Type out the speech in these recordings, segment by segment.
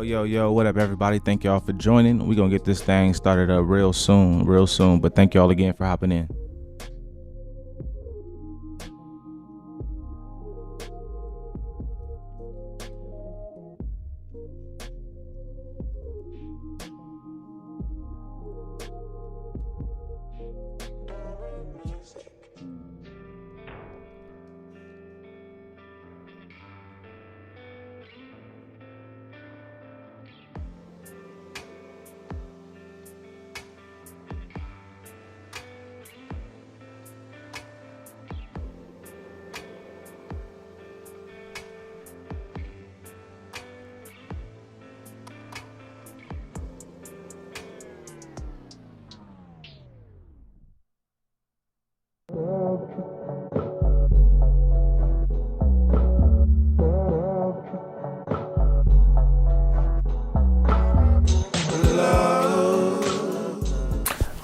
Yo, what up, everybody? Thank y'all for joining. We're going to get this thing started up real soon. But thank y'all again for hopping in.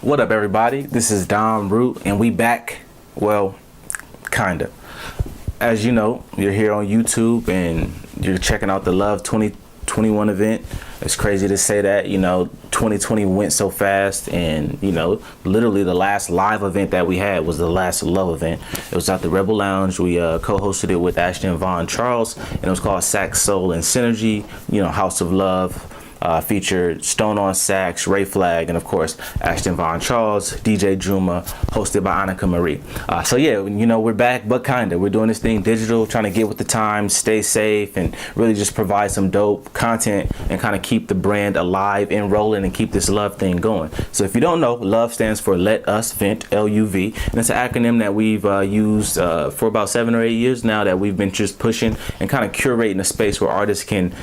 What up, everybody? This is Dom Root, and we back. Well, kinda. As you know, you're here on YouTube, and you're checking out the Love 2021 event. It's crazy to say that, 2020 went so fast, and, literally the last live event that we had was the last Love event. It was at the Rebel Lounge. We co-hosted it with Ashton Von Charles, and it was called Sax, Soul, and Synergy, House of Love. Featured Stone on Sax, Ray Flag, and of course Ashton Von Charles, DJ Juma, hosted by Annika Marie. So yeah, we're back, but kinda. We're doing this thing digital, trying to get with the times, stay safe, and really just provide some dope content and kind of keep the brand alive and rolling and keep this Love thing going. So if you don't know, Love stands for Let Us Vent, LUV, and it's an acronym that we've used for about 7 or 8 years now, that we've been just pushing and kind of curating a space where artists can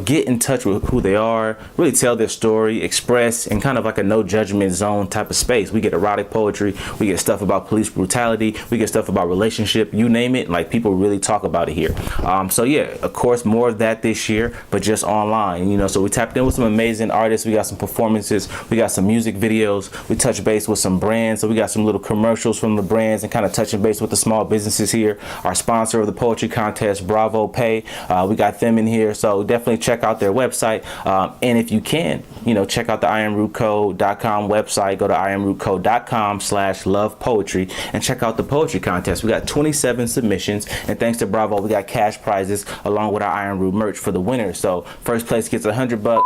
get in touch with who they are, really tell their story, express, and kind of like a no judgment zone type of space. We get erotic poetry, we get stuff about police brutality, we get stuff about relationship, you name it, like people really talk about it here. So yeah, of course, more of that this year, but just online, so we tapped in with some amazing artists. We got some performances, we got some music videos, we touched base with some brands, so we got some little commercials from the brands and kind of touching base with the small businesses here. Our sponsor of the poetry contest, Bravo Pay, we got them in here, so definitely check out their website, and if you can, check out the IamRootCode.com website. Go to IamRootCode.com/lovepoetry and check out the poetry contest. We got 27 submissions, and thanks to Bravo, we got cash prizes along with our I Am Root merch for the winners. So first place gets $100.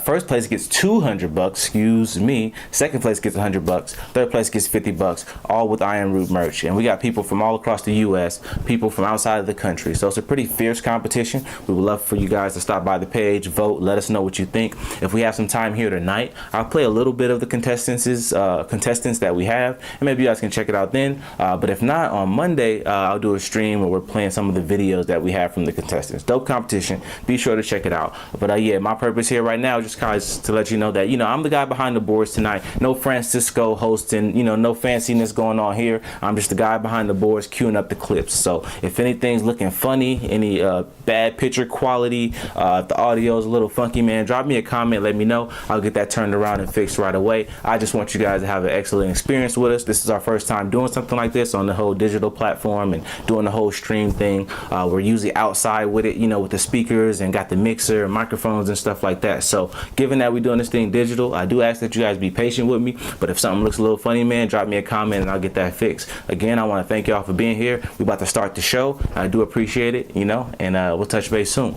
First place gets $200. Excuse me. Second place gets $100. Third place gets $50. All with I Am Root merch, and we got people from all across the U.S., people from outside of the country. So it's a pretty fierce competition. We would love for you guys to stop by the page, vote, let us know what you think. If we have some time here tonight, I'll play a little bit of the contestants that we have, and maybe you guys can check it out then. But if not, on Monday, I'll do a stream where we're playing some of the videos that we have from the contestants. Dope competition. Be sure to check it out. But yeah, my purpose here right now, just kind of to let you know that, I'm the guy behind the boards tonight. No Francisco hosting, no fanciness going on here. I'm just the guy behind the boards queuing up the clips. So if anything's looking funny, any bad picture quality, if the audio is a little funky, man, drop me a comment, let me know. I'll get that turned around and fixed right away. I just want you guys to have an excellent experience with us. This is our first time doing something like this on the whole digital platform and doing the whole stream thing. We're usually outside with it, with the speakers and got the mixer and microphones and stuff like that. So given that we're doing this thing digital, I do ask that you guys be patient with me. But if something looks a little funny, man, drop me a comment and I'll get that fixed. Again, I want to thank y'all for being here. We're about to start the show. I do appreciate it, and we'll touch base soon.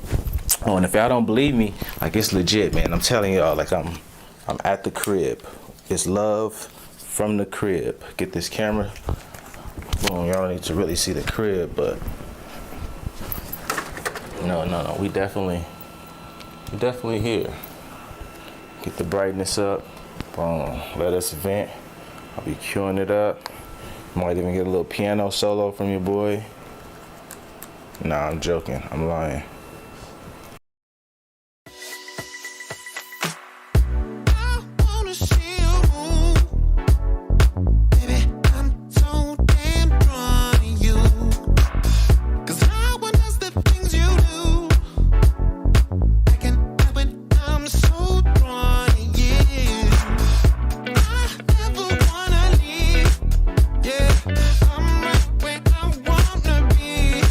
Oh, and if y'all don't believe me, like, it's legit, man. I'm telling y'all, like, I'm at the crib. It's Love from the crib. Get this camera. Boom, y'all need to really see the crib, but no. We definitely here. Get the brightness up. Boom. Let us vent. I'll be queuing it up. Might even get a little piano solo from your boy. Nah, I'm joking. I'm lying. I'm right where I wanna be.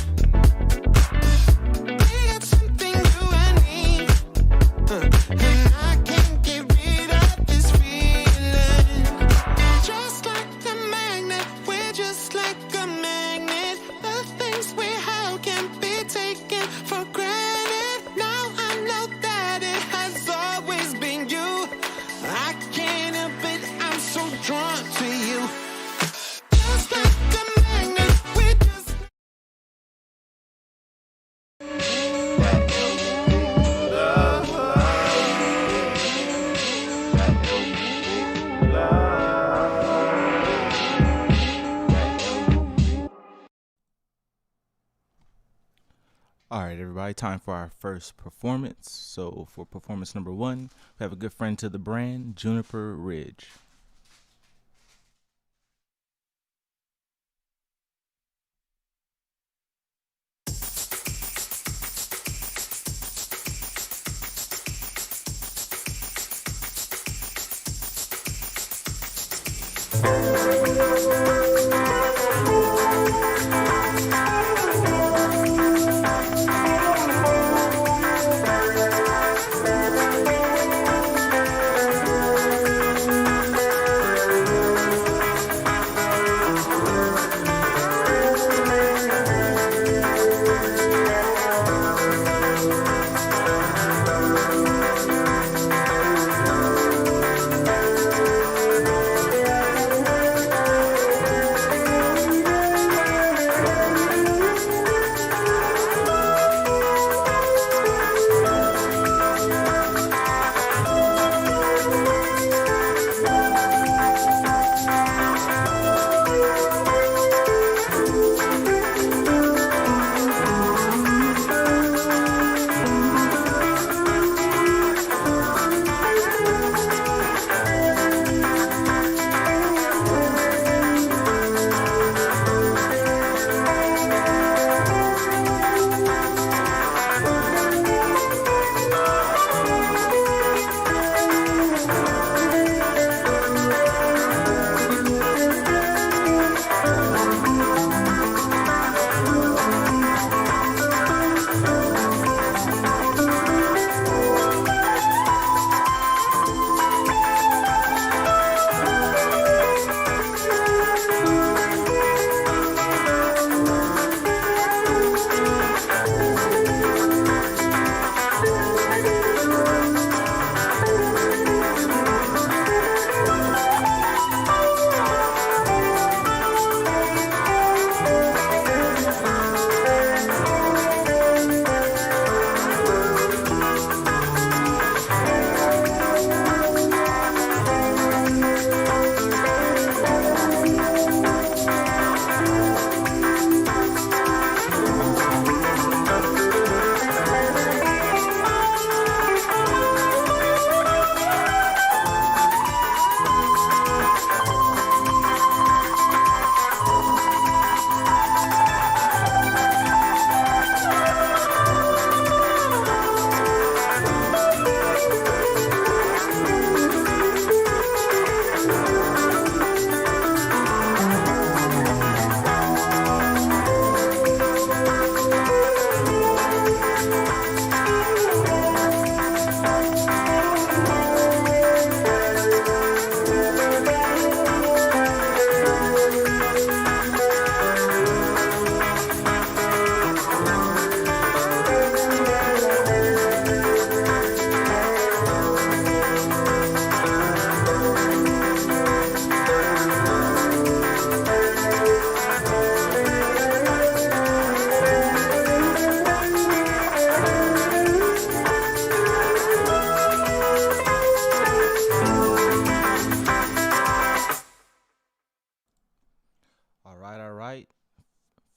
everybody, time for our first performance. So for performance number 1, we have a good friend to the brand, Juniper Ridge.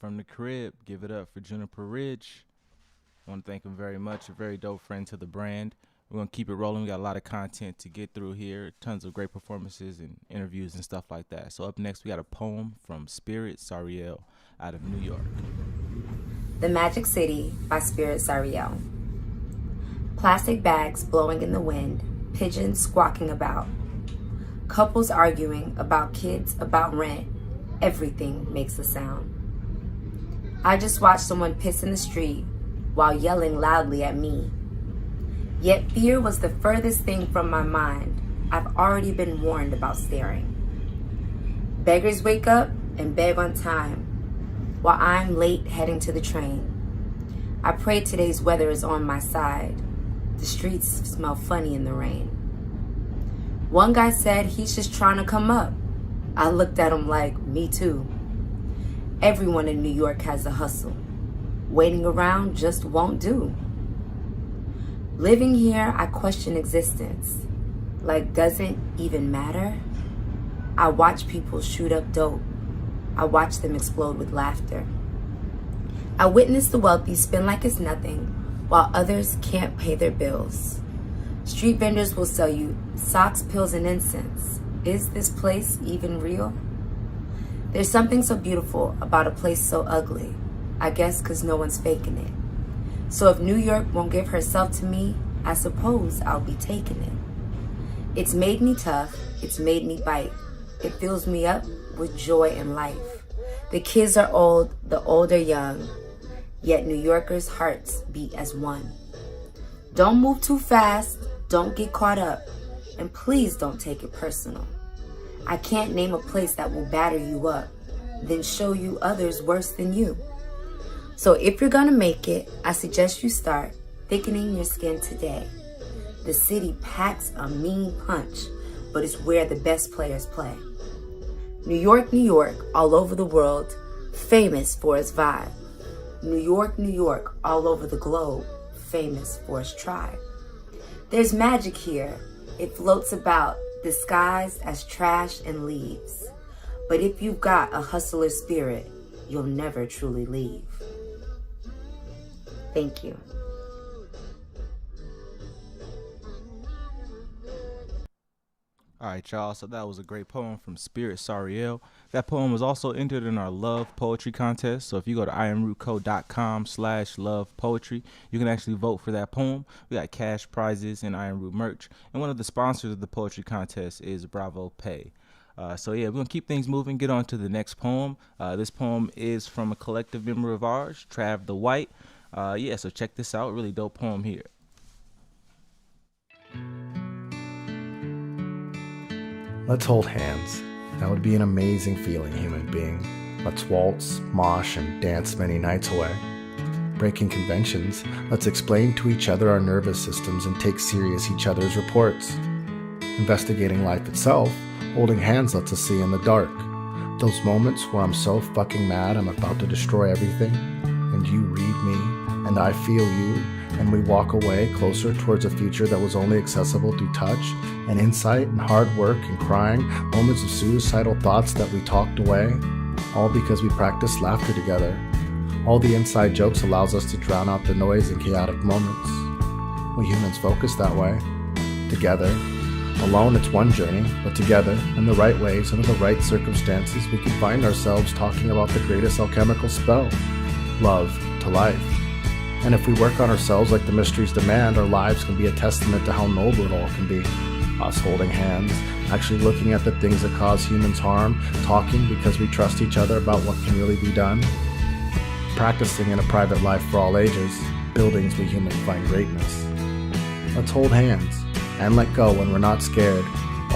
From the crib, give it up for Juniper Ridge. I want to thank him very much. A very dope friend to the brand. We're going to keep it rolling. We got a lot of content to get through here. Tons of great performances and interviews and stuff like that. So up next, we got a poem from Spirit Sariel out of New York. The Magic City by Spirit Sariel. Plastic bags blowing in the wind, pigeons squawking about, couples arguing about kids, about rent. Everything makes a sound. I just watched someone piss in the street while yelling loudly at me. Yet fear was the furthest thing from my mind. I've already been warned about staring. Beggars wake up and beg on time while I'm late heading to the train. I pray today's weather is on my side. The streets smell funny in the rain. One guy said he's just trying to come up. I looked at him like, me too. Everyone in New York has a hustle. Waiting around just won't do. Living here, I question existence. Like, doesn't even matter? I watch people shoot up dope. I watch them explode with laughter. I witness the wealthy spend like it's nothing, while others can't pay their bills. Street vendors will sell you socks, pills, and incense. Is this place even real? There's something so beautiful about a place so ugly. I guess 'cause no one's faking it. So if New York won't give herself to me, I suppose I'll be taking it. It's made me tough, it's made me bite. It fills me up with joy and life. The kids are old, the old are young, yet New Yorkers' hearts beat as one. Don't move too fast, don't get caught up, and please don't take it personal. I can't name a place that will batter you up, then show you others worse than you. So if you're gonna make it, I suggest you start thickening your skin today. The city packs a mean punch, but it's where the best players play. New York, New York, all over the world, famous for its vibe. New York, New York, all over the globe, famous for its tribe. There's magic here. It floats about, disguised as trash and leaves. But if you've got a hustler spirit, you'll never truly leave. Thank you. All right, y'all. So that was a great poem from Spirit Sariel. That poem was also entered in our Love Poetry Contest. So if you go to ironrootco.com/love poetry, you can actually vote for that poem. We got cash prizes and Iron Root merch. And one of the sponsors of the poetry contest is Bravo Pay. So yeah, we're going to keep things moving, get on to the next poem. This poem is from a collective member of ours, Trav the White. So check this out. Really dope poem here. Let's hold hands. That would be an amazing feeling, human being. Let's waltz, mosh, and dance many nights away. Breaking conventions, let's explain to each other our nervous systems and take serious each other's reports. Investigating life itself, holding hands lets us see in the dark. Those moments where I'm so fucking mad I'm about to destroy everything, and you read me, and I feel you, and we walk away closer towards a future that was only accessible through touch and insight and hard work and crying, moments of suicidal thoughts that we talked away, all because we practiced laughter together. All the inside jokes allows us to drown out the noise in chaotic moments. We humans focus that way. Together. Alone it's one journey, but together, in the right ways, under the right circumstances, we can find ourselves talking about the greatest alchemical spell, love to life. And if we work on ourselves like the mysteries demand, our lives can be a testament to how noble it all can be. Us holding hands, actually looking at the things that cause humans harm, talking because we trust each other about what can really be done. Practicing in a private life for all ages, buildings we humans find greatness. Let's hold hands and let go when we're not scared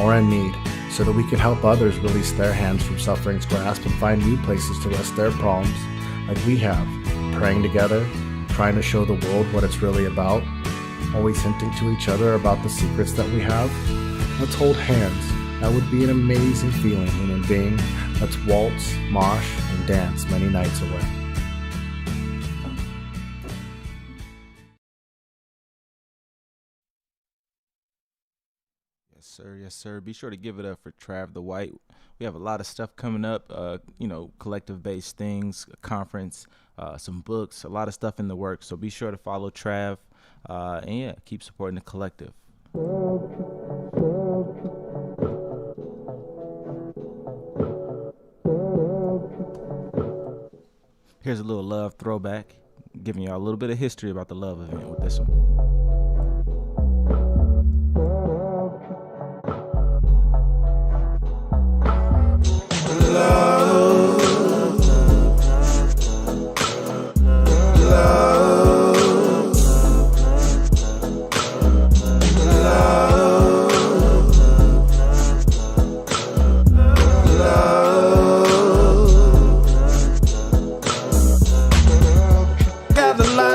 or in need, so that we can help others release their hands from suffering's grasp and find new places to rest their problems, like we have, praying together, trying to show the world what it's really about, always hinting to each other about the secrets that we have. Let's hold hands. That would be an amazing feeling, human being. Let's waltz, mosh, and dance many nights away. Yes, sir. Be sure to give it up for Trav the White. We have a lot of stuff coming up, collective-based things, a conference, some books, a lot of stuff in the works. So be sure to follow Trav, and keep supporting the collective. Here's a little love throwback, giving y'all a little bit of history about the love event with this one.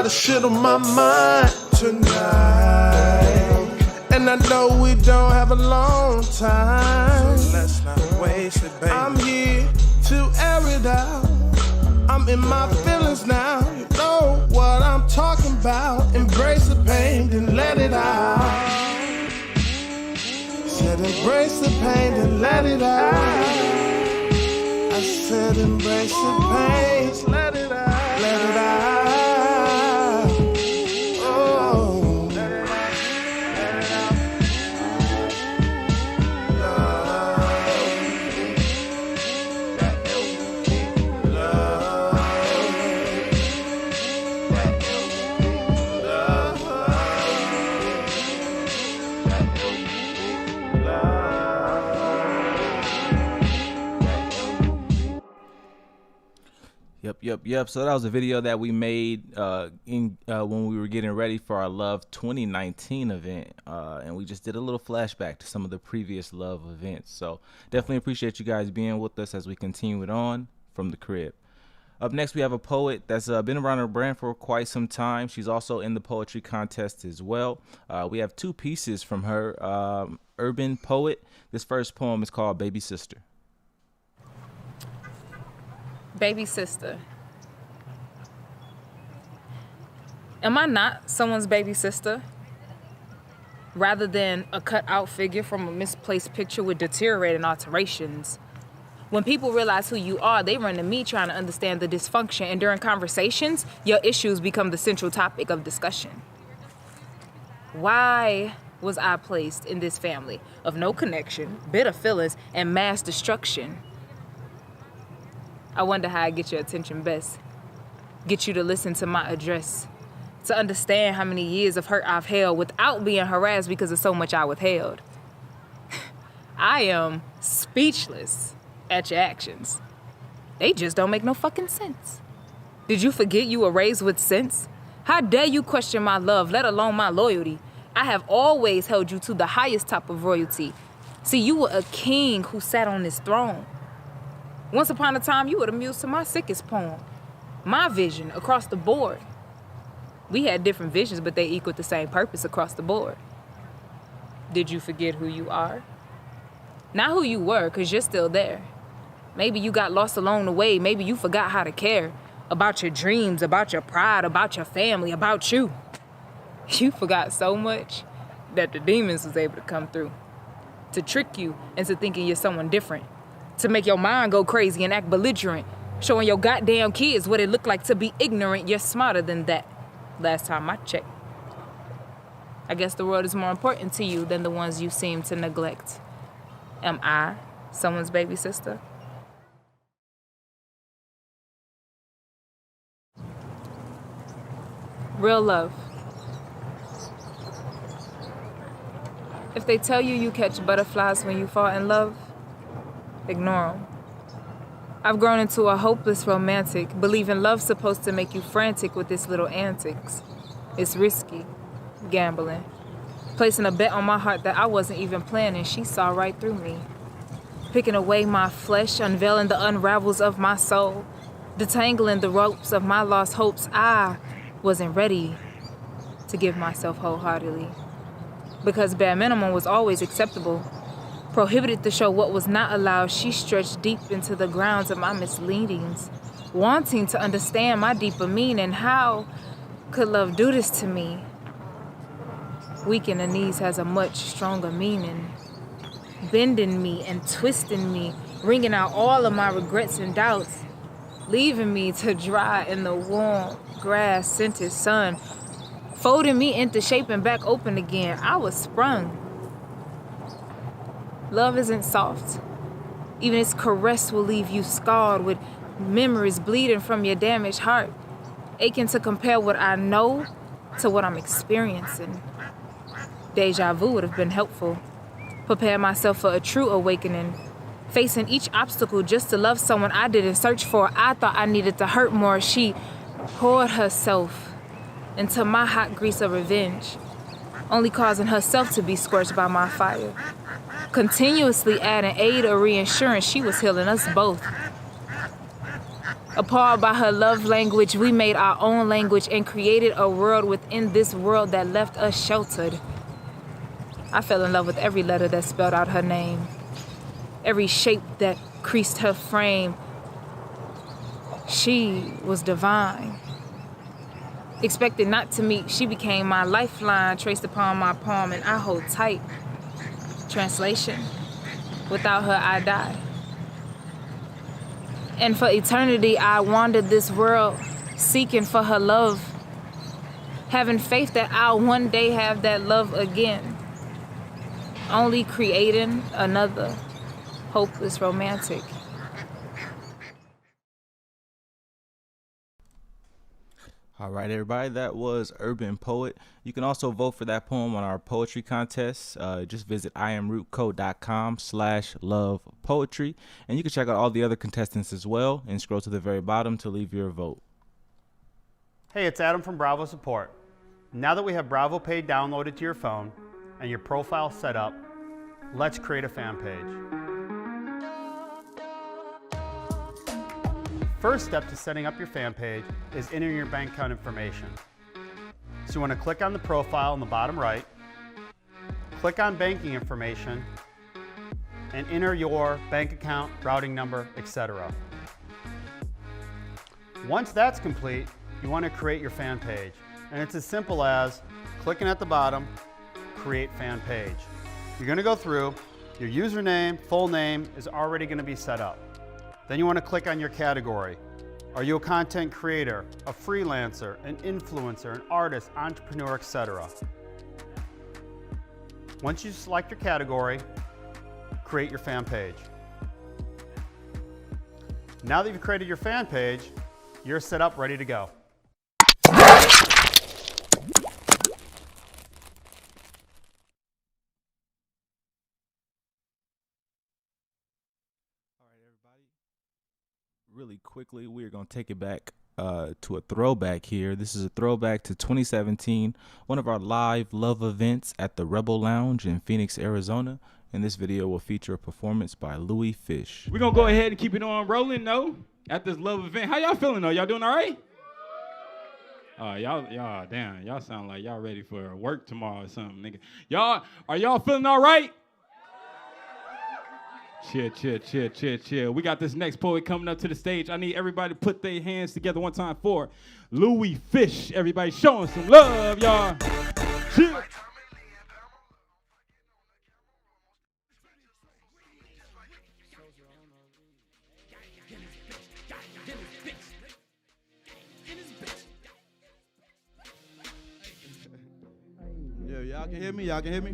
Shit on my mind tonight, and I know we don't have a long time, so let's not waste it, baby. I'm here to air it out. I'm in my feelings now. You know what I'm talking about. Embrace the pain, then let it out. Said embrace the pain, then let it out. I said embrace the pain, let it out, let it out. Yep. So that was a video that we made when we were getting ready for our Love 2019 event, and we just did a little flashback to some of the previous Love events. So definitely appreciate you guys being with us as we continue it on from the crib. Up next, we have a poet that's been around our brand for quite some time. She's also in the poetry contest as well. We have 2 pieces from her, urban poet. This first poem is called Baby Sister. Baby sister. Am I not someone's baby sister? Rather than a cut-out figure from a misplaced picture with deteriorating alterations. When people realize who you are, they run to me trying to understand the dysfunction, and during conversations, your issues become the central topic of discussion. Why was I placed in this family of no connection, bitter feelings, and mass destruction? I wonder how I get your attention best. Get you to listen to my address. To understand how many years of hurt I've held without being harassed because of so much I withheld. I am speechless at your actions. They just don't make no fucking sense. Did you forget you were raised with sense? How dare you question my love, let alone my loyalty? I have always held you to the highest top of royalty. See, you were a king who sat on this throne. Once upon a time, you were the muse to my sickest poem. My vision across the board. We had different visions, but they equaled the same purpose across the board. Did you forget who you are? Not who you were, because you're still there. Maybe you got lost along the way. Maybe you forgot how to care about your dreams, about your pride, about your family, about you. You forgot so much that the demons was able to come through. To trick you into thinking you're someone different. To make your mind go crazy and act belligerent. Showing your goddamn kids what it looked like to be ignorant. You're smarter than that. Last time I checked. I guess the world is more important to you than the ones you seem to neglect. Am I someone's baby sister? Real love. If they tell you you catch butterflies when you fall in love, ignore them. I've grown into a hopeless romantic, believing love's supposed to make you frantic with its little antics. It's risky, gambling. Placing a bet on my heart that I wasn't even planning, she saw right through me. Picking away my flesh, unveiling the unravels of my soul. Detangling the ropes of my lost hopes, I wasn't ready to give myself wholeheartedly. Because bare minimum was always acceptable. Prohibited to show what was not allowed, she stretched deep into the grounds of my misleadings, wanting to understand my deeper meaning. How could love do this to me? Weak in the knees has a much stronger meaning, bending me and twisting me, wringing out all of my regrets and doubts, leaving me to dry in the warm, grass-scented sun, folding me into shape and back open again. I was sprung. Love isn't soft. Even its caress will leave you scarred with memories bleeding from your damaged heart, aching to compare what I know to what I'm experiencing. Deja vu would have been helpful. Prepare myself for a true awakening. Facing each obstacle just to love someone I didn't search for. I thought I needed to hurt more. She poured herself into my hot grease of revenge, only causing herself to be scorched by my fire. Continuously adding aid or reassurance, she was healing us both. Appalled by her love language, we made our own language and created a world within this world that left us sheltered. I fell in love with every letter that spelled out her name, every shape that creased her frame. She was divine. Expected not to meet, she became my lifeline, traced upon my palm, and I hold tight. Translation: without her, I die. And for eternity, I wandered this world, seeking for her love, having faith that I'll one day have that love again, only creating another hopeless romantic. All right, everybody, that was Urban Poet. You can also vote for that poem on our poetry contest. Just visit iamrootco.com/lovepoetry, and you can check out all the other contestants as well and scroll to the very bottom to leave your vote. Hey, it's Adam from Bravo Support. Now that we have Bravo Pay downloaded to your phone and your profile set up, let's create a fan page. First step to setting up your fan page is entering your bank account information. So you want to click on the profile in the bottom right, click on banking information, and enter your bank account, routing number, etc. Once that's complete, you want to create your fan page. And it's as simple as clicking at the bottom, create fan page. You're going to go through, your username, full name is already going to be set up. Then you want to click on your category. Are you a content creator, a freelancer, an influencer, an artist, entrepreneur, etc.? Once you select your category, create your fan page. Now that you've created your fan page, you're set up, ready to go. Really quickly, we are going to take it back to a throwback here. This is a throwback to 2017, one of our live love events at the Rebel Lounge in Phoenix, Arizona. And this video will feature a performance by Louis Fish. We're going to go ahead and keep it on rolling, though, at this love event. How y'all feeling, though? Y'all doing all right? Y'all sound like y'all ready for work tomorrow or something, nigga. Are y'all feeling all right? Chill. We got this next poet coming up to the stage. I need everybody to put their hands together one time for Louis Fish. Everybody showing some love, y'all. Chill. Yeah, y'all can hear me? Y'all can hear me?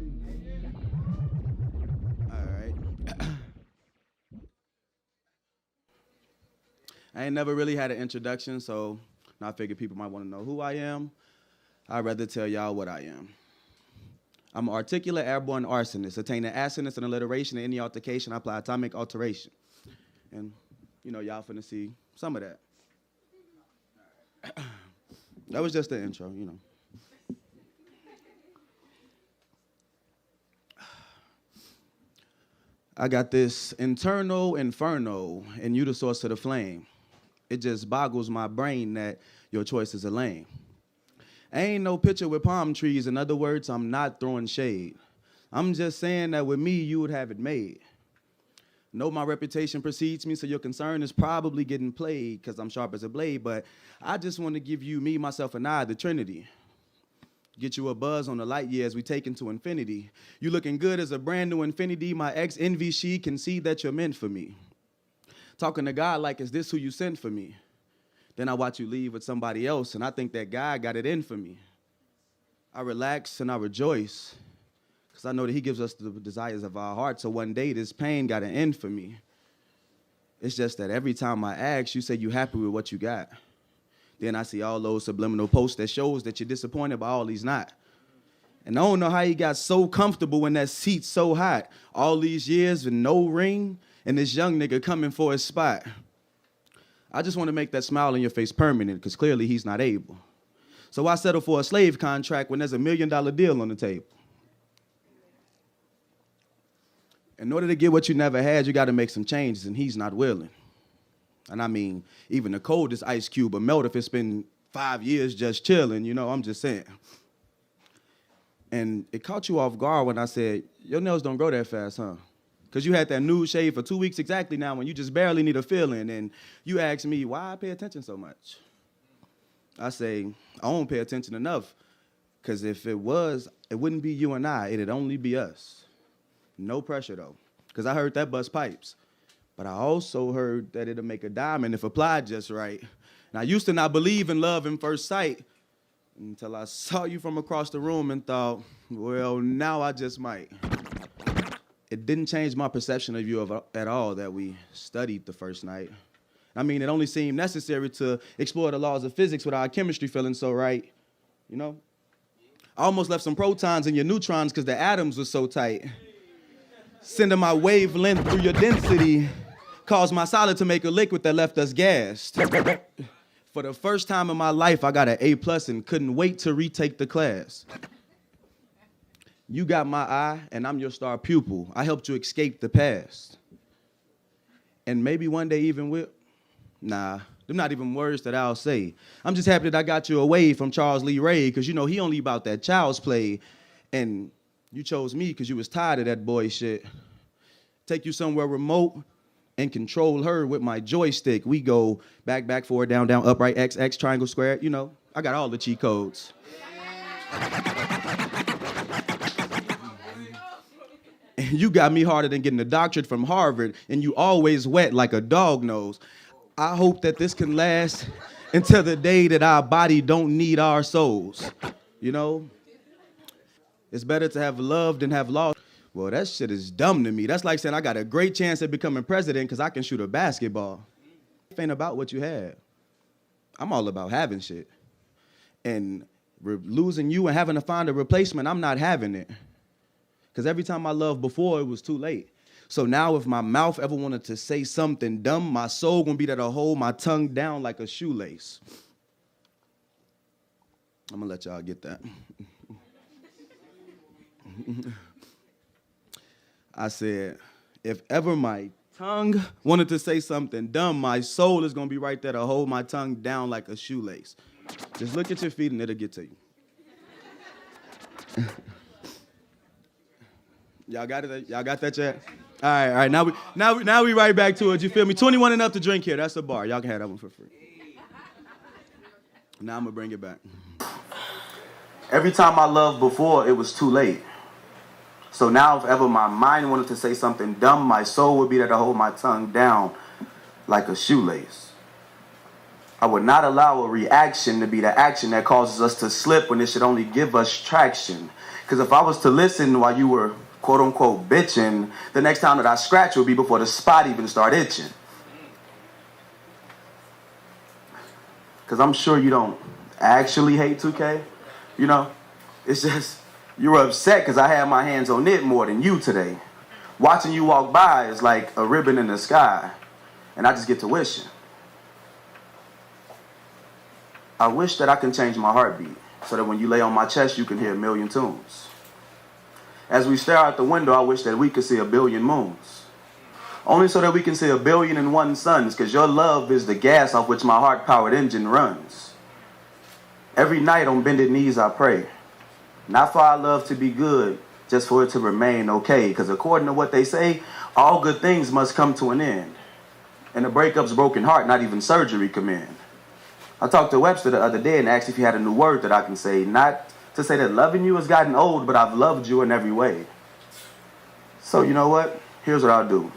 All right. I ain't never really had an introduction, so I figured people might want to know who I am. I'd rather tell y'all what I am. I'm an articulate airborne arsonist, attaining assonance and alliteration in any altercation. I apply atomic alteration. And, y'all finna see some of that. That was just the intro, I got this internal inferno, and you the source of the flame. It just boggles my brain that your choices are lame. Ain't no picture with palm trees. In other words, I'm not throwing shade. I'm just saying that with me, you would have it made. Know my reputation precedes me, so your concern is probably getting played because I'm sharp as a blade, but I just want to give you me, myself, and I, the Trinity. Get you a buzz on the light years we take into infinity. You looking good as a brand new infinity. My ex envy, she can see that you're meant for me. Talking to God like, is this who you sent for me? Then I watch you leave with somebody else, and I think that God got it in for me. I relax and I rejoice, because I know that he gives us the desires of our heart, so one day this pain got an end for me. It's just that every time I ask, you say you happy with what you got. Then I see all those subliminal posts that shows that you're disappointed by all he's not. And I don't know how he got so comfortable when that seat's so hot. All these years with no ring, and this young nigga coming for his spot. I just want to make that smile on your face permanent, because clearly he's not able. So I settle for a slave contract when there's $1 million deal on the table. In order to get what you never had, you got to make some changes, and he's not willing. And I mean, even the coldest ice cube will melt if it's been 5 years just chilling, I'm just saying. And it caught you off guard when I said, your nails don't grow that fast, huh? Because you had that nude shave for 2 weeks exactly now when you just barely need a feeling. And you asked me, why I pay attention so much? I say, I don't pay attention enough. Because if it was, it wouldn't be you and I. It'd only be us. No pressure, though. Because I heard that bust pipes. But I also heard that it'll make a diamond if applied just right. And I used to not believe in love in first sight until I saw you from across the room and thought, well, now I just might. It didn't change my perception of you at all that we studied the first night. I mean, it only seemed necessary to explore the laws of physics with our chemistry feeling so right, you know? I almost left some protons in your neutrons because the atoms were so tight. Sending my wavelength through your density caused my solid to make a liquid that left us gassed. For the first time in my life, I got an A+ and couldn't wait to retake the class. You got my eye, and I'm your star pupil. I helped you escape the past. And maybe one day even will. Nah, they're not even words that I'll say. I'm just happy that I got you away from Charles Lee Ray, because you know he only about that child's play. And you chose me because you was tired of that boy shit. Take you somewhere remote and control her with my joystick. We go back, back, forward, down, down, up, right, X, X, triangle, square. You know, I got all the cheat codes. And you got me harder than getting a doctorate from Harvard, and you always wet like a dog nose. I hope that this can last until the day that our body don't need our souls. You know? It's better to have loved than have lost. Well, that shit is dumb to me. That's like saying I got a great chance at becoming president because I can shoot a basketball. It ain't about what you have. I'm all about having shit. And losing you and having to find a replacement, I'm not having it. Because every time I loved before, it was too late. So now if my mouth ever wanted to say something dumb, my soul gonna be there to hold my tongue down like a shoelace. I'm gonna let y'all get that. I said, if ever my tongue wanted to say something dumb, my soul is gonna be right there to hold my tongue down like a shoelace. Just look at your feet and it'll get to you. Y'all got it? Y'all got that yet? All right. Now we right back to it. You feel me? 21 and up to drink here. That's a bar. Y'all can have that one for free. Now I'm gonna bring it back. Every time I loved before, it was too late. So now if ever my mind wanted to say something dumb, my soul would be there to hold my tongue down like a shoelace. I would not allow a reaction to be the action that causes us to slip when it should only give us traction. Because if I was to listen while you were quote unquote bitching, the next time that I scratch would be before the spot even start itching. Because I'm sure you don't actually hate 2K, you know? It's just, you were upset because I had my hands on it more than you today. Watching you walk by is like a ribbon in the sky, and I just get to wishing. I wish that I can change my heartbeat so that when you lay on my chest, you can hear a million tunes. As we stare out the window, I wish that we could see a billion moons. Only so that we can see 1,000,001 suns, because your love is the gas off which my heart-powered engine runs. Every night on bended knees I pray, not for our love to be good, just for it to remain okay, because according to what they say, all good things must come to an end. And a breakup's broken heart, not even surgery can mend. I talked to Webster the other day and asked if he had a new word that I can say, not to say that loving you has gotten old, but I've loved you in every way. So you know what? Here's what I'll do.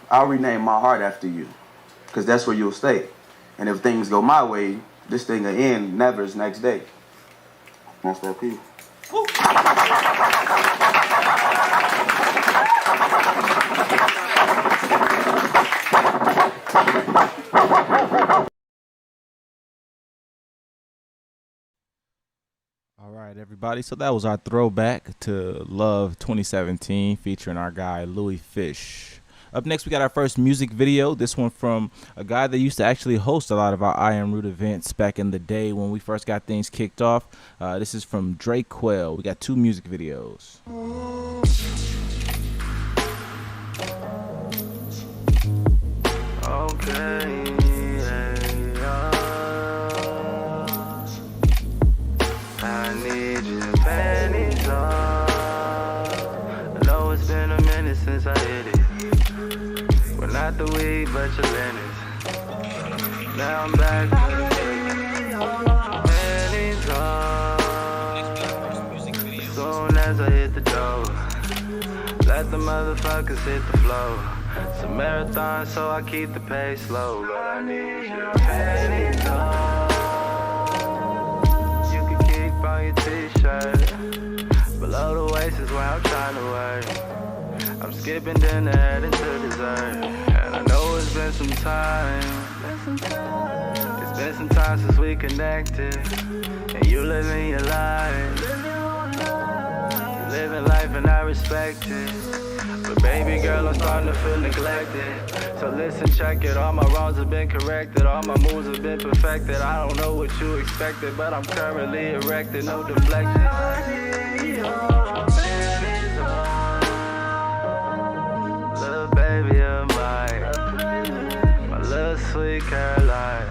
I'll rename my heart after you, because that's where you'll stay. And if things go my way, this thing will end never's next day. That's that piece. All right, everybody. So that was our throwback to Love 2017 featuring our guy Louis Fish. Up next, we got our first music video. This one from a guy that used to actually host a lot of our I Am Root events back in the day when we first got things kicked off. This is from Drake Quell. We got 2 music videos. Okay. I need your panties on. I know it's been a minute since I hit it. Well, not the weed, but your linens. Now I'm back with the panties on. As soon as I hit the door, let the motherfuckers hit the floor. It's a marathon, so I keep the pace slow. But I need your panties on. On your t-shirt, below the waist is where I'm trying to work. I'm skipping dinner, heading to dessert, and I know it's been been some time. It's been some time since we connected. And you living your life. You living life and I respect it. But baby girl, I'm starting to feel neglected. So listen, check it. All my wrongs have been corrected. All my moves have been perfected. I don't know what you expected, but I'm currently erected. No deflection. Little baby of mine. My little sweet Caroline.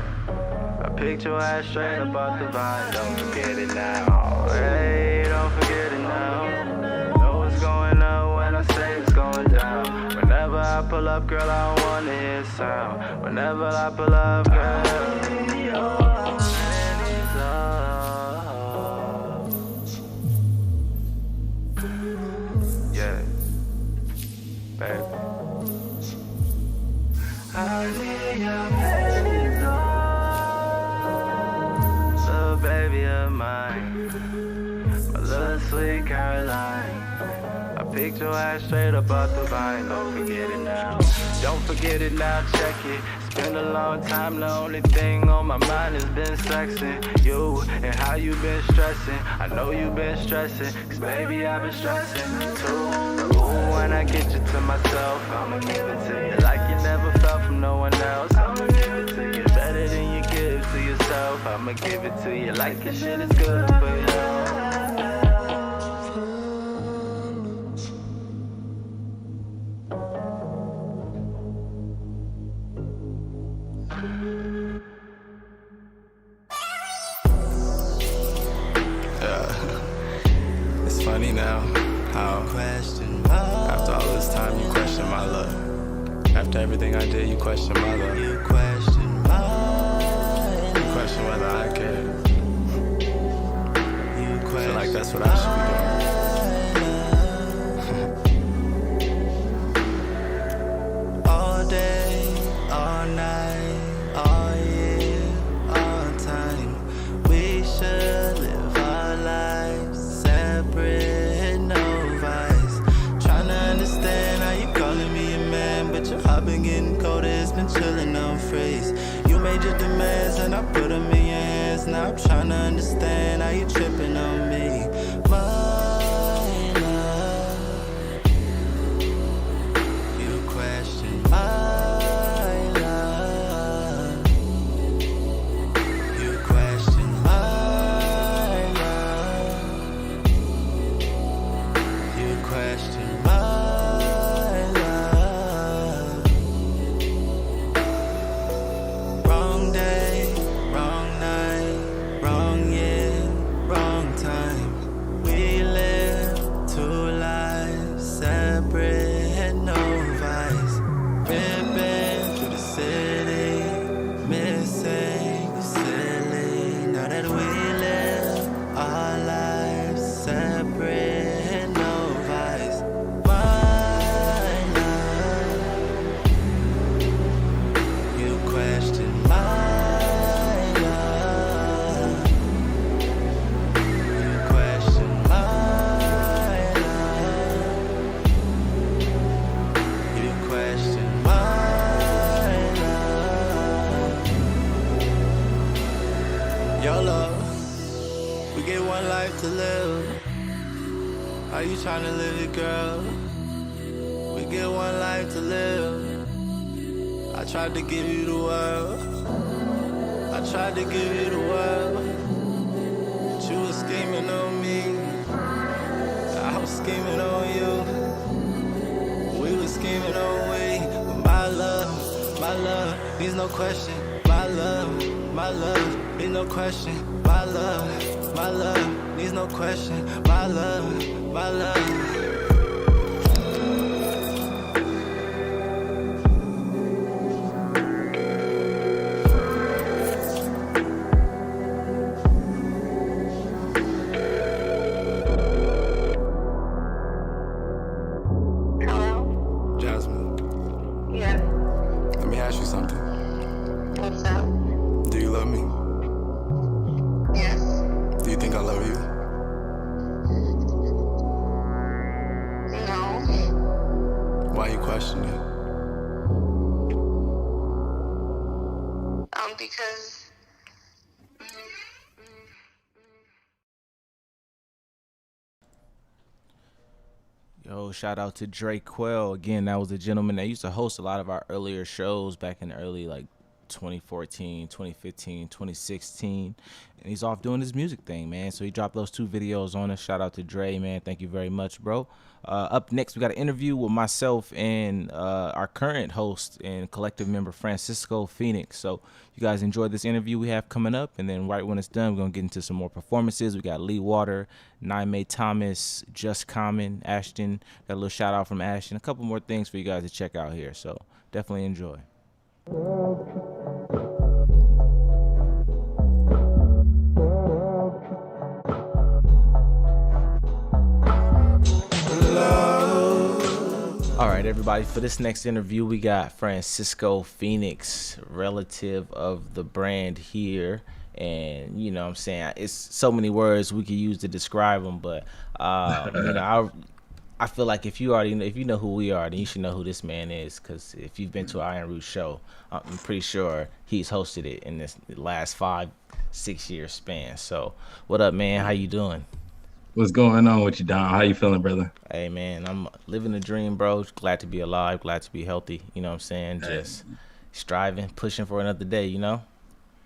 I picked your ass straight up off the vine. Don't forget it now. Hey, don't forget it now. Know what's going on when I say it's going down. Whenever I pull up, girl, I don't wanna hear sound. Whenever I pull up, girl. Yeah, baby. I need your pennies little baby of mine, my little sweet Caroline. I picked your ass straight up off the vine. Don't forget it now. Don't forget it now, check it. It's been a long time, the only thing on my mind has been sexing you and how you been stressing. I know you been stressing, cause baby I've been stressing too. But ooh, when I get you to myself, I'ma give it to you like you never felt from no one else. I'ma give it to you better than you give to yourself. I'ma give it to you like your shit is good for you. It's funny now how after all this time you question my love. After everything I did, you question my love. You question whether I care. I feel like that's what I should be doing. All day, all night, all year, all time. We should live our lives separate, no vice. Tryna understand how you calling me a man, but your heart been getting colder, it's been chilling on freeze. You made your demands and I put them in your hands. Now I'm tryna understand how you tripping on me. My love, you question my love. You question my love. You question my love. Wrong day, wrong night, wrong year, wrong time. We live two lives separate, no vice. Ripping through the city, missing you silly. Now that we live our lives separate, no vice. My love, you question my love. You question my love. You question my love. YOLO, we get one life to live. How you tryna live it, girl? We get one life to live. I tried to give you the world. I tried to give you the world. But you was scheming on me. I was scheming on you. We was scheming on we. But my love needs no question. My love needs no question. My love needs no question. My love. Jasmine, Yeah, let me ask you something. what's up? Do you love me? Yes. Do you think I love you? No. Why you questioning? because Yo, shout out to Drake Quell. Again, that was a gentleman that used to host a lot of our earlier shows back in the early, like, 2014, 2015, 2016. And he's off doing his music thing, man. So he dropped those 2 videos on us. Shout out to Dre, man. Thank you very much, bro. Up next, we got an interview with myself and our current host and collective member, Francisco Phoenix. So you guys enjoy this interview we have coming up. And then right when it's done, we're going to get into some more performances. We got Lee Water, Naime Thomas, Just Common, Ashton. Got a little shout out from Ashton. A couple more things for you guys to check out here. So definitely enjoy. All right, everybody, for this next interview, we got Francisco Phoenix, relative of the brand here. And, you know what I'm saying, it's so many words we could use to describe him. But, you know, I feel like if you know who we are, then you should know who this man is. Because if you've been to an Iron Root show, I'm pretty sure he's hosted it in this last 5-6 year span. So what up, man? How you doing? What's going on with you, Don? How you feeling, brother? Hey, man, I'm living the dream, bro. Glad to be alive, glad to be healthy. You know what I'm saying? Just striving, pushing for another day, you know?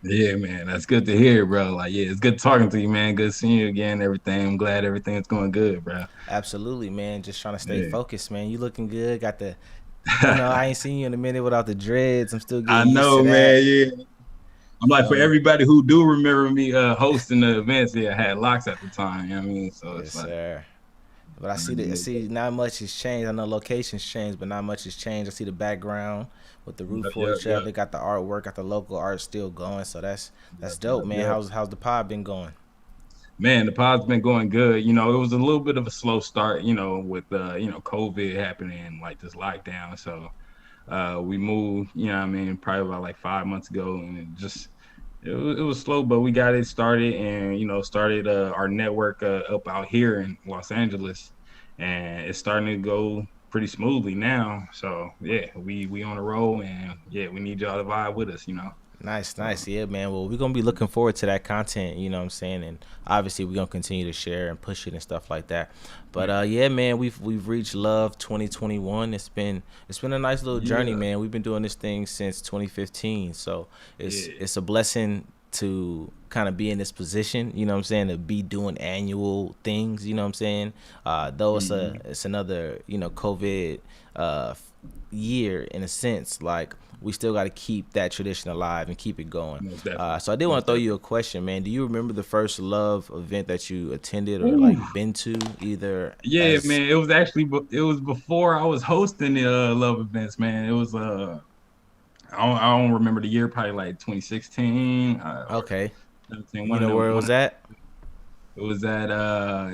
Yeah, man, that's good to hear, bro. Like, yeah, it's good talking to you, man. Good seeing you again, everything. I'm glad everything's going good, bro. Absolutely, man. Just trying to stay focused, man. You looking good. Got the, you know, I ain't seen you in a minute without the dreads. I'm still getting used to that. Man, yeah. I'm like, for everybody who do remember me hosting the events, I had locks at the time. You know what I mean? So Yes, it's like, sir. But I see not much has changed. I know locations changed, but not much has changed. I see the background with the roof porch. They got the artwork, got the local art still going. So that's dope, man. How's the pod been going? Man, the pod's been going good. You know, it was a little bit of a slow start, you know, with you know, COVID happening, like this lockdown. So we moved, you know what I mean, probably about like 5 months ago, and it was slow, but we got it started, and you know, started our network up out here in Los Angeles, and it's starting to go pretty smoothly now. So yeah, we on a roll, and yeah, we need y'all to vibe with us, you know. Nice. Yeah, man. Well, we're going to be looking forward to that content, you know what I'm saying? And obviously we're going to continue to share and push it and stuff like that. But yeah, man, we've reached Love 2021. It's been a nice little journey, man. We've been doing this thing since 2015. So it's a blessing to kind of be in this position, you know what I'm saying, to be doing annual things, you know what I'm saying? Though it's another, you know, COVID year in a sense, like we still got to keep that tradition alive and keep it going. So I did want to throw you a question, man. Do you remember the first Love event that you attended or like been to either? Yeah, man, it was before I was hosting the Love events, man. It was I don't remember the year, probably like 2016. Okay. You know where it was at? It was at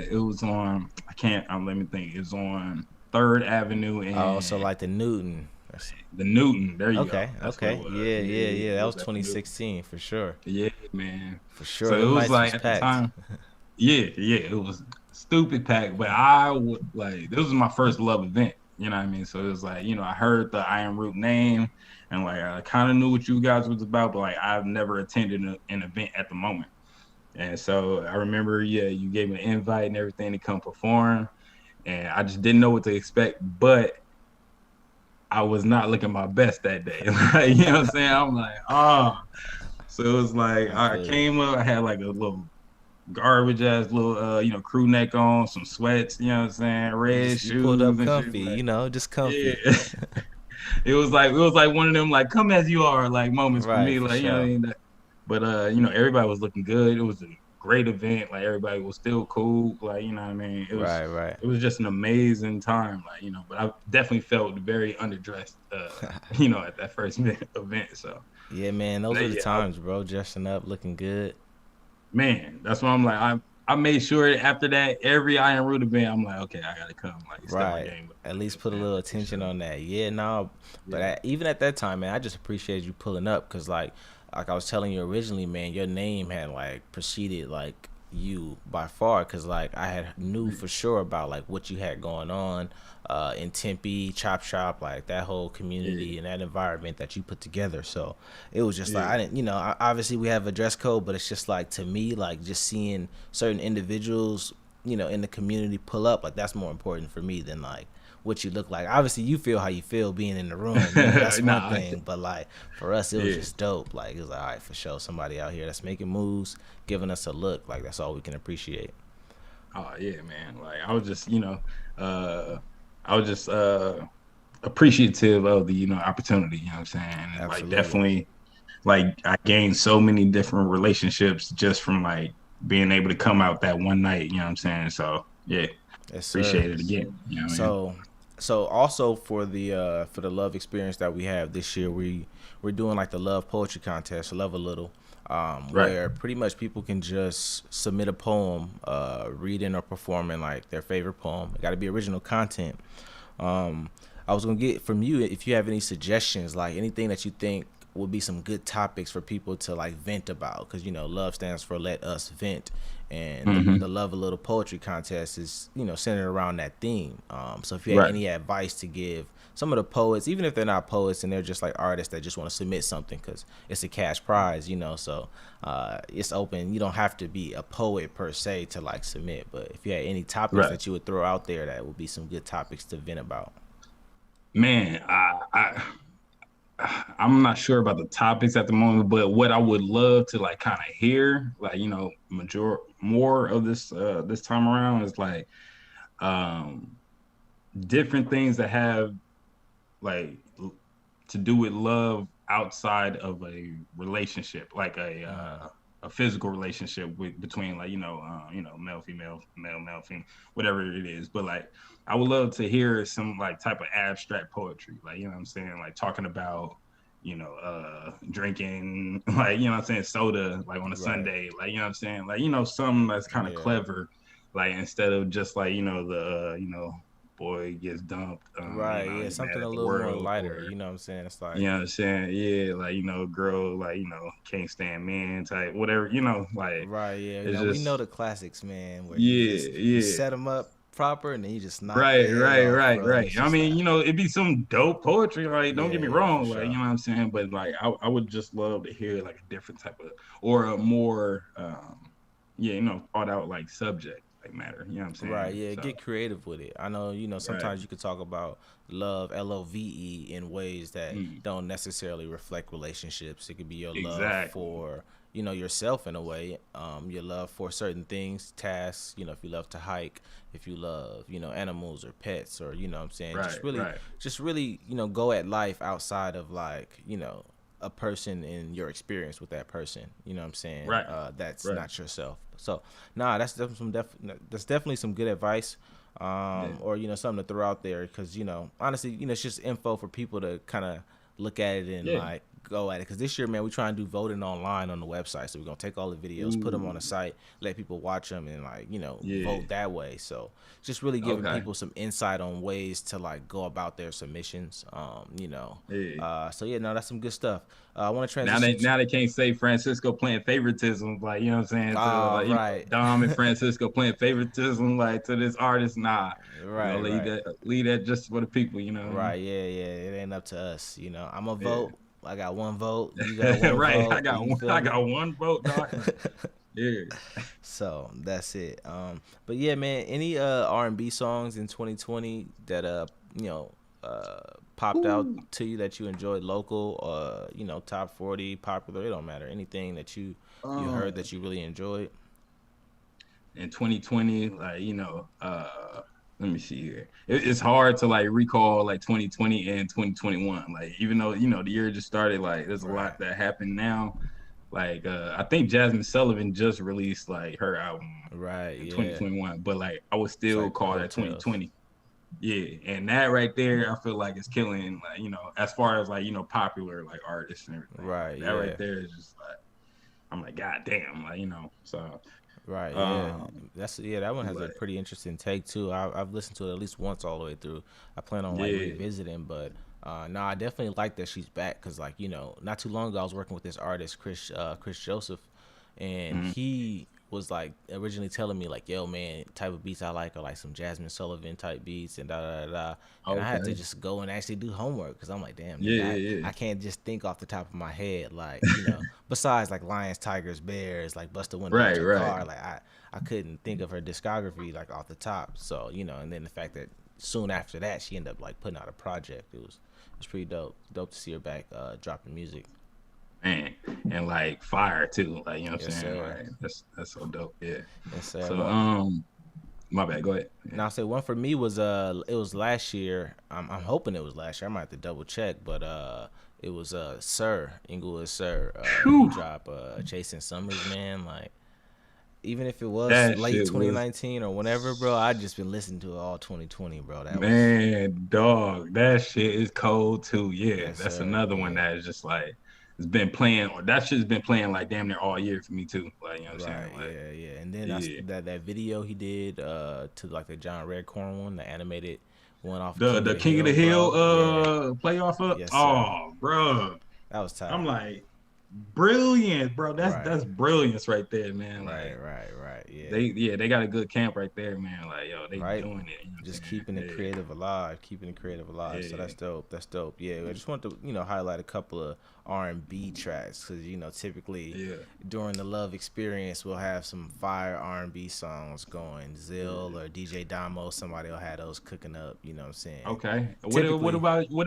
it was on, let me think. It was on 3rd Avenue and so like the Newton. The Newton, there you go. Okay. Yeah. That was 2016 for sure. Yeah, man. For sure. So it was like at the time. Yeah, it was stupid packed. But I would like, this was my first Love event. You know what I mean? So it was like, you know, I heard the Iron Root name, and like I kind of knew what you guys was about, but like I've never attended an event at the moment. And so I remember, you gave me an invite and everything to come perform, and I just didn't know what to expect, but I was not looking my best that day. Like, you know what I'm saying? I'm like, So it was like, I came up, I had like a little garbage ass little, you know, crew neck on, some sweats, you know what I'm saying? Red shoes. Pulled up comfy, you know, just comfy. Yeah. It was like one of them, like, come as you are, like, moments for me. Like, you know what I mean? But, you know, everybody was looking good. It was a great event. Like, everybody was still cool. Like, you know what I mean? It was, It was just an amazing time. Like, you know, but I definitely felt very underdressed, you know, at that first event. So, yeah, man, those are the times, bro. Dressing up, looking good. Man, that's why I'm like, I made sure after that, every Iron Root event, I'm like, okay, I gotta come. Like, step my game up. At least put a little attention on that. Yeah, no, but even at that time, man, I just appreciate you pulling up, because like I was telling you originally, man, your name had like preceded like you by far, because like I had knew for sure about like what you had going on in Tempe, Chop Shop, like that whole community and that environment that you put together. So it was just like I didn't, obviously we have a dress code, but it's just like to me, like just seeing certain individuals, in the community pull up, like that's more important for me than like what you look like. Obviously you feel how you feel being in the room, that's one thing, but like for us it was just dope. Like it was like, all right, for sure, somebody out here that's making moves, giving us a look, like that's all we can appreciate. Oh yeah, man. Like I was just appreciative of the opportunity, you know what I'm saying? And like definitely like I gained so many different relationships just from like being able to come out that one night, you know what I'm saying? So yeah, appreciate it again. You know what I mean? So also for the love experience that we have this year, we're doing like the love poetry contest, Love a Little, where pretty much people can just submit a poem, reading or performing like their favorite poem. It got to be original content. I was gonna get from you if you have any suggestions, like anything that you think would be some good topics for people to like vent about, because love stands for let us vent, and the Love a Little poetry contest is centered around that theme. So if you have any advice to give some of the poets, even if they're not poets and they're just like artists that just want to submit something, because it's a cash prize, so it's open. You don't have to be a poet per se to like submit, but if you had any topics that you would throw out there, that would be some good topics to vent about. Man, I'm not sure about the topics at the moment, but what I would love to like kind of hear, like more of this this time around is like different things that have like to do with love outside of a relationship, like a physical relationship between like male, female, male, female, whatever it is. But like I would love to hear some like type of abstract poetry, like what I'm saying, like talking about drinking, like what I'm saying, soda like on a Sunday, like what I'm saying, like something that's kind of clever, like instead of just like the boy gets dumped, something a little more lighter, what I'm saying, it's like what I'm saying, like girl like can't stand men type, whatever, like we know the classics, man, where you set them up proper and then you just knock right. I mean, it'd be some dope poetry, like don't get me wrong, like what I'm saying, but like I would just love to hear like a different type of, or a more thought out like subject like matter, what I'm saying, so, get creative with it. I know sometimes you could talk about love, love in ways that don't necessarily reflect relationships. It could be your love for yourself in a way, your love for certain things, tasks, if you love to hike, if you love animals or pets, or what I'm saying, just really go at life outside of like a person in your experience with that person, what I'm saying, that's not yourself. So that's definitely some good advice, or something to throw out there, because honestly it's just info for people to kind of look at it and like go at it, because this year, man, we try and do voting online on the website, so we're gonna take all the videos, put them on the site, let people watch them, and like vote that way. So just really giving people some insight on ways to like go about their submissions, that's some good stuff. I want to transition now they can't say Francisco playing favoritism, like what I'm saying, so, Dom and Francisco playing favoritism like to this artist, leave that just for the people, it ain't up to us, I'm a vote. I got one vote. You got one vote. I got one vote, dog. So that's it. But yeah, man, any R&B songs in 2020 that popped out to you that you enjoyed, local, top 40, popular, it don't matter. Anything that you heard that you really enjoyed in 2020, like let me see here. It's hard to like recall like 2020 and 2021. Like even though the year just started, like there's a lot that happened now. Like I think Jasmine Sullivan just released like her album in 2021, but like I would still call that 2020. Yeah, and that right there, I feel like it's killing. Like as far as like popular like artists and everything. Right. That right there is just like I'm like, God damn, like so. Right. Yeah. That one has a pretty interesting take too. I've listened to it at least once all the way through. I plan on like revisiting, but I definitely like that she's back, because like not too long ago I was working with this artist Chris Joseph, and he was like originally telling me like, yo man, type of beats I like are like some Jasmine Sullivan type beats and da da da da. And I had to Okay. just go and actually do homework because I'm like, damn, Yeah, nigga, yeah, yeah. I can't just think off the top of my head like, besides like lions, tigers, bears, like bust a window out Right, your right. car, like I couldn't think of her discography like off the top. So and then the fact that soon after that she ended up like putting out a project, it was pretty dope to see her back dropping music. Man, and like fire too, like you know what I'm Yes, saying? sir. Like that's so dope. Yeah. Yes, sir. So my bad. Go ahead. Now I'll say one for me was it was last year. I'm hoping it was last year. I might have to double check, but it was Sir Inglewood Sir who dropped Chasing Summers, man. Like even if it was That late shit was- 2019 or whenever, bro, I just been listening to it all 2020, bro. That was Man, dog, that shit is cold too. Yeah, Yes, that's sir. another one that is just like it's been playing. Or that shit's been playing like damn near all year for me too. Like you know what I'm right. saying? Like, Yeah. And then yeah. that video he did to like the John Redcorn one, the animated one off the King of the Hill bro. playoff up. Yes, sir. Oh, bro, That was tight. I'm like brilliant, bro. Right. That's brilliance right there, man. right. Like, Yeah. they got a good camp right there, man. Like yo, they Right. doing it. You know what I'm Just saying? keeping it Yeah. creative alive, So Yeah. that's dope. Yeah, I just want to highlight a couple of R&B tracks because typically Yeah. during the Love Experience we'll have some fire R&B songs going. Zill or DJ Damo, somebody will have those cooking up. You know what I'm saying? Okay. Typically- What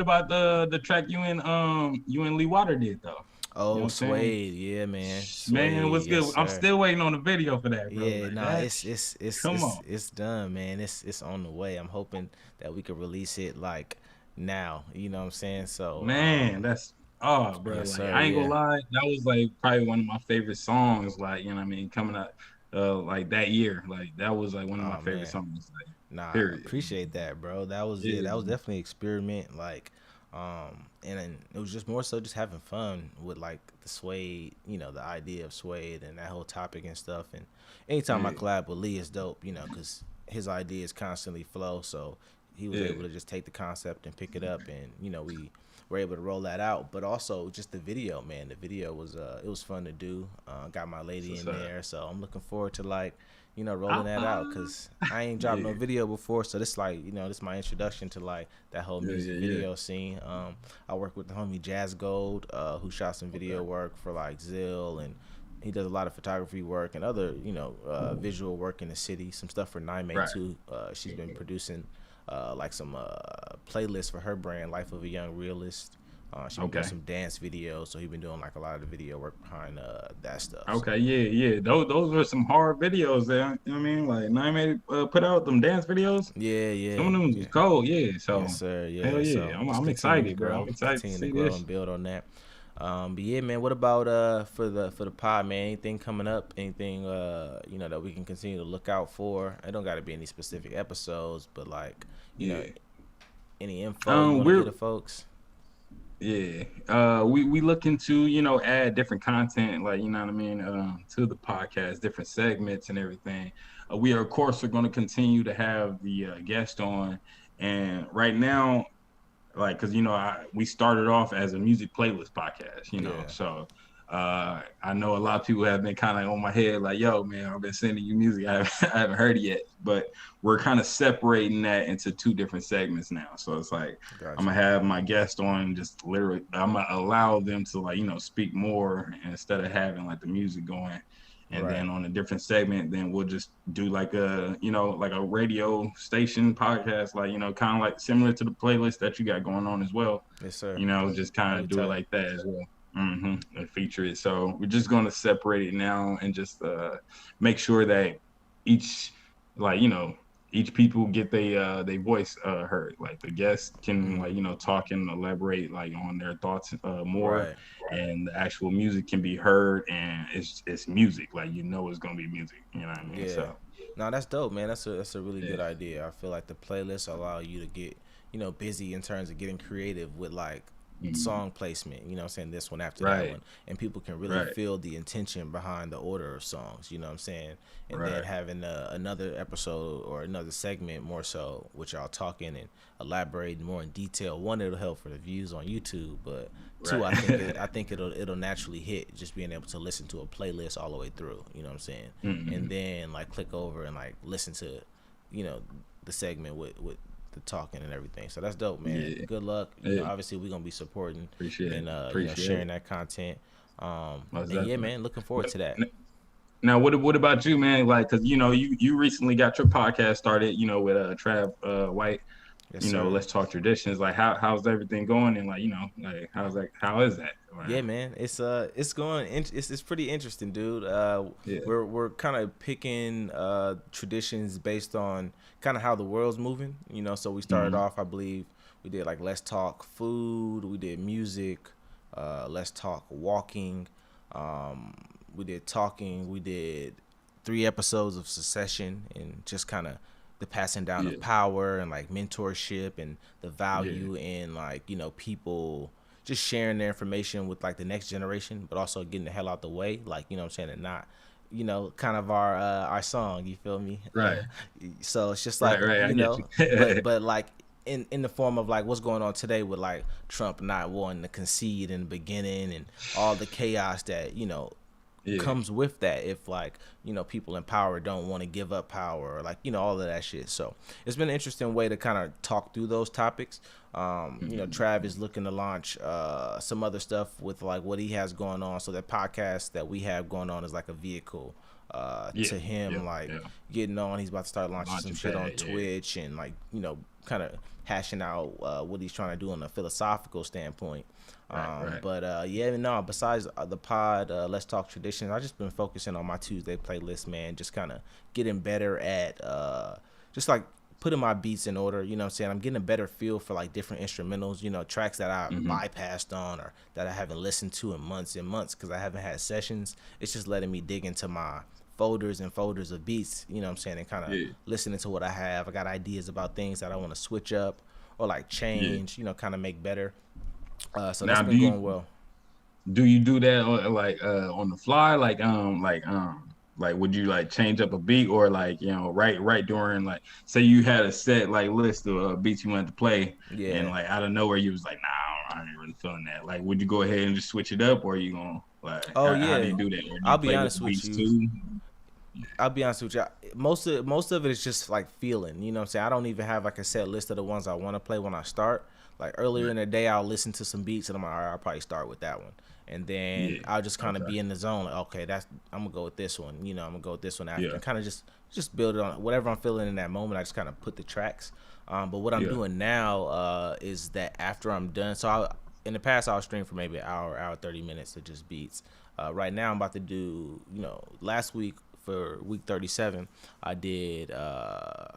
about the track you and Lee Water did though? Oh, You know what I'm saying? Suede, yeah, man. Man, Suede, what's good? yes, I'm sir. still waiting on the video for that, bro. Yeah, Like, nah, that- it's come on. it's done, man. It's on the way. I'm hoping that we could release it like now. You know what I'm saying? So Man, that's bro. yes, Like, sir, I ain't gonna yeah. lie, that was like probably one of my favorite songs. Like you know what I mean, coming out like that year. Like that was like one of my favorite man. songs. Like, Nah, period. appreciate that, bro. That was Yeah. that was definitely experiment, like, and then it was just more so just having fun with like the Suede, the idea of Suede and that whole topic and stuff. And anytime I Yeah. collab with Lee, it's dope, because his ideas constantly flow. So he was Yeah. able to just take the concept and pick it up, and we were able to roll that out. But also just the video, man. The video was it was fun to do. Got my lady in what's up. there, so I'm looking forward to like. Rolling that out because I ain't dropped no Yeah. video before, so this like this is my introduction to like that whole music yeah. video scene. I work with the homie Jazz Gold, who shot some video work for like Zill, and he does a lot of photography work and other visual work in the city. Some stuff for Nime Right. too. She's been producing like some playlists for her brand, Life of a Young Realist. She's been doing Okay. some dance videos, so he's been doing like a lot of the video work behind that stuff. Okay, yeah. Those were some hard videos there. You know what I mean? Like Naime put out them dance videos. Yeah. Some of them was cold, yeah. So Yes, sir. Yeah. hell yeah. So I'm just continue excited, to bro. grow, I'm excited to continue see grow this. and build on that. But yeah, man. What about for the pod, man? Anything coming up? Anything that we can continue to look out for? It don't got to be any specific episodes, but like any info you want to give the folks. Yeah, we looking to add different content, like you know what I mean, to the podcast, different segments and everything. We are of course going to continue to have the guest on, and right now, like because we started off as a music playlist podcast, Yeah. so I know a lot of people have been kind of on my head like, yo man, I've been sending you music, I haven't heard it yet, but we're kind of separating that into two different segments now. So it's like Gotcha. I'm gonna have my guest on, just literally I'm gonna allow them to like speak more instead of having like the music going, and Right. then on a different segment then we'll just do like a like a radio station podcast, like kind of like similar to the playlist that you got going on as well. Yes, sir. Just kind Really of do tight. it like that as well. And feature it. So we're just going to separate it now and just make sure that each people get they voice heard. Like the guests can talk and elaborate like on their thoughts more, Right. and the actual music can be heard, and it's music. Like it's gonna be music. You know what I mean? Yeah. So No, that's dope, man. That's a really good idea. I feel like the playlists allow you to get busy in terms of getting creative with like song placement, you know what I'm saying, this one after that Right. one, and people can really Right. feel the intention behind the order of songs, you know what I'm saying, and then Right. having another episode or another segment more so which y'all talking and elaborating more in detail. One, it'll help for the views on YouTube, but two, Right. I think it'll naturally hit just being able to listen to a playlist all the way through, you know what I'm saying, Mhm. and then like click over and like listen to, you know, the segment with the talking and everything. So that's dope, man. Yeah. Good luck. You know, Yeah. obviously we're gonna be supporting Appreciate and it. you know, Appreciate sharing it. that content. Most And yeah, definitely. man, looking forward to that. Now, what about you, man? Like, cause you know, you recently got your podcast started, you know, with Trav White. Yes, You know, sir. Let's Talk Traditions. Like, how's everything going? And like, you know, like how is that? Yeah, man, it's going. It's pretty interesting, dude. Yeah. We're kind of picking traditions based on kind of how the world's moving. You know, so we started off, I believe, we did like Let's Talk Food, we did music, Let's Talk Walking, we did talking, we did 3 episodes of Succession, and just kind of the passing down of power and like mentorship and the value in like, you know, people just sharing their information with like the next generation, but also getting the hell out the way, like, you know what I'm saying, and not, you know, kind of our song, you feel me? Right. So it's just like, Right, I you get know, you. but like in the form of like what's going on today with like Trump not wanting to concede in the beginning and all the chaos that, you know, comes with that if like, you know, people in power don't want to give up power or like, you know, all of that shit. So it's been an interesting way to kind of talk through those topics. You know, Trav is looking to launch some other stuff with like what he has going on. So that podcast that we have going on is like a vehicle to him, getting on. He's about to start launching some shit on Twitch and like, you know, kind of hashing out what he's trying to do on a philosophical standpoint. But yeah, no, besides the pod, Let's Talk Traditions, I've just been focusing on my Tuesday playlist, man, just kind of getting better at just like putting my beats in order, you know what I'm saying? I'm getting a better feel for like different instrumentals, you know, tracks that I bypassed on or that I haven't listened to in months and months because I haven't had sessions. It's just letting me dig into my folders and folders of beats, you know what I'm saying, and kind of listening to what I have. I got ideas about things that I want to switch up or like change, you know, kind of make better. So Now, that's been going well. Do you do that like on the fly, like would you like change up a beat or like, you know, right during like, say you had a set like list of beats you wanted to play, and like out of nowhere you was like, nah, I ain't really feeling that. Like, would you go ahead and just switch it up, or are you gonna like? How do you do that? Or do you I'll be play honest the with beats you. too? I'll be honest with you. Most of it is just like feeling. You know what I'm saying? I don't even have like a set list of the ones I want to play when I start. Like earlier in the day, I'll listen to some beats and I'm like, all right, I'll probably start with that one. And then I'll just kind of be in the zone. Like, okay, I'm gonna go with this one. You know, I'm gonna go with this one after. And kind of just build it on whatever I'm feeling in that moment. I just kind of put the tracks. But what I'm doing now is that after I'm done. So in the past, I'll stream for maybe an hour 30 minutes of just beats. Right now, I'm about to do, you know, last week for week 37, I did, or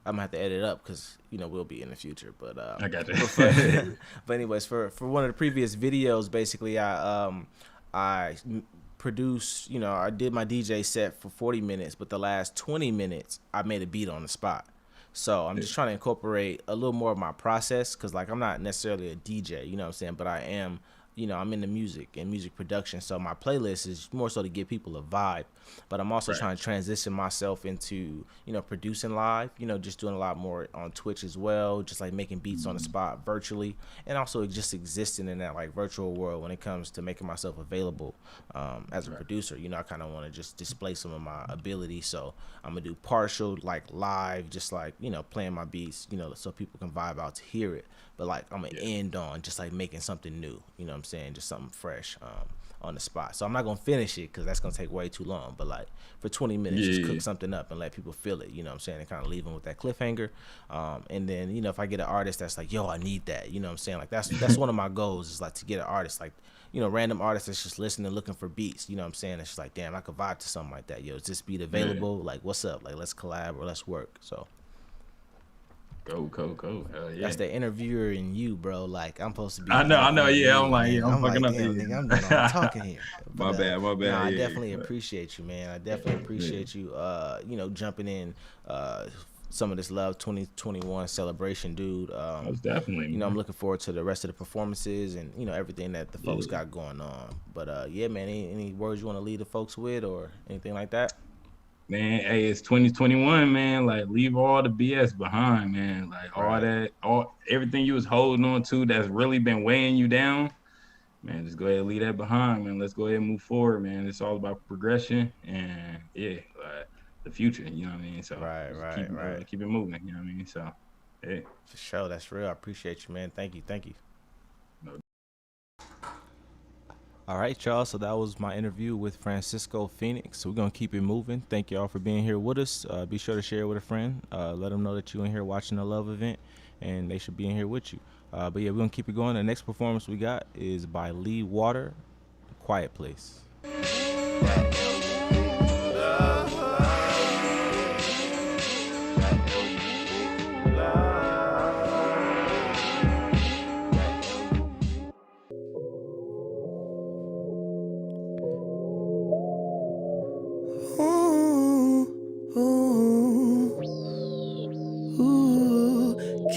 I'm gonna have to edit it up because, you know, we'll be in the future. But I got you. But anyways, for one of the previous videos, basically, I produced, you know, I did my DJ set for 40 minutes, but the last 20 minutes, I made a beat on the spot. So I'm just trying to incorporate a little more of my process because, like, I'm not necessarily a DJ, you know what I'm saying, but I am, you know, I'm into music and music production. So my playlist is more so to give people a vibe, but I'm also trying to transition myself into, you know, producing live, you know, just doing a lot more on Twitch as well, just like making beats on the spot virtually, and also just existing in that like virtual world when it comes to making myself available as a producer. You know, I kind of want to just display some of my ability. So I'm gonna do partial like live, just like, you know, playing my beats, you know, so people can vibe out to hear it. But like I'm gonna end on just like making something new, you know what I'm saying, just something fresh on the spot. So I'm not gonna finish it because that's gonna take way too long. But like for 20 minutes, just cook something up and let people feel it, you know what I'm saying, and kind of leave them with that cliffhanger. And then, you know, if I get an artist that's like, yo, I need that, you know what I'm saying, like that's one of my goals is like to get an artist like, you know, random artist that's just listening, looking for beats, you know what I'm saying, it's just like, damn, I could vibe to something like that. Yo, is this beat available? Like, what's up? Like, let's collab or let's work. So Go. Hell yeah. that's the interviewer in you, bro. Like, I'm supposed to be. I know. Yeah, I'm like, I'm fucking like, up damn, here. nigga, I'm doing all the talking here. My bad. No, I Yeah, definitely appreciate you, man. I definitely appreciate you. You know, jumping in some of this Love 2021 celebration, dude. Most definitely. You know, I'm looking forward to the rest of the performances and, you know, everything that the folks got going on. But yeah, man, any words you want to leave the folks with or anything like that? Man, hey, it's 2021, man. Like, leave all the BS behind, man. Like, everything you was holding on to that's really been weighing you down, man, just go ahead and leave that behind, man. Let's go ahead and move forward, man. It's all about progression and, yeah, the future, you know what I mean? So, keep it moving, you know what I mean? So, yeah. For sure, that's real. I appreciate you, man. Thank you. All right, y'all. So that was my interview with Francisco Phoenix. We're going to keep it moving. Thank y'all for being here with us. Be sure to share it with a friend. Let them know that you in here watching the Love event, and they should be in here with you. But yeah, we're going to keep it going. The next performance we got is by Lee Water, Quiet Place.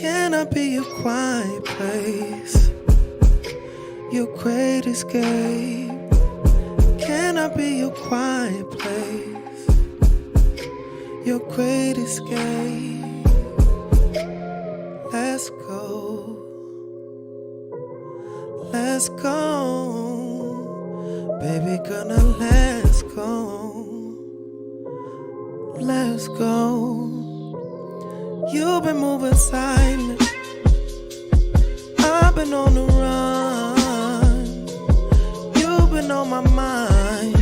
Can I be your quiet place, your great escape? Can I be your quiet place, your great escape? Let's go, baby, gonna let's go. You've been moving silent, I've been on the run. You've been on my mind,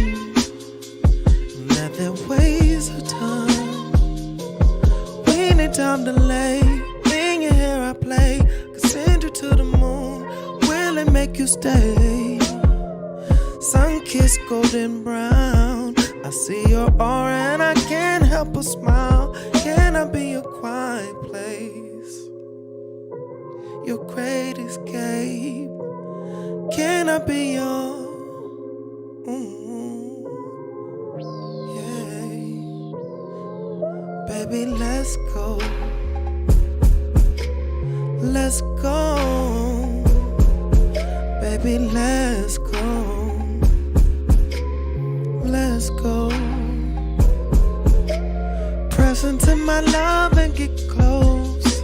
that there ways of time. We need time to lay, in your hair I play, could send you to the moon, will it make you stay? Sun-kissed golden brown, I see your aura and I can't help but smile. Can I be your quiet place, your great escape? Can I be your baby, let's go, baby, let's go. Press into my love and get close,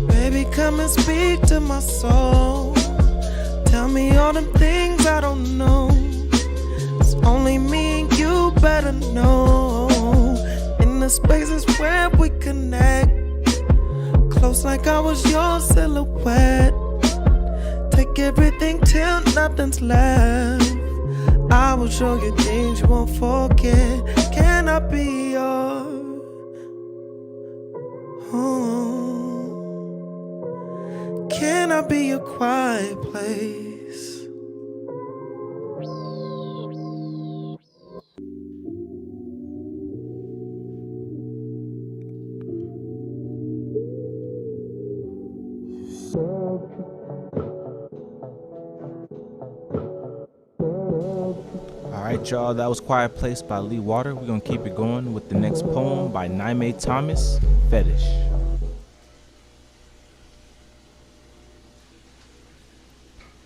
baby, come and speak to my soul. Tell me all them things I don't know, it's only me and you better know. In the spaces where we connect, close like I was your silhouette. Take everything till nothing's left, I will show you things you won't forget. Can I be your home? Can I be your quiet place? All right, y'all, that was Quiet Place by Lee Water. We're going to keep it going with the next poem by Naime Thomas, Fetish.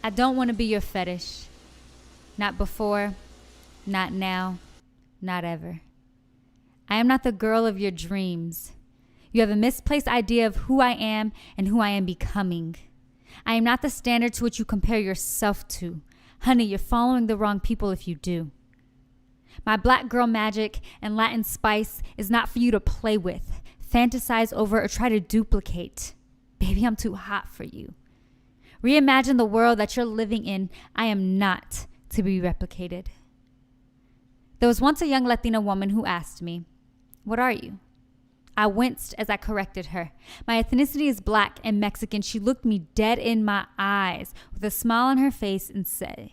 I don't want to be your fetish. Not before, not now, not ever. I am not the girl of your dreams. You have a misplaced idea of who I am and who I am becoming. I am not the standard to which you compare yourself to. Honey, you're following the wrong people if you do. My black girl magic and Latin spice is not for you to play with, fantasize over, or try to duplicate. Baby, I'm too hot for you. Reimagine the world that you're living in. I am not to be replicated. There was once a young Latina woman who asked me, "What are you?" I winced as I corrected her. My ethnicity is black and Mexican. She looked me dead in my eyes with a smile on her face and said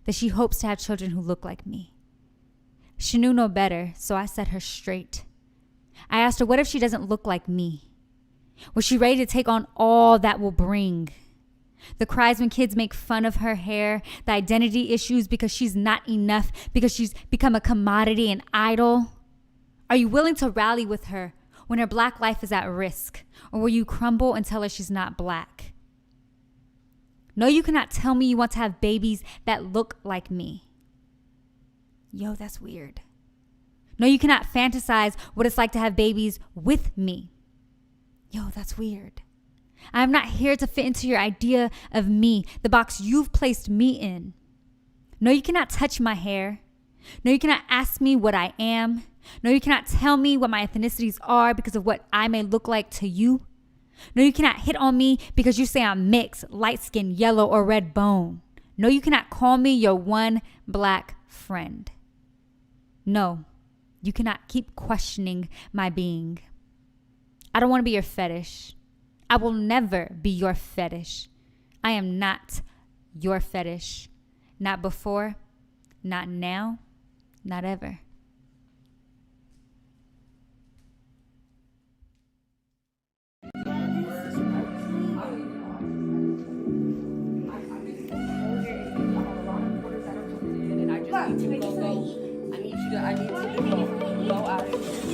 that she hopes to have children who look like me. She knew no better, so I set her straight. I asked her, what if she doesn't look like me? Was she ready to take on all that will bring? The cries when kids make fun of her hair, the identity issues because she's not enough, because she's become a commodity and idol. Are you willing to rally with her? when her black life is at risk? Or will you crumble and tell her she's not black? No, you cannot tell me you want to have babies that look like me. Yo, that's weird. No, you cannot fantasize what it's like to have babies with me. Yo, that's weird. I am not here to fit into your idea of me, the box you've placed me in. No, you cannot touch my hair. No, you cannot ask me what I am. No, you cannot tell me what my ethnicities are because of what I may look like to you. No, you cannot hit on me because you say I'm mixed, light-skinned, yellow, or red bone. No, you cannot call me your one black friend. No, you cannot keep questioning my being. I don't want to be your fetish. I will never be your fetish. I am not your fetish. Not before, not now, not ever.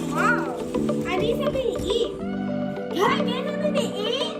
Mom, I need something to eat. Can I get something to eat?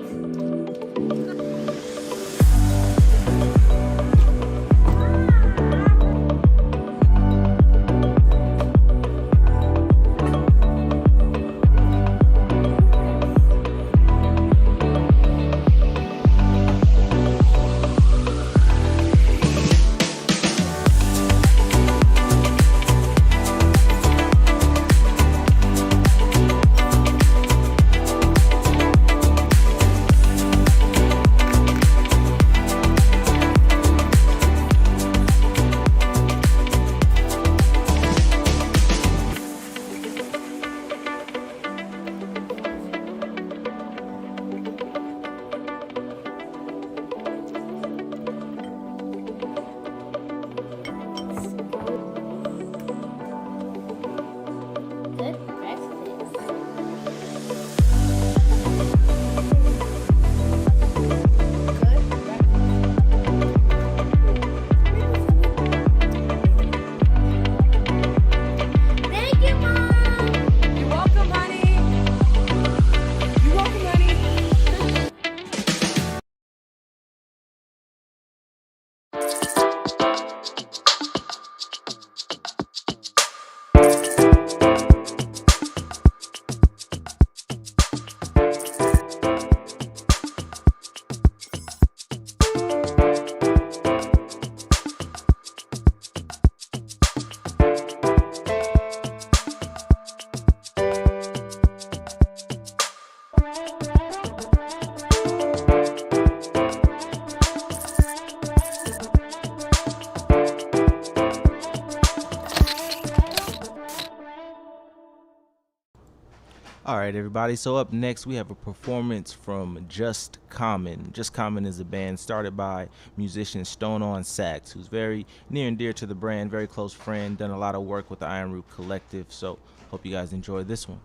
All right, everybody. So up next, we have a performance from Just Common. Just Common is a band started by musician Stone On Sax, who's very near and dear to the brand, very close friend, done a lot of work with the Iron Root Collective. So hope you guys enjoy this one.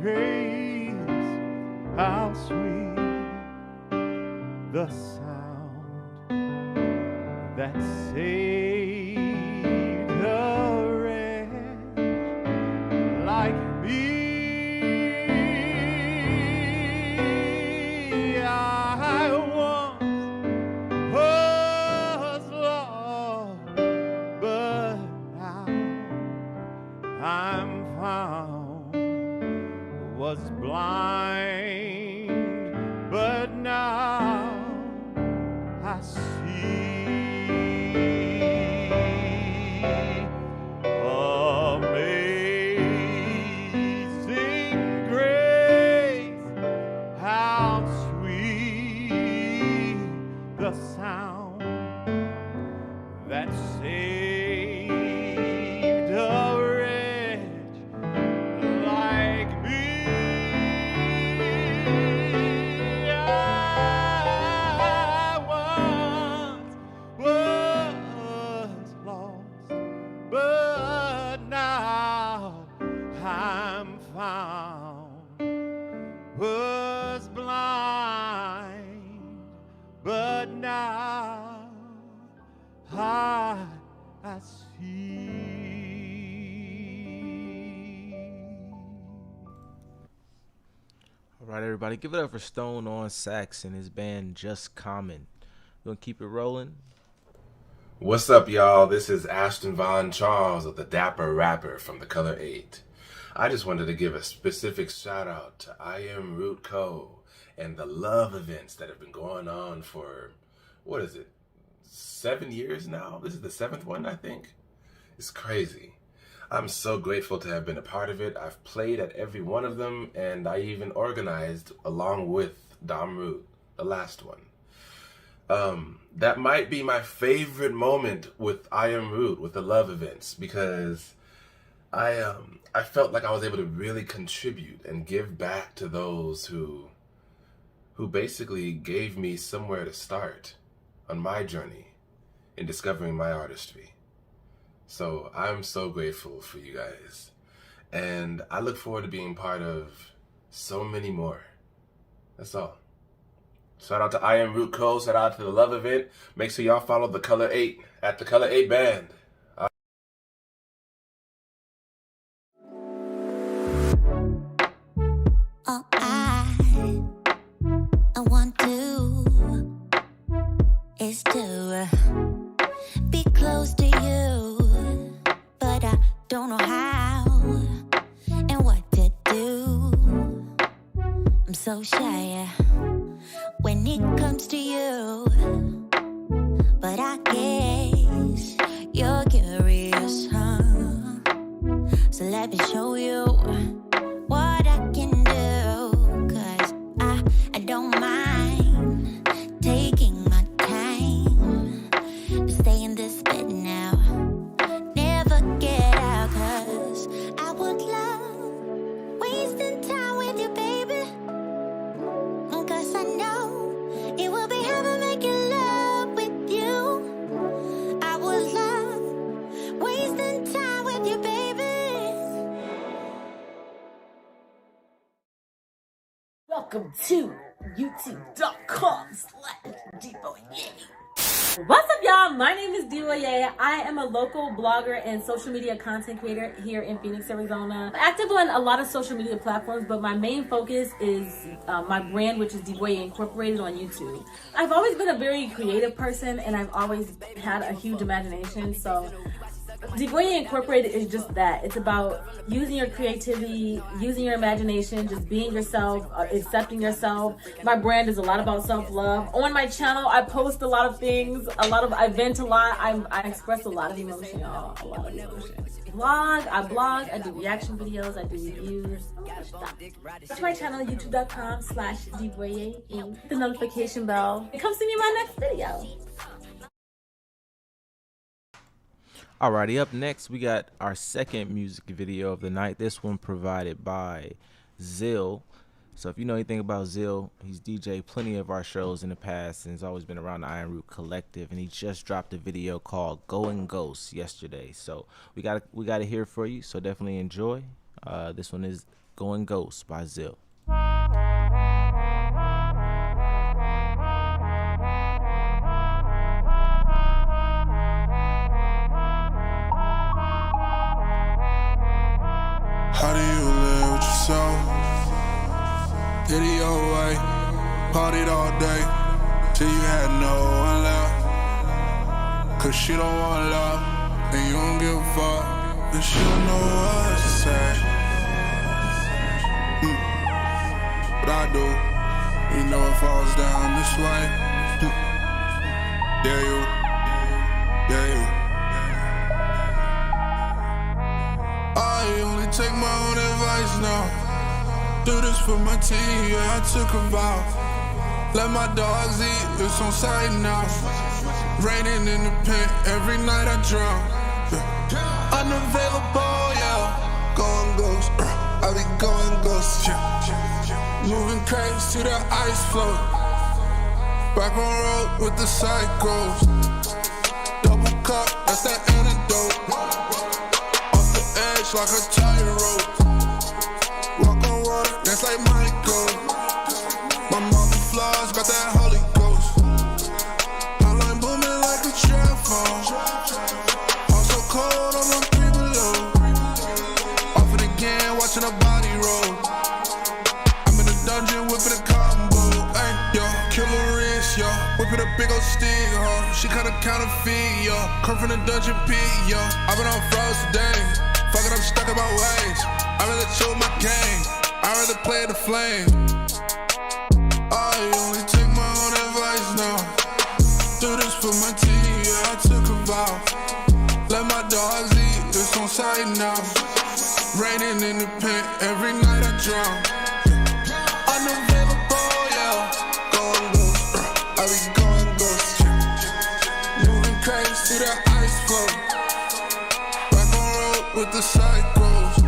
grace, how sweet the sound that saved a wretch like me. I once was lost, but now I'm found. Was blind, but now I see. Amazing grace, how sweet the sound that saved a wretch like me. I once was lost, but now I'm found. Was blind, but now I see. All right, everybody, give it up for Stone on sax and his band Just Common. We're gonna keep it rolling. What's up, y'all? This is Ashton Von Charles of the Dapper Rapper from The Color 8. I just wanted to give a specific shout out to I Am Root Co. and the love events that have been going on for, 7 years now? This is the 7th one, I think. It's crazy. I'm so grateful to have been a part of it. I've played at every one of them, and I even organized along with Dom Root, the last one. That might be my favorite moment with I Am Root, with the love events, because I felt like I was able to really contribute and give back to those who basically gave me somewhere to start on my journey in discovering my artistry. So I'm so grateful for you guys, and I look forward to being part of so many more. That's all. Shout out to I Am Root Co. Shout out to the love event. Make sure y'all follow The Color 8 at The Color 8 Band. All I want to is to be close to you, but I don't know how and what to do. I'm so shy when it comes to you, but I guess you're curious, huh? So let me show you what I can do, 'cause I don't mind taking my time to stay in this bed now, never get out, 'cause I would love wasting time with you, baby, 'cause I know it will be heaven making love with you. I would love wasting time with you, baby. Welcome to youtube.com/DeeBoyYay. What's up, y'all? My name is DeeBoyYay. I am a local blogger and social media content creator here in Phoenix, Arizona. I'm active on a lot of social media platforms, but my main focus is my brand, which is DeeBoyYay Incorporated on YouTube. I've always been a very creative person, and I've always had a huge imagination, so DeeBoyYay Incorporated is just that. It's about using your creativity, using your imagination, just being yourself, accepting yourself. My brand is a lot about self-love. On my channel, I post a lot of things, I vent a lot. I express a lot of emotion, y'all. A lot of emotion. I blog, I do reaction videos, I do reviews, a lot of stuff. Go to my channel, youtube.com/DeeBoyYay. Hit the notification bell. And come see me in my next video. Alrighty, up next we got our second music video of the night. This one provided by Zill. So if you know anything about Zill, he's DJed plenty of our shows in the past and has always been around the Iron Root Collective, and he just dropped a video called Going Ghost yesterday. So we got it here for you, so definitely enjoy. This one is Going Ghost by Zill. How do you live with yourself? Did it your way? Partied all day till you had no one left. Cause she don't want love and you don't give a fuck. And she don't know what to say. But I do. You know it falls down this way. Yeah, you. Yeah, you. I only take my own advice now. Do this for my team, yeah, I took a vow. Let my dogs eat, it's on sight now. Raining in the pen, every night I drown. Yeah. Unavailable, yeah. Going ghost, I be going ghost, yeah. Moving crates to the ice flow. Back on road with the cycles. Double cup, that's that antidote. Like a tightrope. Walk on water, that's like Michael. My mother flaws, got that Holy Ghost. Hotline booming like a trap phone. Also cold, I'm on 3 below. Off it again, watching a body roll. I'm in a dungeon, whipping a combo. Ay, yo, killer wrist, yo. Whipping a big old stick, huh? She kinda counterfeit, yo. Come from the dungeon pit, yo. I've been on froze today. Fuck it, I'm stuck in my ways. I'd rather chill my game. I'd rather play the flame. I only take my own advice now. Do this for my team, yeah, I took a vow. Let my dogs eat, it's on sight now. Raining in the pen, every night I drown. Unavailable, yeah. Going ghost, I be going ghost. Moving crates to the ice flow. With the cycles,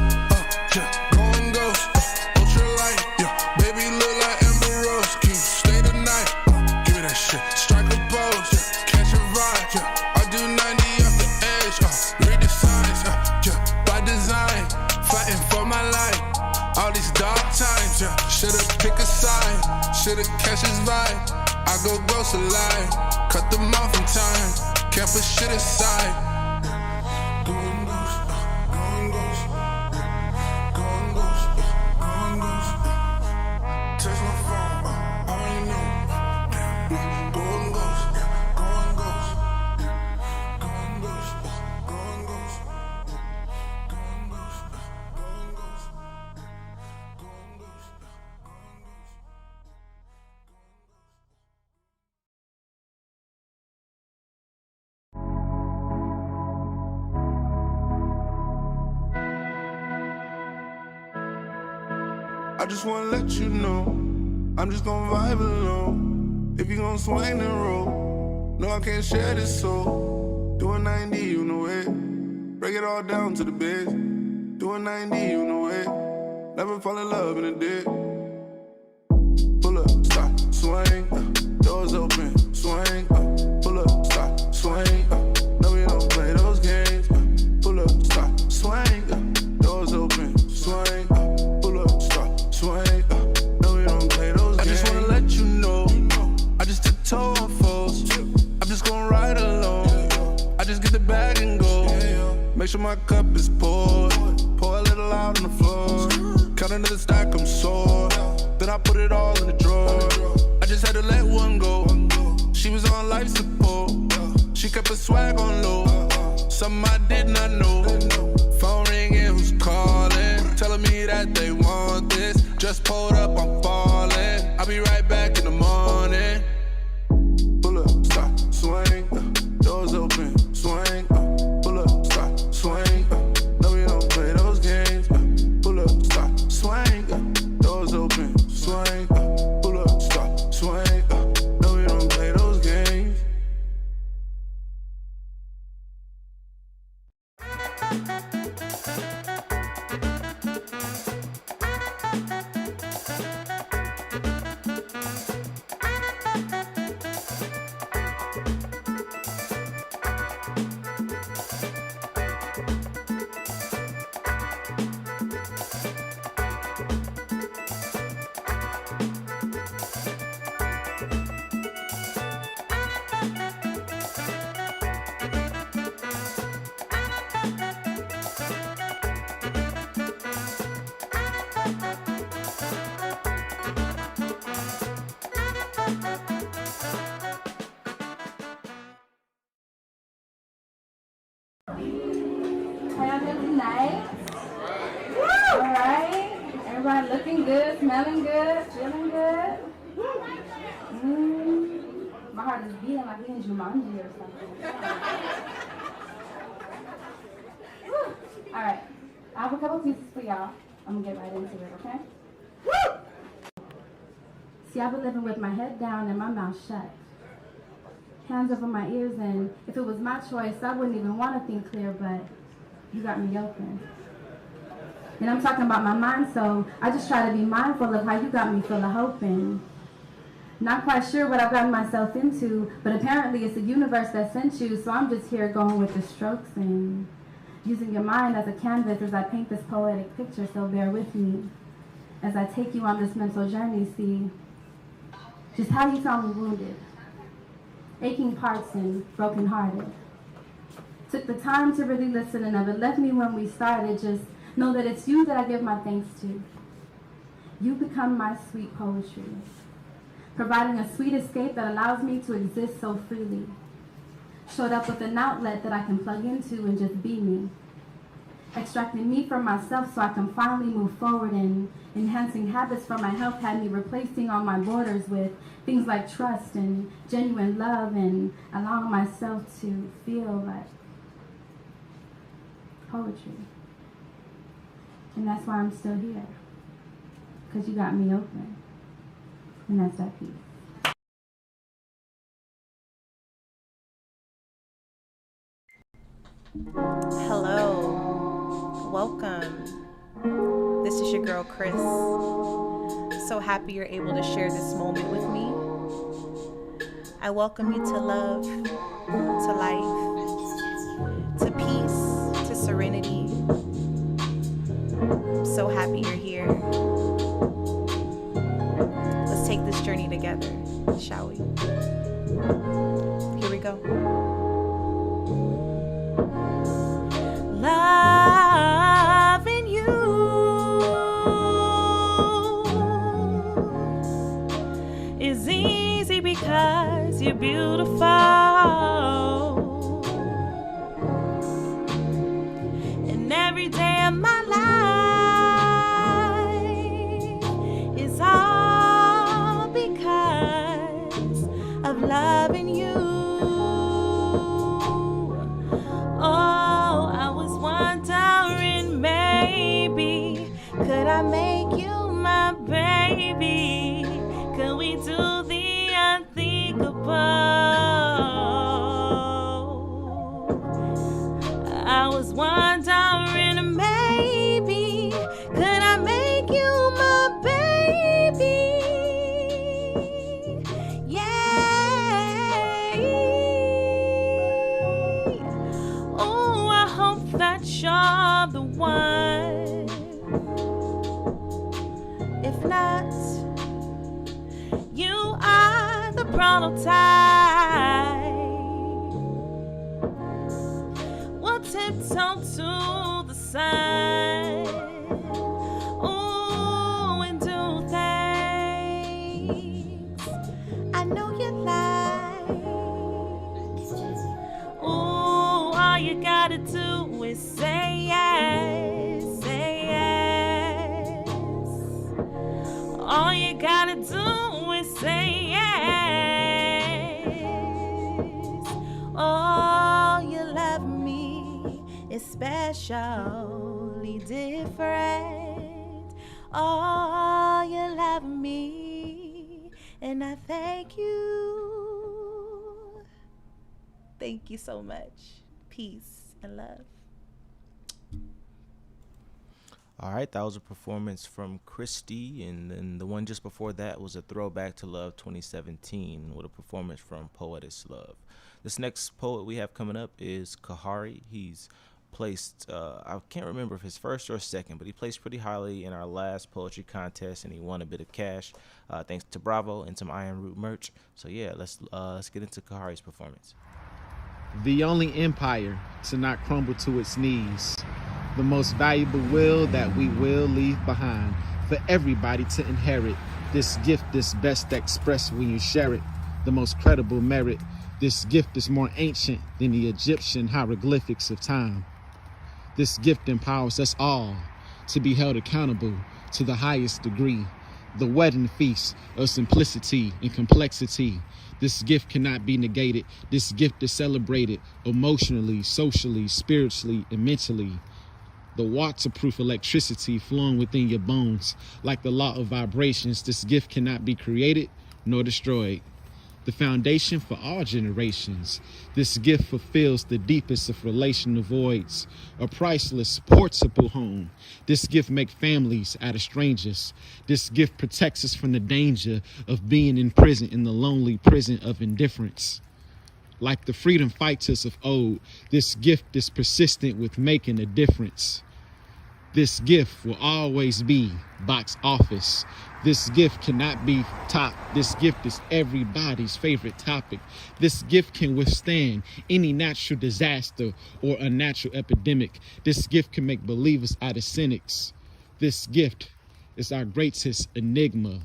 yeah, going ghost, ultralight, yeah, baby look like Amber Rose, can you stay the night, give me that shit, strike a pose, yeah, catch a ride, yeah, I do 90 off the edge, read the signs, yeah, by design, fighting for my life, all these dark times, yeah, should've pick a side, should've catch his vibe, I go ghost alive, cut them off in time, can't put shit aside. I just wanna let you know, I'm just gonna vibe alone. If you gon' swing the roll, no I can't share this soul. Doing 90, you know it. Break it all down to the bed. Doing 90, you know it. Never fall in love in a dip. Pull up, stop, swing, doors open, swing, pull up, stop, swing, no we don't play those games, pull up, stop, swing, doors open, swing, pull up, stop, swing, no we don't play those games. I just wanna let you know, I just tiptoe on foes, I'm just gonna ride alone, I just get the bag and go, make sure my cup is poured, pour a little out on the floor, count another stack, I'm sore. Then I put it all in the drawer. I just had to let one go. She was on life support. She kept her swag on low. Something I did not know. Phone ringing, who's calling? Telling me that they want this. Just pulled up, I'm falling. I'll be right back in the morning. Pull up, stop, swing. Doors open, swing. Pull up, stop, swing. No, we don't play those games. Pull up, stop, swing. Doors open. Swing, pull up, stop, swing, no we don't play those games. tonight. All right. Everybody looking good, smelling good, feeling good. My heart is beating like we in Jumanji or something. All right. I have a couple pieces for y'all. I'm gonna get right into it, okay? See, I've been living with my head down and my mouth shut. Hands over my ears, and if it was my choice, I wouldn't even want to think clear, but you got me open. And I'm talking about my mind, so I just try to be mindful of how you got me full of hoping. Not quite sure what I've gotten myself into, but apparently it's the universe that sent you, so I'm just here going with the strokes and using your mind as a canvas as I paint this poetic picture, so bear with me as I take you on this mental journey, see just how you found me wounded, aching parts and brokenhearted. Took the time to really listen and never left me when we started. Just know that it's you that I give my thanks to. You become my sweet poetry, providing a sweet escape that allows me to exist so freely. Showed up with an outlet that I can plug into and just be me. Extracting me from myself so I can finally move forward, and enhancing habits for my health had me replacing all my borders with things like trust and genuine love, and allowing myself to feel like poetry. And that's why I'm still here, because you got me open, and that's that piece. Hello, welcome. This is your girl Chris. So happy you're able to share this moment with me. I welcome you to love, to life, to peace, to serenity. I'm so happy you're here. Let's take this journey together, shall we? Here we go. Loving you is easy because you're beautiful, and every day of my life is all because of loving you. Could I make you my baby? Could we do the unthinkable? I was wondering, maybe, could I make you my baby? Yeah. Oh, I hope that you're the one. If not, you are the prototype. We'll tiptoe to the sun. Ooh, and do things I know you like. Ooh, all you gotta do is say yes, say yes. All you gotta do is say yes. Oh, you love me, especially different. Oh, you love me, and I thank you. Thank you so much. Peace and love. All right, that was a performance from Christy, and then the one just before that was a throwback to Love 2017 with a performance from Poetess Love. This next poet we have coming up is Kahari. He's placed, I can't remember if his first or second, but he placed pretty highly in our last poetry contest, and he won a bit of cash thanks to Bravo and some Iron Root merch. So yeah, let's get into Kahari's performance. The only empire to not crumble to its knees. The most valuable will that we will leave behind for everybody to inherit. This gift is best expressed when you share it. The most credible merit. This gift is more ancient than the Egyptian hieroglyphics of time. This gift empowers us all to be held accountable to the highest degree. The wedding feast of simplicity and complexity. This gift cannot be negated. This gift is celebrated emotionally, socially, spiritually, and mentally. The waterproof electricity flowing within your bones. Like the law of vibrations, this gift cannot be created nor destroyed. The foundation for all generations. This gift fulfills the deepest of relational voids. A priceless, portable home. This gift makes families out of strangers. This gift protects us from the danger of being in prison, in the lonely prison of indifference. Like the freedom fighters of old, this gift is persistent with making a difference. This gift will always be box office. This gift cannot be topped. This gift is everybody's favorite topic. This gift can withstand any natural disaster or a natural epidemic. This gift can make believers out of cynics. This gift is our greatest enigma.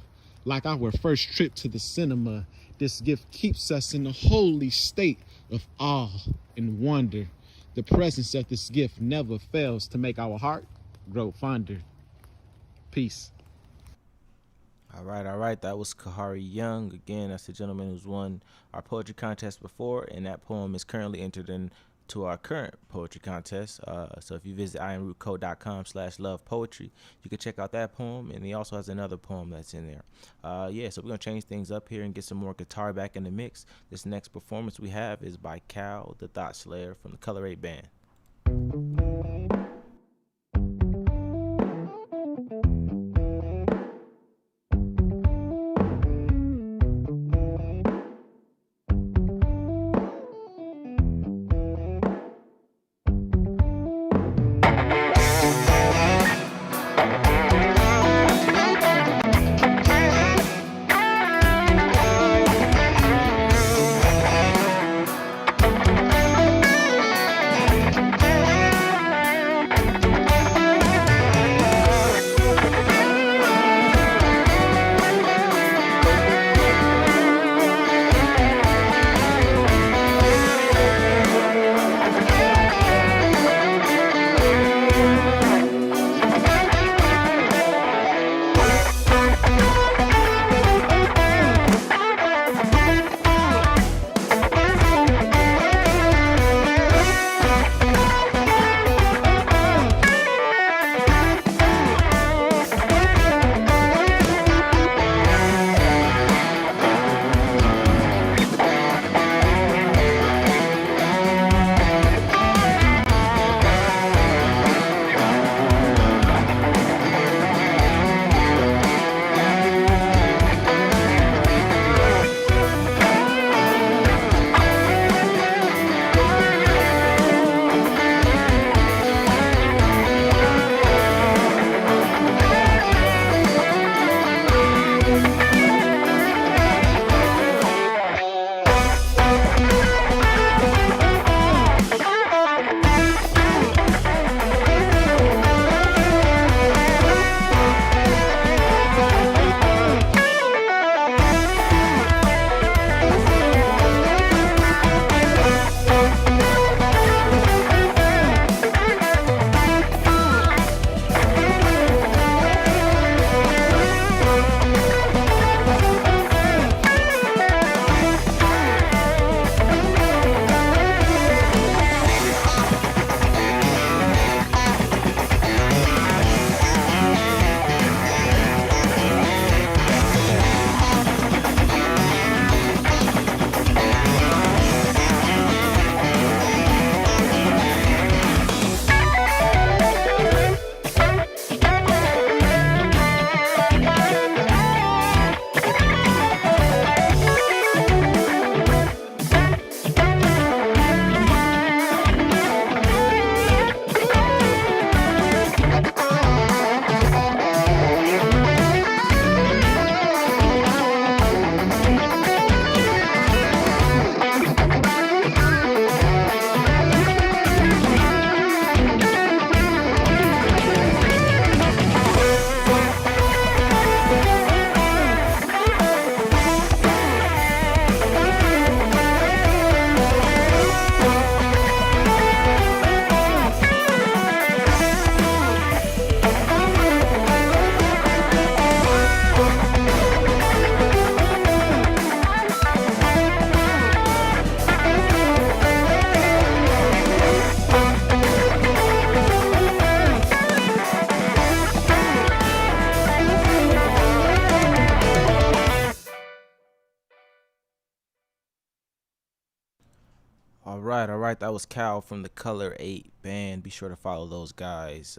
Like our first trip to the cinema, this gift keeps us in a holy state of awe and wonder. The presence of this gift never fails to make our heart grow fonder. Peace. All right. That was Kahari Young. Again, that's the gentleman who's won our poetry contest before, and that poem is currently entered into our current poetry contest. So if you visit ironrootco.com/lovepoetry, you can check out that poem, and he also has another poem that's in there. So we're gonna change things up here and get some more guitar back in the mix. This next performance we have is by Cal, the Thought Slayer from the Color 8 Band. All right. That was Cal from the Color 8 band. Be sure to follow those guys.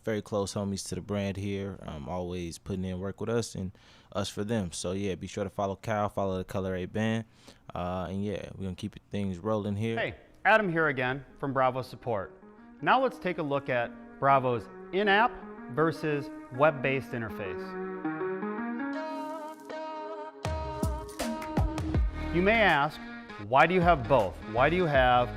Very close homies to the brand here. Always putting in work with us and us for them. So, yeah, be sure to follow Cal, follow the Color 8 band. And, yeah, we're going to keep things rolling here. Hey, Adam here again from Bravo Support. Now let's take a look at Bravo's in-app versus web-based interface. You may ask, why do you have both? Why do you have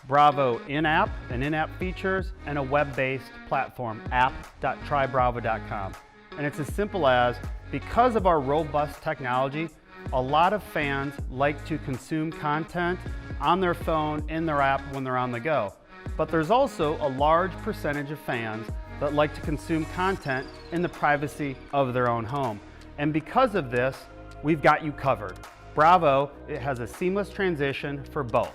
Bravo in-app and in-app features and a web-based platform, app.trybravo.com? And it's as simple as, because of our robust technology, a lot of fans like to consume content on their phone, in their app, when they're on the go. But there's also a large percentage of fans that like to consume content in the privacy of their own home. And because of this, we've got you covered. Bravo, it has a seamless transition for both.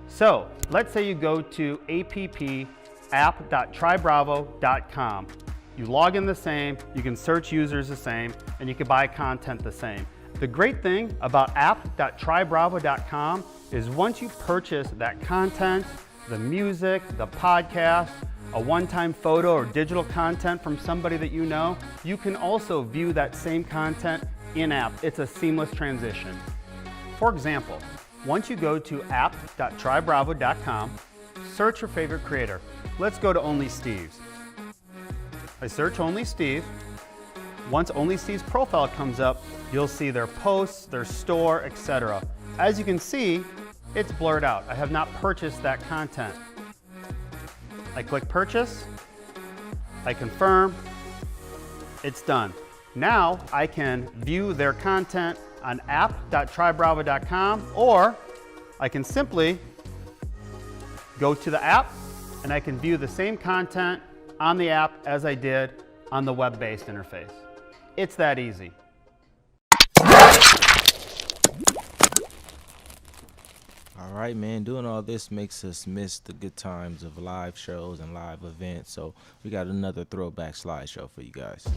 So let's say you go to app.trybravo.com. You log in the same, you can search users the same, and you can buy content the same. The great thing about app.trybravo.com is once you purchase that content, the music, the podcast, a one-time photo or digital content from somebody that you know, you can also view that same content in-app. It's a seamless transition. For example, once you go to app.trybravo.com, search your favorite creator. Let's go to Only Steve's. I search Only Steve. Once Only Steve's profile comes up, you'll see their posts, their store, etc. As you can see, it's blurred out. I have not purchased that content. I click purchase, I confirm, it's done. Now I can view their content on app.trybravo.com, or I can simply go to the app and I can view the same content on the app as I did on the web-based interface. It's that easy. All right, man. Doing all this makes us miss the good times of live shows and live events. So we got another throwback slideshow for you guys.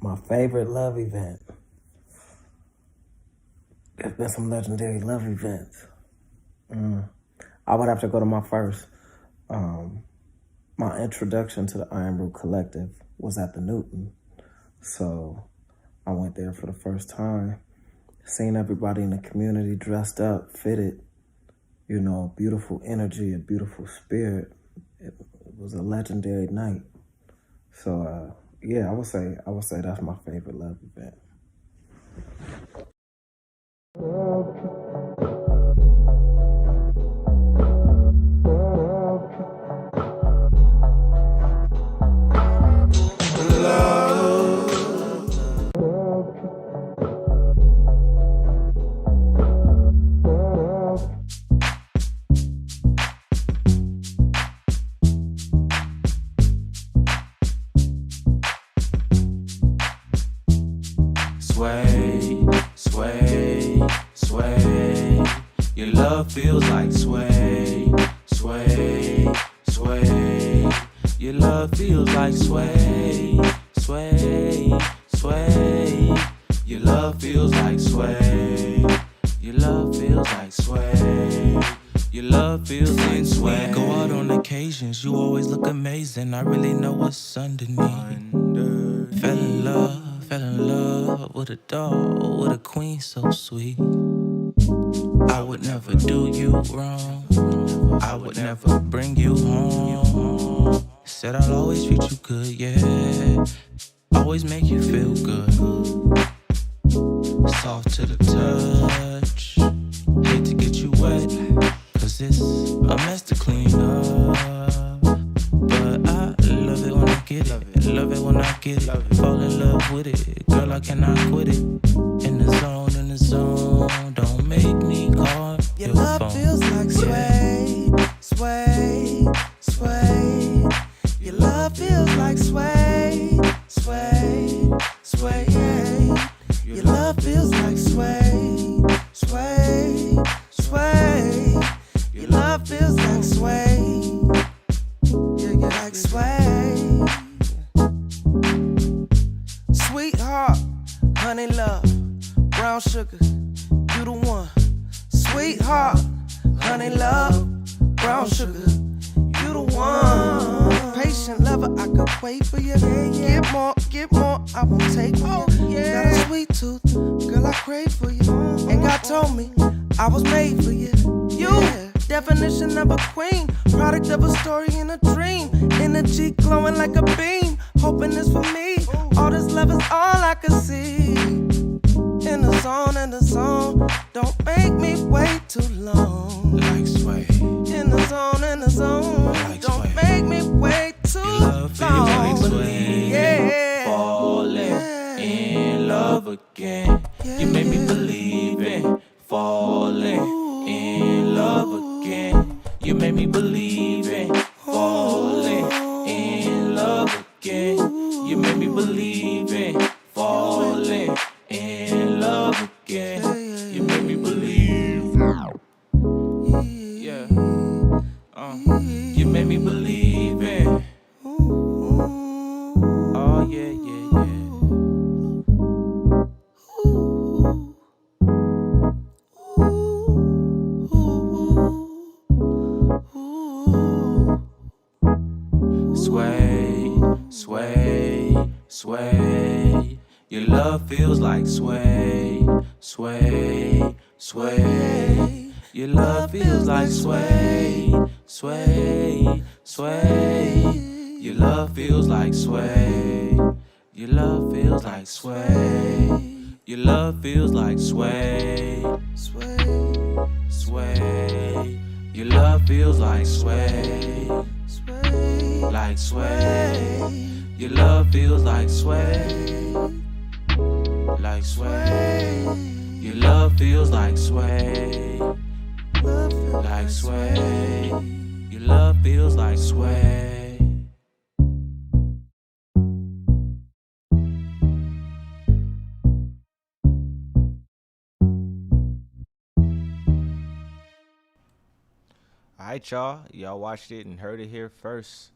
My favorite love event. There's been some legendary love events. I would have to go to my first. My introduction to the Iron Root Collective was at the Newton. So I went there for the first time. Seeing everybody in the community dressed up, fitted, you know, beautiful energy, a beautiful spirit. It was a legendary night. So, yeah, I would say that's my favorite love event. Sway, sway, sway. Your love feels like sway, sway, sway. love feels like sway, sway, sway. Your love feels like sway. Your love feels like sway. Your love feels like sway. Go out on occasions, you always look amazing. I really know what's underneath. Fell in love with a doll, with a queen so sweet. I would never do you wrong. I would never bring you home. Said I'll always treat you good, yeah. Always make you feel good. Soft to the touch. Hate to get you wet, cause it's a mess to clean up. But I love it when I get it. Love it when I get it. Fall in love with it. Girl, I cannot quit it. In the zone, in the zone. Don't make me call Your your love phone. feels like sway, sway, sway. Your love feels like sway, sway, sway. Your love feels like sway, sway, sway. Your love feels like sway, yeah, like sway. Sweetheart, honey love, brown sugar, you the one. Sweetheart, honey love, brown sugar, you the one. Patient lover, I could wait for you. Get more, I won't take from you. Got a sweet tooth, girl, I crave for you. And God told me I was made for you. You, definition of a queen, product of a story and a dream. Energy glowing like a beam, hoping it's for me. All this love is all I can see. In the zone, don't make me wait too long. Like sway. In the zone, Like don't sway. make me wait too long. Like sway. Yeah. Falling in love again. You made me believe in falling in love again. You made me believe in falling in love again. You made me believe in falling in love again. You made me believe. Yeah. You made me believe in. Oh yeah, yeah, yeah. Sway, sway, sway. Your love feels like sway, sway, sway. Your love feels like sway, sway, sway. Your love feels like sway. Your love feels like sway. Your love feels like sway, sway, sway. Your love feels like sway, like sway. Your love feels like sway, like sway. Your love feels like sway, like sway. Your love feels like sway. Alright, y'all watched it and heard it here first.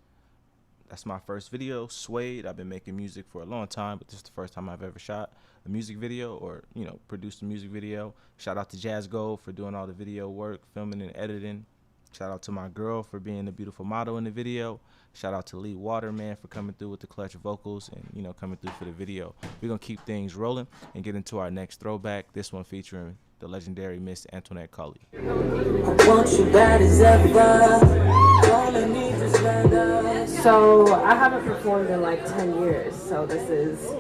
That's my first video, Swayed. I've been making music for a long time, but this is the first time I've ever shot a music video or, produced a music video. Shout out to Jazz Gold for doing all the video work, filming and editing. Shout out to my girl for being the beautiful model in the video. Shout out to Lee Waterman for coming through with the clutch vocals and, coming through for the video. We're going to keep things rolling and get into our next throwback, this one featuring the legendary Miss Antoinette Cully. I want you bad as ever. All I need is better. So I haven't performed in like 10 years, so this is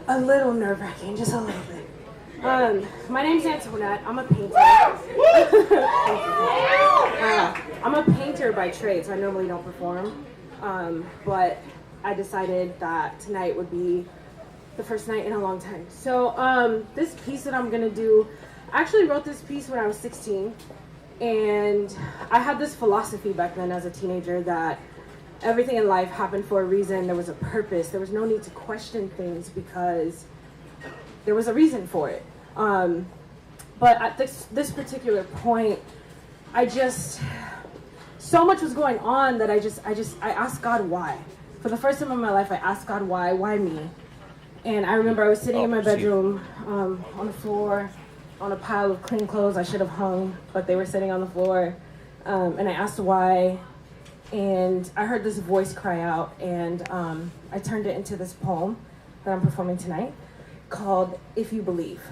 a little nerve-wracking, just a little bit. My name's Antoinette. I'm a painter. I'm a painter by trade, so I normally don't perform. But I decided that tonight would be the first night in a long time. So this piece that I'm gonna do, I actually wrote this piece when I was 16, and I had this philosophy back then as a teenager that everything in life happened for a reason. There was a purpose. There was no need to question things because there was a reason for it. But at this particular point, so much was going on that I asked God why. For the first time in my life, I asked God why me? And I remember I was sitting in my bedroom on the floor on a pile of clean clothes I should have hung, but they were sitting on the floor. And I asked why, and I heard this voice cry out, and I turned it into this poem that I'm performing tonight called If You Believe.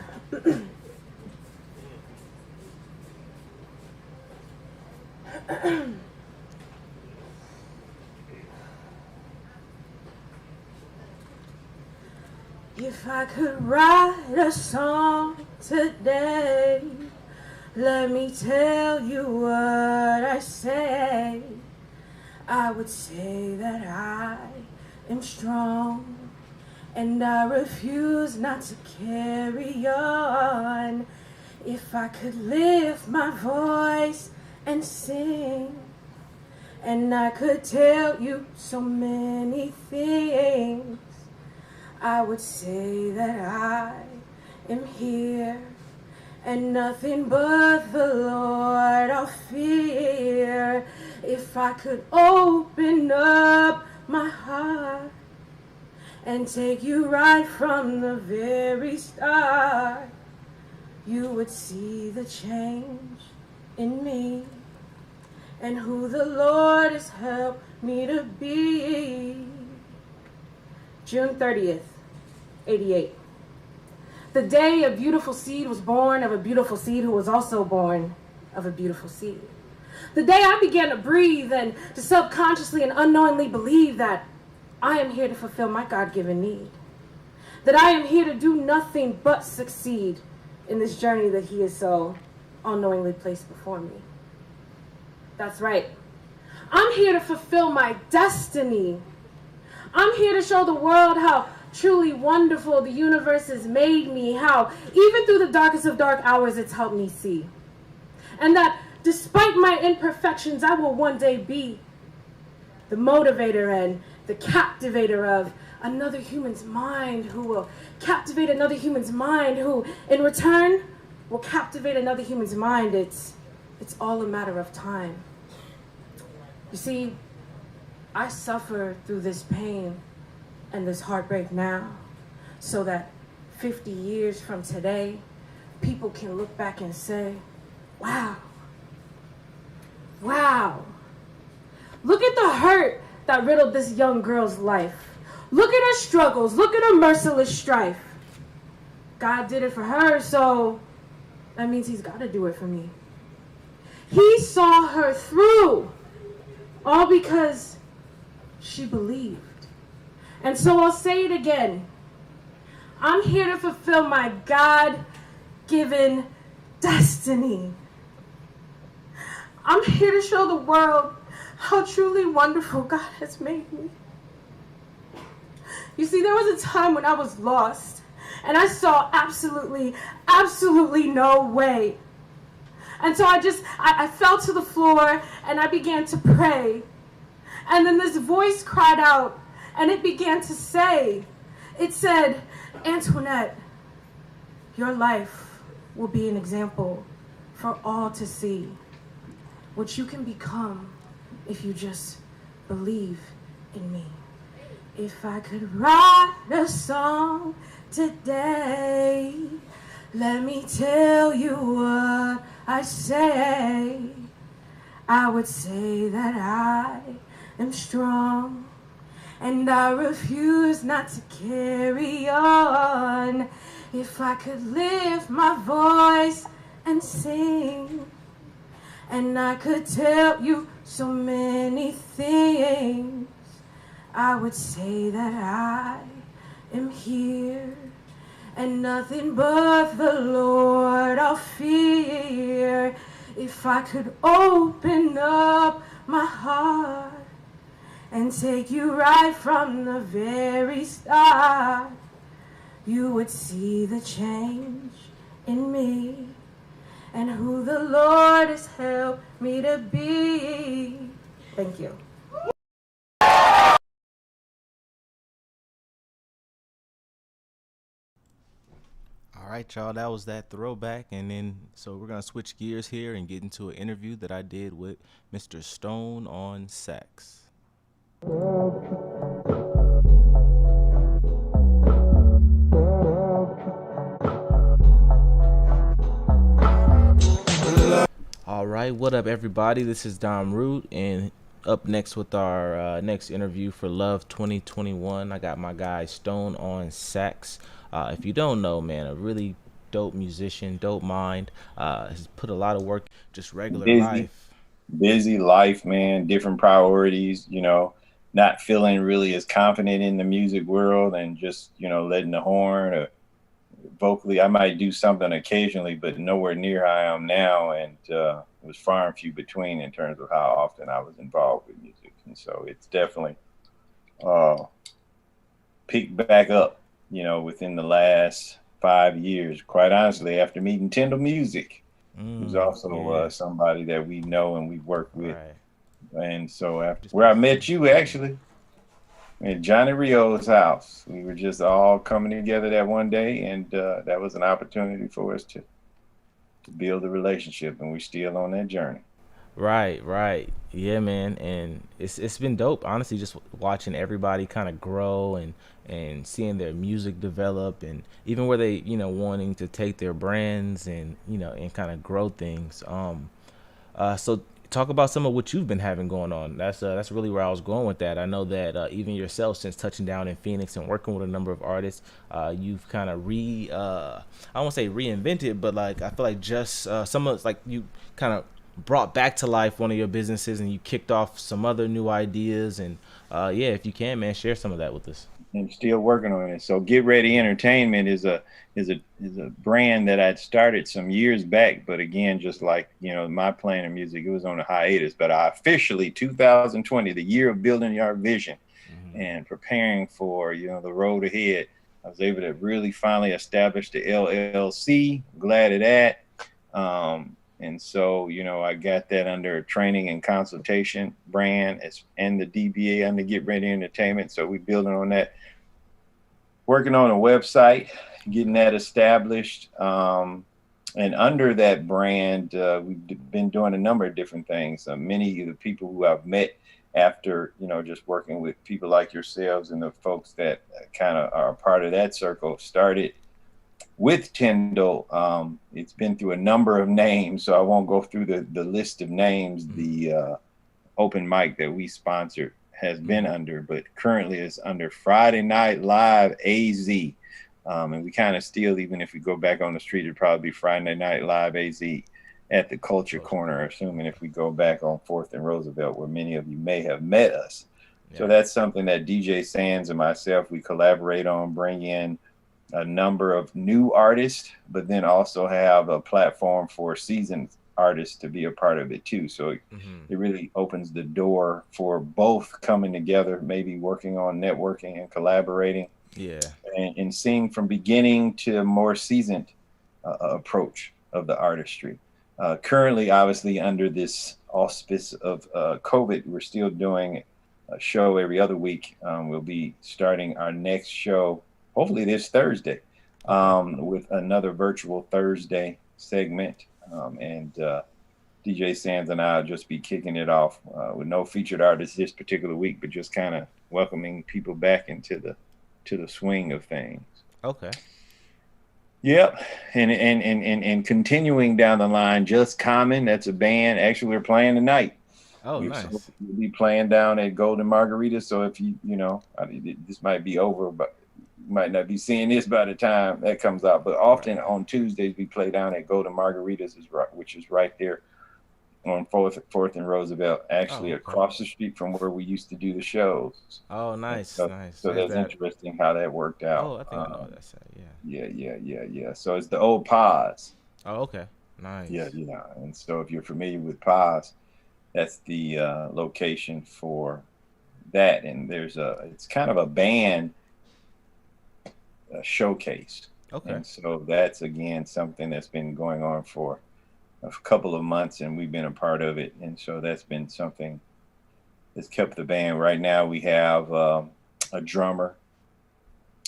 If I could write a song today, let me tell you what I say. I would say that I am strong, and I refuse not to carry on. If I could lift my voice and sing, and I could tell you so many things, I would say that I am here, and nothing but the Lord I'll fear. If I could open up my heart and take you right from the very start, you would see the change in me and who the Lord has helped me to be. June 30th, 88. The day a beautiful seed was born of a beautiful seed who was also born of a beautiful seed. The day I began to breathe and to subconsciously and unknowingly believe that I am here to fulfill my God-given need. That I am here to do nothing but succeed in this journey that He has so unknowingly placed before me. That's right. I'm here to fulfill my destiny. I'm here to show the world how truly wonderful the universe has made me, how even through the darkest of dark hours it's helped me see. And that despite my imperfections, I will one day be the motivator and the captivator of another human's mind, who will captivate another human's mind, who in return will captivate another human's mind. It's all a matter of time. You see, I suffer through this pain and this heartbreak now, so that 50 years from today, people can look back and say, wow, wow, look at the hurt that riddled this young girl's life. Look at her struggles, look at her merciless strife. God did it for her, so that means He's got to do it for me. He saw her through, all because she believed. And so I'll say it again. I'm here to fulfill my God-given destiny. I'm here to show the world how truly wonderful God has made me. You see, there was a time when I was lost, and I saw absolutely no way. And so I fell to the floor, and I began to pray. And then this voice cried out, and it began to say, it said, Antoinette, your life will be an example for all to see what you can become if you just believe in me. If I could write a song today, let me tell you what I say. I would say that I am strong, and I refuse not to carry on. If I could lift my voice and sing, and I could tell you so many things, I would say that I am here, and nothing but the Lord I'll fear. If I could open up my heart and take you right from the very start, you would see the change in me and who the Lord has helped me to be. Thank you. All right, y'all, that was that throwback. And then, so we're going to switch gears here and get into an interview that I did with Mr. Stone on sax. right, what up, everybody? This is Dom Root, and up next with our next interview for Love 2021, I got my guy Stone on sax. If you don't know, man, a really dope musician, dope mind. Has put a lot of work, just regular life. Busy life, man. Different priorities. You know, not feeling really as confident in the music world, and just letting the horn or vocally, I might do something occasionally, but nowhere near how I am now. And it was far and few between in terms of how often I was involved with music. And so it's definitely picked back up, within the last 5 years. Quite honestly, after meeting Tyndall Music, who's also somebody that we know and we work with. Right. And so after where I met you, actually, at Johnny Rio's house, we were just all coming together that one day, and that was an opportunity for us to build a relationship, and we're still on that journey. Right. Yeah, man. And it's been dope, honestly, just watching everybody kind of grow and seeing their music develop, and even where they, wanting to take their brands and, and kind of grow things. So talk about some of what you've been having going on. That's really where I was going with that. I know that even yourself, since touching down in Phoenix and working with a number of artists, you've kind of I won't say reinvented, but like I feel like just some of like you kind of brought back to life one of your businesses, and you kicked off some other new ideas. And if you can, man, share some of that with us. I'm still working on it. So Get Ready Entertainment is a brand that I'd started some years back, but again, just like my playing of music, it was on a hiatus. But I officially 2020, the year of building our vision and preparing for the road ahead, I was able to really finally establish the LLC. Glad of that. And so, I got that under a training and consultation brand and the DBA under Get Ready Entertainment. So we're building on that, working on a website, getting that established. And under that brand, we've been doing a number of different things. Many of the people who I've met after, just working with people like yourselves and the folks that kind of are a part of that circle started with Tyndall. It's been through a number of names, so I won't go through the list of names. The open mic that we sponsored has been under, but currently it's under Friday Night Live AZ. And we kind of still, even if we go back on the street, it'd probably be Friday Night Live AZ at the Culture Corner, assuming if we go back on 4th and Roosevelt, where many of you may have met us. Yeah. So that's something that DJ Sands and myself, we collaborate on, bring in a number of new artists, but then also have a platform for seasoned artists to be a part of it too. So it really opens the door for both coming together, maybe working on networking and collaborating. Yeah. And seeing from beginning to a more seasoned approach of the artistry. Currently, obviously, under this auspice of COVID, we're still doing a show every other week. We'll be starting our next show hopefully this Thursday, with another virtual Thursday segment. And DJ Sands and I will just be kicking it off with no featured artists this particular week, but just kind of welcoming people back into the swing of things. Okay. Yep. And continuing down the line, Just Common, that's a band. Actually, we're playing tonight. Oh, nice. We'll be playing down at Golden Margarita. So if this might be over, but you might not be seeing this by the time that comes out. But often on Tuesdays, we play down at Golden Margaritas, which is right there on 4th and Roosevelt, actually across the street from where we used to do the shows. Oh, nice, so, nice. So that's interesting how that worked out. Oh, I think I know what that's at, Yeah. So it's the old Paz. Oh, okay. Nice. Yeah. And so if you're familiar with Paz, that's the location for that. And it's kind of a band showcase. Okay. And so that's, again, something that's been going on for a couple of months, and we've been a part of it. And so that's been something that's kept the band. Right now we have a drummer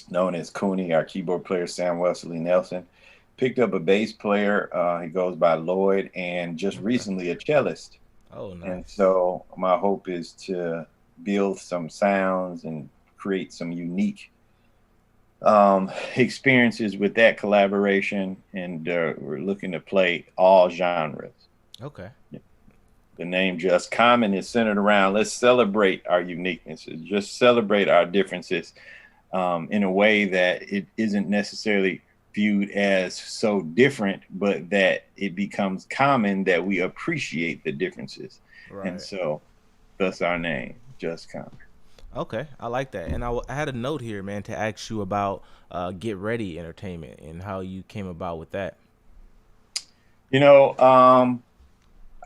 known as Cooney, our keyboard player, Sam Wesley Nelson, picked up a bass player. He goes by Lloyd, and just recently a cellist. Oh, nice. And so my hope is to build some sounds and create some unique experiences with that collaboration, and we're looking to play all genres. Okay. The name Just Common is centered around let's celebrate our uniquenesses, just celebrate our differences in a way that it isn't necessarily viewed as so different, but that it becomes common that we appreciate the differences. Right. And so thus our name, Just Common. Okay, I like that. And I had a note here, man, to ask you about Get Ready Entertainment and how you came about with that. You know,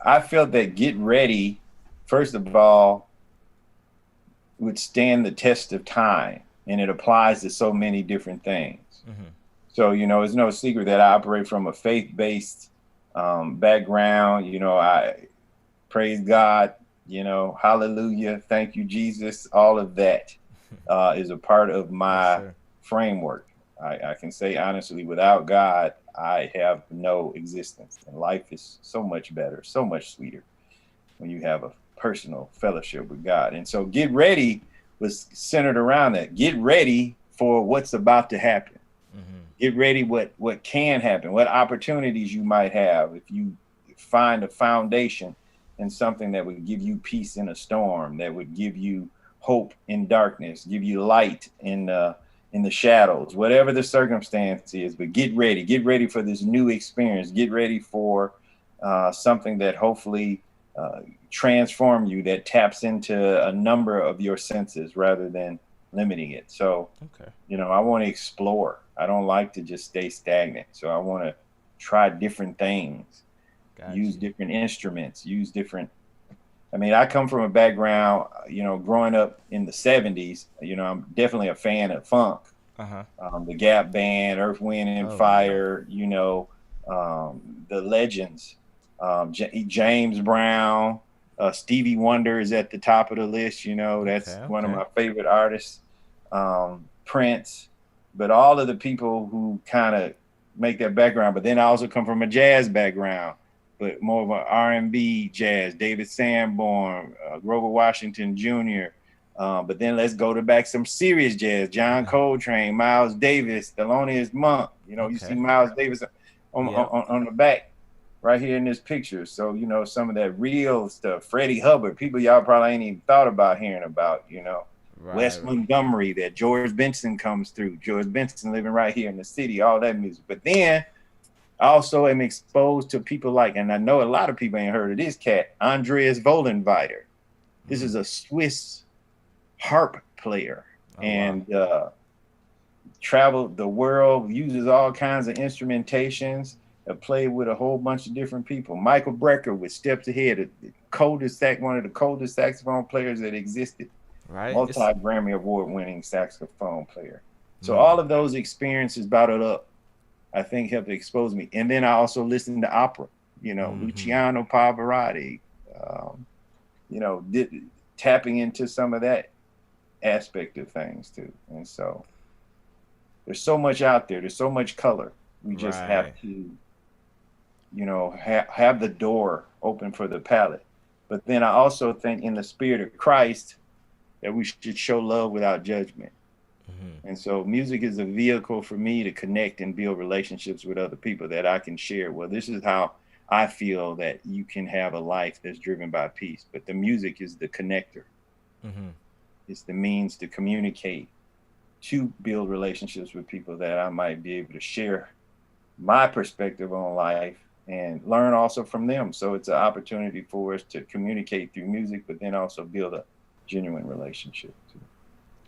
I felt that Get Ready, first of all, would stand the test of time, and it applies to so many different things. So, you know, it's no secret that I operate from a faith-based background. You know, I praise God, you know, hallelujah, thank you, Jesus. All of that is a part of my framework. I can say honestly, without God, I have no existence. And life is so much better, so much sweeter when you have a personal fellowship with God. And so Get Ready was centered around that. Get ready for what's about to happen. Get ready what can happen, what opportunities you might have if you find a foundation in something that would give you peace in a storm, that would give you hope in darkness, give you light in the shadows, whatever the circumstance is. But get ready for this new experience. Get ready for something that hopefully transform you, that taps into a number of your senses rather than limiting it. So, you know, I want to explore. I don't like to just stay stagnant. So I want to try different things, use different instruments, use different. I mean, I come from a background, you know, growing up in the 70s, you know, I'm definitely a fan of funk. The Gap Band, Earth, Wind and Fire, you know, the legends, James Brown, Stevie Wonder is at the top of the list. You know, that's one of my favorite artists, Prince, but all of the people who kind of make that background. But then I also come from a jazz background, but more of an R&B jazz, David Sanborn, Grover Washington Jr. But then let's go to back some serious jazz, John Coltrane, Miles Davis, Thelonious Monk. You know, you see Miles Davis on the back right here in this picture. So, you know, some of that real stuff, Freddie Hubbard, people y'all probably ain't even thought about hearing about, you know. Wes Montgomery, that George Benson comes through. George Benson living right here in the city, all that music. But then I also am exposed to people like, and I know a lot of people ain't heard of this cat, Andreas Vollenweider. This is a Swiss harp player and traveled the world, uses all kinds of instrumentations, played with a whole bunch of different people. Michael Brecker with Steps Ahead, one of the coldest saxophone players that existed. Multi-Grammy Award-winning saxophone player. So all of those experiences bottled up, I think, helped expose me. And then I also listened to opera, you know, Luciano Pavarotti, you know, tapping into some of that aspect of things too. And so there's so much out there. There's so much color. We just have to, you know, have the door open for the palette. But then I also think in the spirit of Christ, that we should show love without judgment. And so music is a vehicle for me to connect and build relationships with other people that I can share. Well, this is how I feel that you can have a life that's driven by peace. But the music is the connector. It's the means to communicate, to build relationships with people that I might be able to share my perspective on life and learn also from them. So it's an opportunity for us to communicate through music, but then also build a genuine relationship too.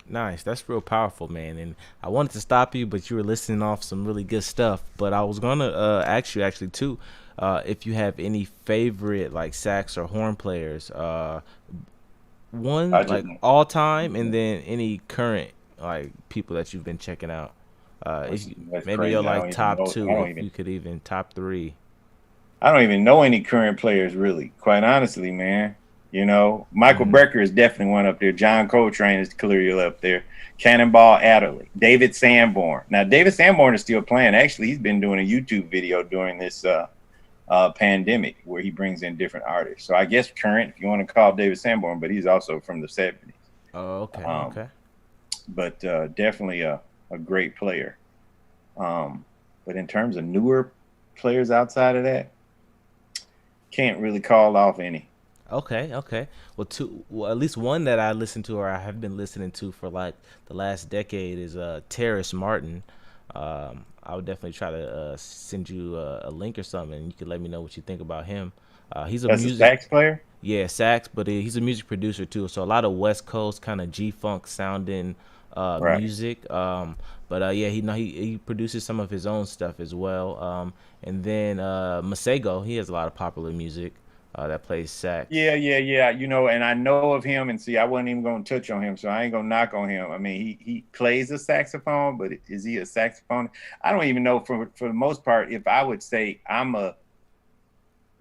Nice. That's real powerful, man. And I wanted to stop you, but you were listing off some really good stuff. But I was gonna ask you actually too, if you have any favorite like sax or horn players, one like all time, and then any current like people that you've been checking out. Maybe you're like top two, if you could even top three. I don't even know any current players really, quite honestly, man. You know, Michael Brecker is definitely one up there. John Coltrane is clearly up there. Cannonball Adderley, David Sanborn. Now, David Sanborn is still playing. Actually, he's been doing a YouTube video during this pandemic where he brings in different artists. So I guess current, if you want to call David Sanborn, but he's also from the 70s. Oh, okay. Okay. But definitely a great player. But in terms of newer players outside of that, can't really call off any. Okay, okay. Well, at least one that I listen to or I have been listening to for like the last decade is Terrace Martin. I would definitely try to send you a link or something, and you could let me know what you think about him. He's a That's music a sax player. Yeah, sax, but he's a music producer too. So a lot of West Coast kind of G-funk sounding Right. music. But yeah, he produces some of his own stuff as well. And then Masego, he has a lot of popular music that plays sax. Yeah. You know, and I know of him, and see, I wasn't even gonna touch on him, so I ain't gonna knock on him. I mean, he plays a saxophone, but is he a saxophone? I don't even know for the most part if I would say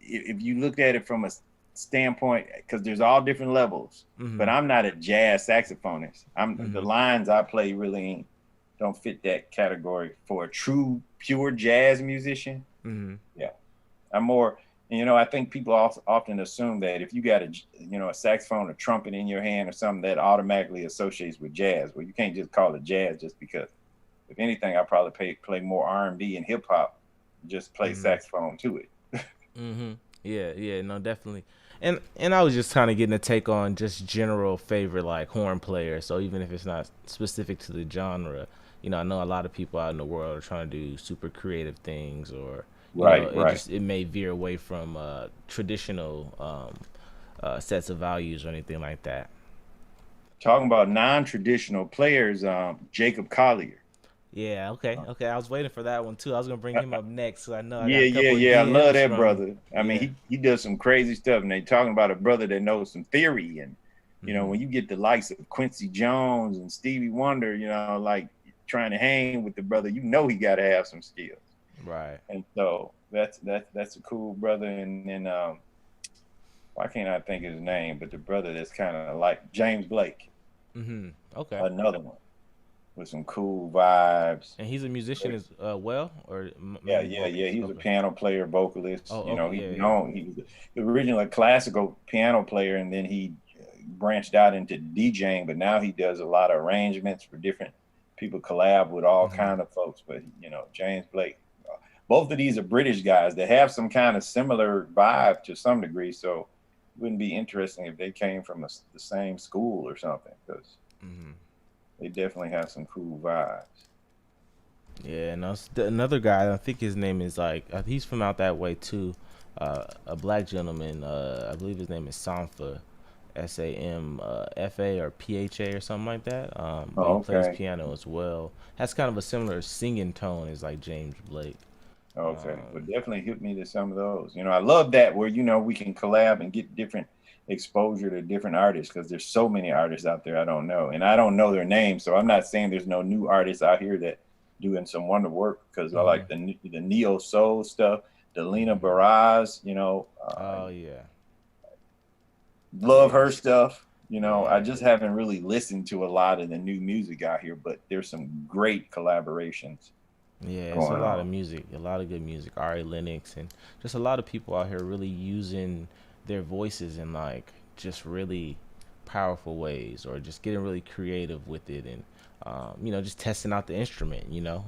if you look at it from a standpoint, because there's all different levels, but I'm not a jazz saxophonist. The lines I play really don't fit that category for a true pure jazz musician. Yeah, I'm more. You know, I think people often assume that if you got a saxophone or trumpet in your hand or something, that automatically associates with jazz. Well, you can't just call it jazz just because. If anything, I probably play more R&B and hip hop, just play saxophone to it. Yeah, no, definitely. And I was just kind of getting a take on just general favorite like horn players. So even if it's not specific to the genre, you know, I know a lot of people out in the world are trying to do super creative things, or you know, it may veer away from traditional sets of values or anything like that. Talking about non-traditional players, Jacob Collier. Yeah, okay. I was waiting for that one too. I was gonna bring him up next, so I know. I love that brother. I mean, he does some crazy stuff, and they talking about a brother that knows some theory, and you know, when you get the likes of Quincy Jones and Stevie Wonder, you know, like trying to hang with the brother, you know, he got to have some skills. Right. And so that's a cool brother. And then why can't I think of his name? But the brother that's kind of like James Blake. Okay. Another one with some cool vibes. And he's a musician as well, or yeah. He was a piano player, vocalist. Oh, you know, okay, he was originally a classical piano player, and then he branched out into DJing. But now he does a lot of arrangements for different people, collab with all kind of folks. But you know, James Blake. Both of these are British guys that have some kind of similar vibe to some degree. So it wouldn't be interesting if they came from the same school or something, because they definitely have some cool vibes. Yeah, and another guy, I think his name is he's from out that way too. A black gentleman, I believe his name is Sampha, SAMFA or PHA or something like that. He plays piano as well. Has kind of a similar singing tone as like James Blake. Okay, but definitely hit me to some of those. You know, I love that where, you know, we can collab and get different exposure to different artists, because there's so many artists out there I don't know, and I don't know their names. So I'm not saying there's no new artists out here that doing some wonder work, because I like the neo soul stuff, the Lena Baraz, you know. Love her stuff. You know, I just haven't really listened to a lot of the new music out here, but there's some great collaborations. Yeah, it's a lot of music, a lot of good music. Ari Lennox and just a lot of people out here really using their voices in like just really powerful ways, or just getting really creative with it, and you know, just testing out the instrument, you know,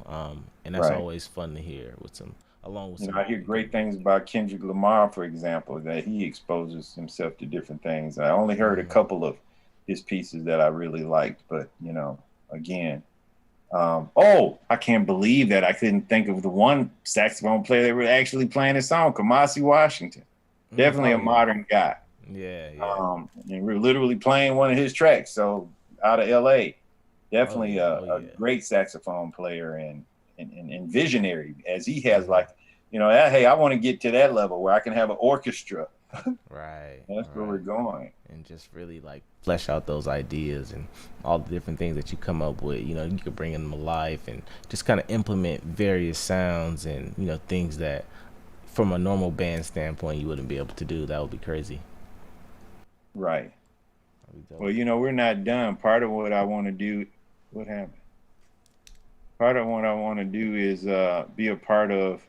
and that's always fun to hear with some. Along with you know, I hear great things about Kendrick Lamar, for example, that he exposes himself to different things. I only heard a couple of his pieces that I really liked, but you know, again. I can't believe that I couldn't think of the one saxophone player that were actually playing his song, Kamasi Washington. Definitely a modern guy. Yeah. And we're literally playing one of his tracks. So out of LA, definitely a great saxophone player and visionary, as he has like, you know, hey, I want to get to that level where I can have an orchestra. Right. That's where we're going. And just really like flesh out those ideas and all the different things that you come up with. You know, you could bring them to life and just kind of implement various sounds and, you know, things that from a normal band standpoint you wouldn't be able to do. That would be crazy. Right. Well, you know, we're not done. Part of what I want to do, what happened? Part of what I want to do is be a part of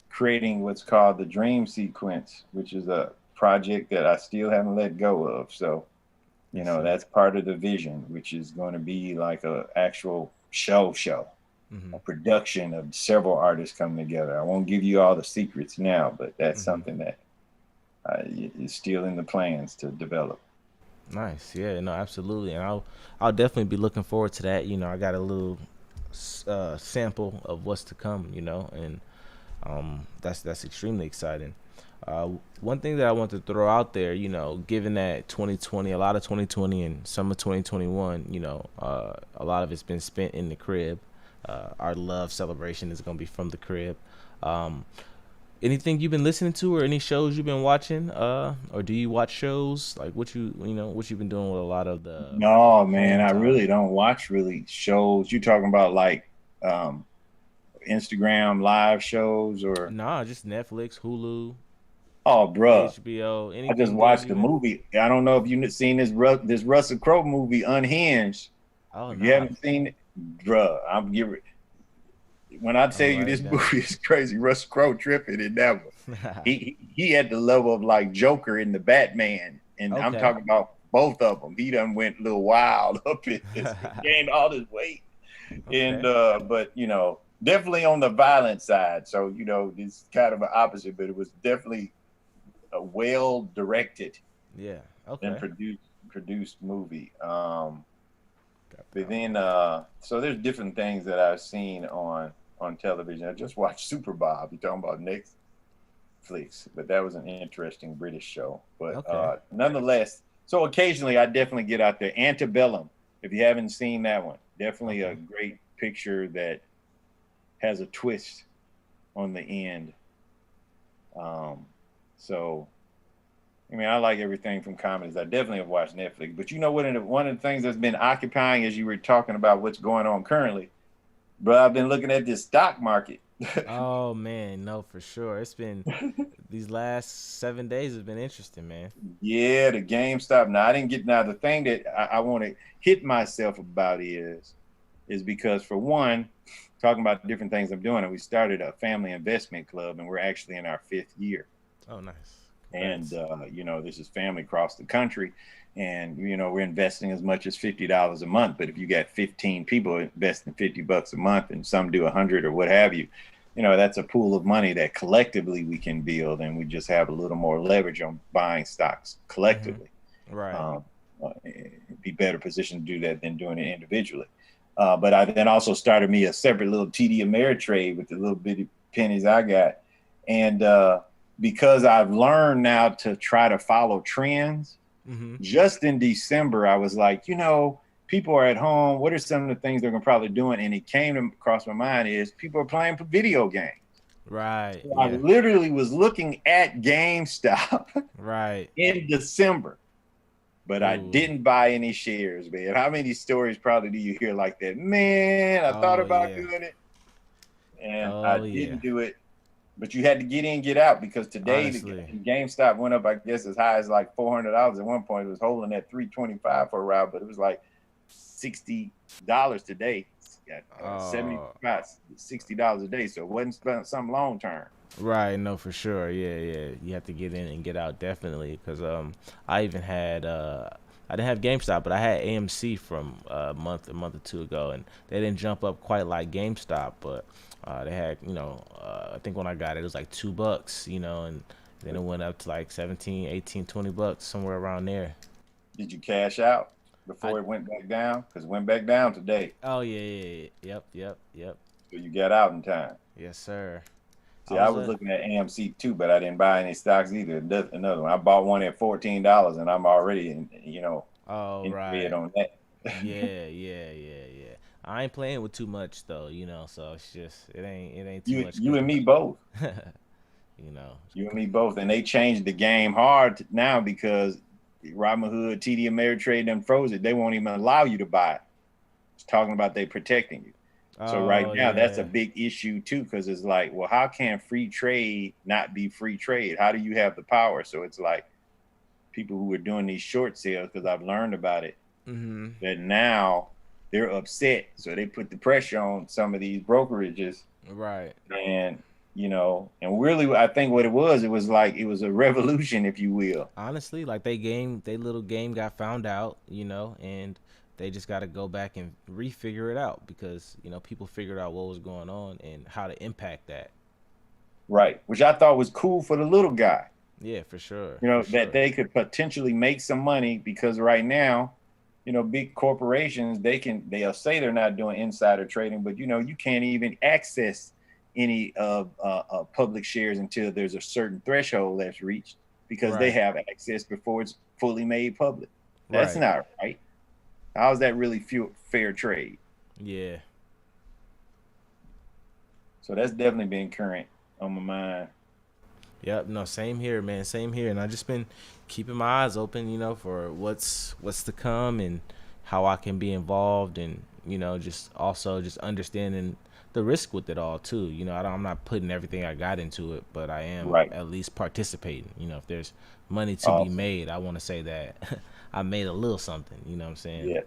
creating what's called the Dream Sequence, which is a project that I still haven't let go of. So, you know, that's part of the vision, which is going to be like a actual show, a production of several artists coming together. I won't give you all the secrets now, but that's something that it's still in the plans to develop. Nice. Yeah, no, absolutely. And I'll definitely be looking forward to that. You know, I got a little sample of what's to come, you know, and that's extremely exciting. One thing that I want to throw out there, you know, given that 2020, a lot of 2020 and some of 2021, you know, a lot of it's been spent in the crib. Our love celebration is going to be from the crib. Anything you've been listening to or any shows you've been watching, or do you watch shows? Like what you've been doing with a lot of the... No, man, I really don't watch shows. You talking about like Instagram live shows or... Nah, just Netflix, Hulu. Oh, bruh. HBO. I just watched the movie. I don't know if you've seen this Russell Crowe movie, Unhinged. Oh, if you haven't seen it, bruh, when I tell you this movie is crazy, Russell Crowe tripping in that one. he had the level of like Joker in the Batman, and I'm talking about both of them. He done went a little wild up in this, gained all his weight, and but you know, definitely on the violent side. So you know, it's kind of an opposite, but it was definitely a well directed, and produced movie. But then, so there's different things that I've seen on television. I just watched Super Bob. You're talking about Netflix, but that was an interesting British show. But nonetheless, so occasionally I definitely get out there. Antebellum, if you haven't seen that one, definitely a great picture that has a twist on the end. So, I mean, I like everything from comedies. I definitely have watched Netflix. But you know what? One of the things that's been occupying as you were talking about what's going on currently, bro, I've been looking at this stock market. Oh, man, no, for sure. It's been, these last 7 days has been interesting, man. Yeah, the GameStop. The thing that I want to hit myself about is because, for one, talking about different things I'm doing, and we started a family investment club, and we're actually in our 5th year. Oh, nice. And, you know, this is family across the country. And, you know, we're investing as much as $50 a month. But if you got 15 people investing $50 a month and some do 100 or what have you, you know, that's a pool of money that collectively we can build. And we just have a little more leverage on buying stocks collectively. Mm-hmm. Right. Be better positioned to do that than doing it individually. But I then also started me a separate little TD Ameritrade with the little bitty pennies I got. And, because I've learned now to try to follow trends. Just in December, I was like, you know, people are at home. What are some of the things they're probably doing? And it came across my mind is people are playing video games. Right. So I literally was looking at GameStop in December, but I didn't buy any shares, man. How many stories probably do you hear like that? Man, I thought about doing it and I didn't do it. But you had to get in, get out, because today the GameStop went up, I guess, as high as like $400 at one point. It was holding at $325 for a while, but it was like $60 today. $60 a day, so it wasn't something long term. Right, no, for sure. Yeah. You have to get in and get out, definitely, because I even had I didn't have GameStop, but I had AMC from a month or two ago, and they didn't jump up quite like GameStop, but they had, you know, I think when I got it, it was like $2, you know, and then it went up to like 17, 18, $20, somewhere around there. Did you cash out before it went back down? Because it went back down today. Oh, yeah. Yep. So you got out in time. Yes, sir. See, I was looking at AMC too, but I didn't buy any stocks either. Another one. I bought one at $14, and I'm already, in bed on that. Yeah. I ain't playing with too much though, you know. So it's just it ain't too much. You and me both. You know. You and me both, and they changed the game hard now because Robinhood, TD Ameritrade, them froze it. They won't even allow you to buy it. It's talking about they protecting you. So right now, that's a big issue too, because it's like, well, how can free trade not be free trade? How do you have the power? So it's like people who are doing these short sales, because I've learned about it, that now they're upset. So they put the pressure on some of these brokerages. Right. And, you know, and really, I think what it was like, it was a revolution, if you will. Honestly, like they little game got found out, you know, and they just got to go back and refigure it out because, you know, people figured out what was going on and how to impact that. Right. Which I thought was cool for the little guy. Yeah, for sure. You know, for that sure. they could potentially make some money, because right now, you know, big corporations, they'll say they're not doing insider trading, but you know, you can't even access any of public shares until there's a certain threshold that's reached, because they Right. have access before it's fully made public. That's Right. not right. How is that really fair trade? Yeah. So that's definitely been current on my mind. Yep. No, same here, man. Same here. And I just been keeping my eyes open, for what's to come and how I can be involved, and just also just understanding the risk with it all too. I'm not putting everything I got into it, but I am Right. at least participating. If there's money to be Awesome. made, I want to say that I made a little something. You know what I'm saying? Yeah.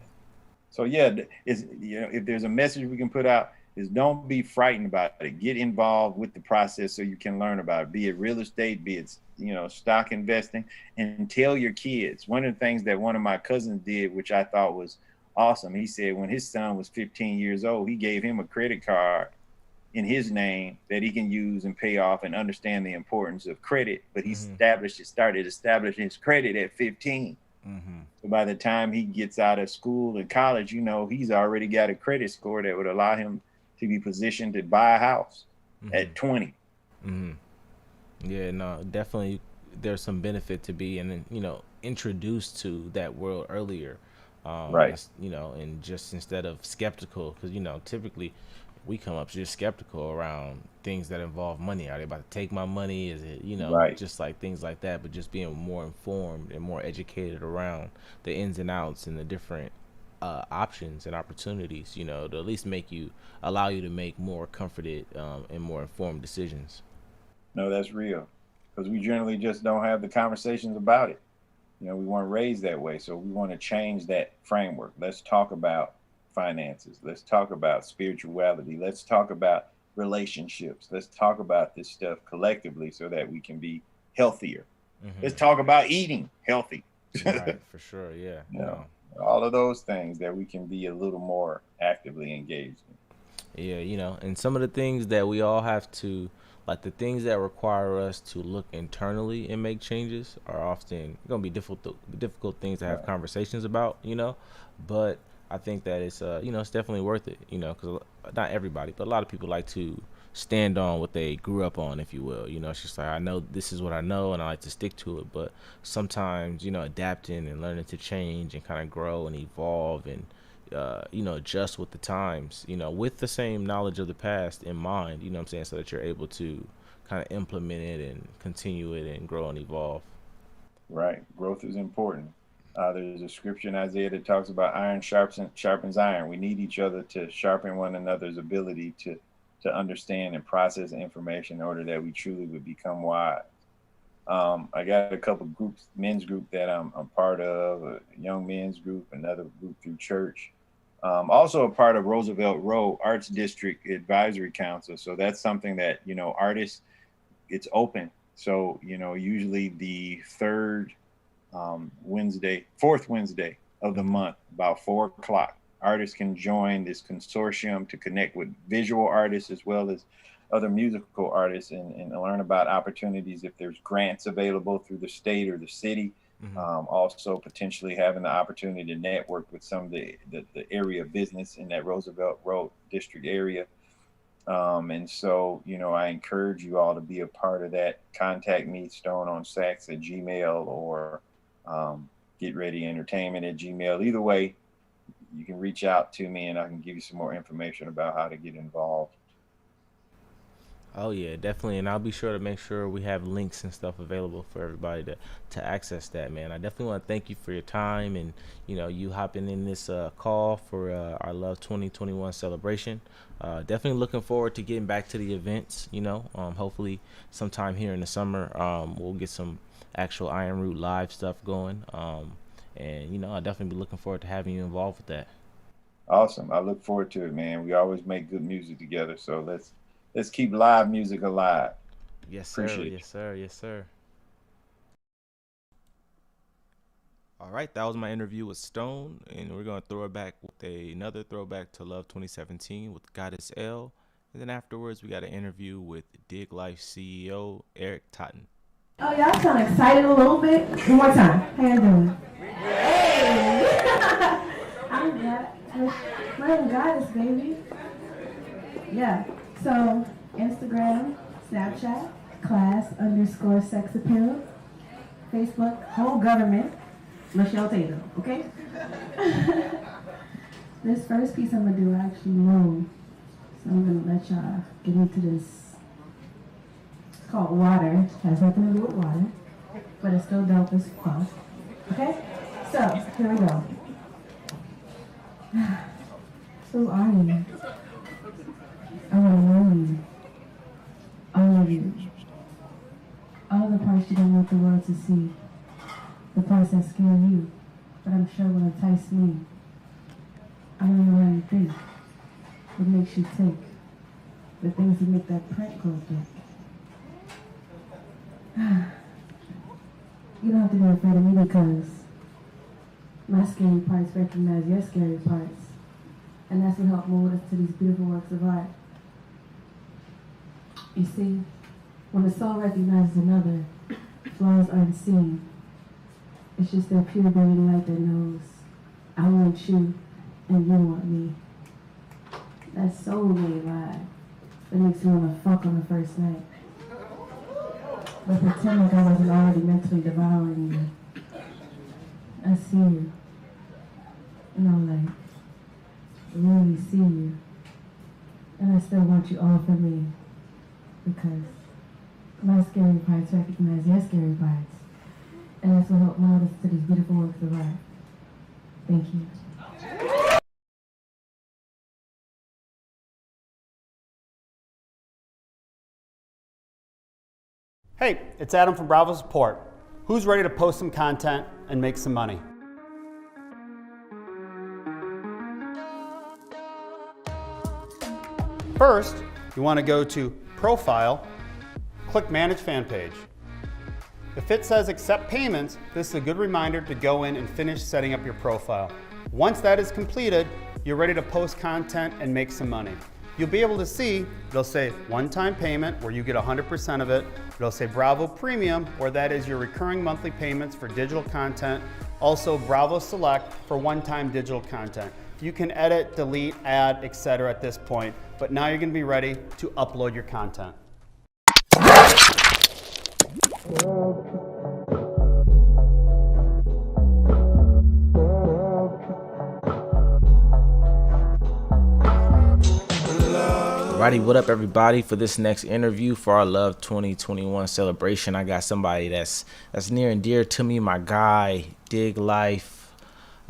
So yeah, is if there's a message we can put out, is don't be frightened about it. Get involved with the process so you can learn about it. Be it real estate, be it stock investing, and tell your kids. One of the things that one of my cousins did, which I thought was awesome, he said when his son was 15 years old, he gave him a credit card in his name that he can use and pay off and understand the importance of credit. But he started establishing his credit at 15. Mm-hmm. So by the time he gets out of school and college, he's already got a credit score that would allow him to be positioned to buy a house at 20. Mm-hmm. Yeah, no, definitely. There's some benefit to being, introduced to that world earlier, Right. And just instead of skeptical, because typically we come up just skeptical around things that involve money. Are they about to take my money? Is it, Right. just like things like that, but just being more informed and more educated around the ins and outs and the different options and opportunities, to at least allow you to make more comforted and more informed decisions. No, that's real, because we generally just don't have the conversations about it. We weren't raised that way. So we want to change that framework. Let's talk about finances. Let's talk about spirituality. Let's talk about relationships. Let's talk about this stuff collectively so that we can be healthier. Let's talk about eating healthy. Right, for sure. Yeah. All of those things that we can be a little more actively engaged in. Yeah, and some of the things that we all have to, like the things that require us to look internally and make changes, are often going to be difficult things to have conversations about, but I think that it's it's definitely worth it, because not everybody, but a lot of people like to stand on what they grew up on, if you will. It's just like, I know this is what I know and I like to stick to it, but sometimes adapting and learning to change and kind of grow and evolve and adjust with the times, with the same knowledge of the past in mind, so that you're able to kind of implement it and continue it and grow and evolve. Right. Growth is important. There's a scripture in Isaiah that talks about iron sharpens iron. We need each other to sharpen one another's ability to understand and process information in order that we truly would become wise. I got a couple groups, men's group that I'm part of, a young men's group, another group through church. Also a part of Roosevelt Road Arts District Advisory Council. So that's something that, artists, it's open. So, usually the fourth Wednesday of the month, about 4:00, artists can join this consortium to connect with visual artists as well as other musical artists and learn about opportunities if there's grants available through the state or the city. Also potentially having the opportunity to network with some of the area business in that Roosevelt Road district area. And so, I encourage you all to be a part of that. Contact me, stoneonsax@gmail, or getreadyentertainment@gmail. Either way, you can reach out to me and I can give you some more information about how to get involved. Oh yeah, definitely, and I'll be sure to make sure we have links and stuff available for everybody to access that, man. I definitely want to thank you for your time and you hopping in this call for our Love 2021 celebration. Definitely looking forward to getting back to the events. Hopefully sometime here in the summer, we'll get some actual Iron Root live stuff going. And I'll definitely be looking forward to having you involved with that. Awesome. I look forward to it, man. We always make good music together, so let's keep live music alive. Yes, sir. Appreciate Yes, sir. Yes, sir. All right, that was my interview with Stone, and we're going to throw it back with another throwback to Love 2017 with Goddess L. And then afterwards, we got an interview with Dig Life CEO Eric Totten. Oh, y'all sound excited a little bit. One more time. How you doing? Hey! I'm God. I'm goddess, baby. Yeah. So, Instagram, Snapchat, class_sex appeal. Facebook, whole government, Michelle Tatum, okay? This first piece I'm gonna do, I actually wrote. So I'm gonna let y'all get into this. It's called Water. Has nothing to do with water, but it's still dope as fuck. Okay? So, here we go. Who are you? I wanna know you. All of you. All the parts you don't want the world to see. The parts that scare you, but I'm sure will entice me. I wanna know what you think. What makes you tick. The things that make that print go thick. You don't have to be afraid of me because my scary parts recognize your scary parts. And that's what helped mold us to these beautiful works of art. You see, when the soul recognizes another, flaws aren't seen. It's just that pure baby light that knows I want you and you want me. That soulmate vibe that makes you want to fuck on the first night. But pretend like I wasn't already mentally devouring you. I see you. Like, really see you. And I still want you all for me. Because my scary parts recognize your scary parts. And that's what helped mold us to these beautiful works of art. Thank you. Hey, it's Adam from Bravo Support. Who's ready to post some content and make some money? First, you want to go to Profile, click Manage Fan Page. If it says Accept Payments, this is a good reminder to go in and finish setting up your profile. Once that is completed, you're ready to post content and make some money. You'll be able to see, it'll say one-time payment where you get 100% of it. It'll say Bravo Premium, where that is your recurring monthly payments for digital content. Also Bravo Select for one-time digital content. You can edit, delete, add, etc. at this point, but now you're gonna be ready to upload your content. Alrighty, what up everybody? For this next interview for our Love 2021 celebration, I got somebody that's near and dear to me, my guy, Dig Life.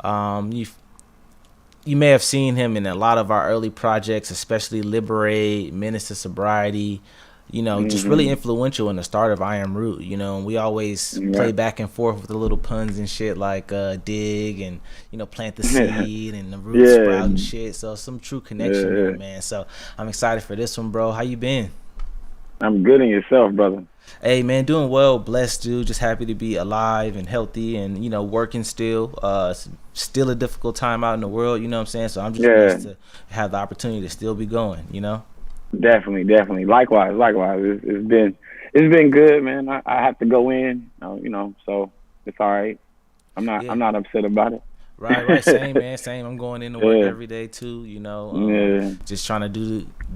You may have seen him in a lot of our early projects, especially Liberate, Menace to Sobriety, just really influential in the start of I Am Root, and we always play back and forth with the little puns and shit like dig and, plant the seed and the root sprout and shit. So some true connection there, man. So I'm excited for this one, bro. How you been? I'm good in yourself, brother. Hey, man, doing well. Blessed, dude. Just happy to be alive and healthy and, working still. Still a difficult time out in the world, you know what I'm saying? So I'm just blessed to have the opportunity to still be going, Definitely. Likewise. It's been good, man. I have to go in, so it's all right. I'm not upset about it. Right. Same, man. Same. I'm going into work every day too, just trying to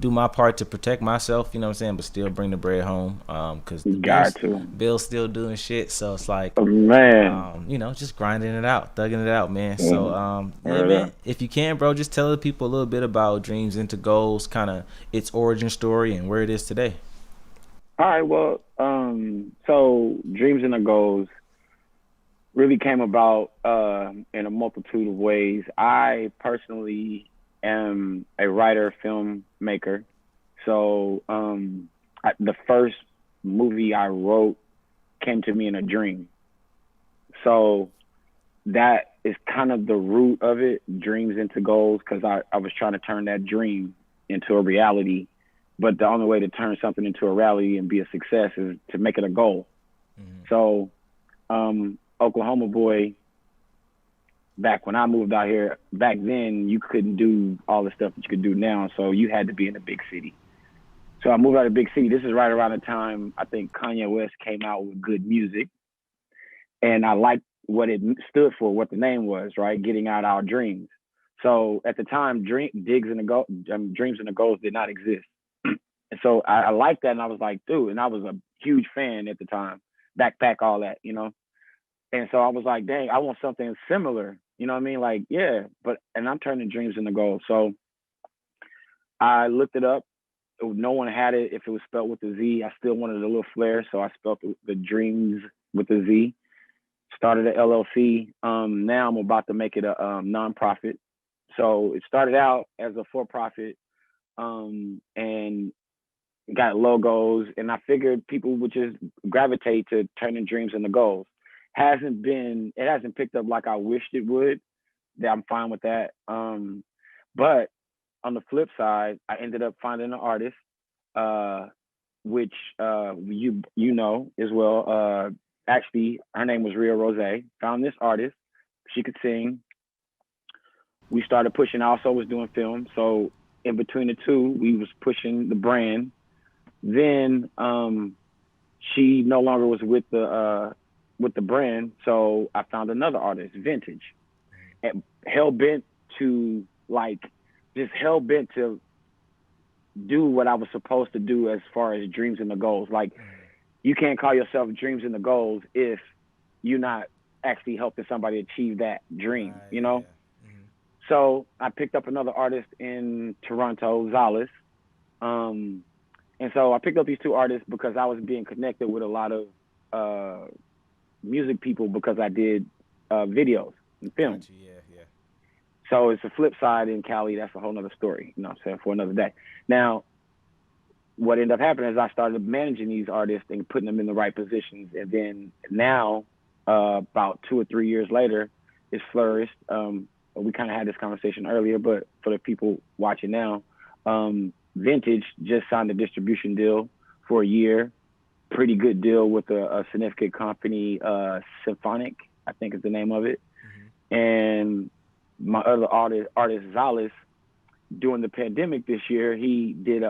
do my part to protect myself, but still bring the bread home. Cause the Bill's still doing shit. So it's like, just grinding it out, thugging it out, man. So, man, if you can, bro, just tell the people a little bit about Dreams into Goals, kind of its origin story and where it is today. All right. Well, so Dreams into Goals really came about in a multitude of ways. I personally am a writer, filmmaker. So the first movie I wrote came to me in a dream. So that is kind of the root of it, Dreams into Goals, because I was trying to turn that dream into a reality. But the only way to turn something into a reality and be a success is to make it a goal. So Oklahoma boy, back when I moved out here, back then you couldn't do all the stuff that you could do now, so you had to be in a big city. So I moved out of big city. This is right around the time I think Kanye West came out with Good Music. And I liked what it stood for, what the name was, right? Getting out our dreams. So at the time, Dreams and the Goals did not exist. And so I liked that, and I was like, dude, and I was a huge fan at the time, Backpack, all that, you know? And so I was like, dang, I want something similar, you know what I mean? Like, yeah, and I'm turning dreams into goals. So I looked it up. No one had it if it was spelled with a Z. I still wanted a little flair, so I spelled the dreams with a Z. Started an LLC. Now I'm about to make it a nonprofit. So it started out as a for-profit, and got logos, and I figured people would just gravitate to turning dreams into goals. It hasn't picked up like I wished it would. I'm fine with that. But on the flip side, I ended up finding an artist, which you know as well. Actually, her name was Ria Rose. Found this artist. She could sing. We started pushing. I also was doing film. So in between the two, we was pushing the brand. Then she no longer was with the brand, so I found another artist, Vintage, and hell bent to do what I was supposed to do as far as dreams and the goals. Like, you can't call yourself dreams and the goals if you're not actually helping somebody achieve that dream, you know? Yeah. Mm-hmm. So I picked up another artist in Toronto, Zalis. And so I picked up these two artists because I was being connected with a lot of music people because I did videos and films. Yeah. So it's a flip side in Cali. That's a whole nother story, you know what I'm saying, for another day. Now, what ended up happening is I started managing these artists and putting them in the right positions. And then now, about 2 or 3 years later, it's flourished. We kind of had this conversation earlier, but for the people watching now, Vintage just signed a distribution deal for a year. Pretty good deal with a significant company, Symphonic, I think is the name of it. Mm-hmm. And my other artist Zalis, during the pandemic this year, he did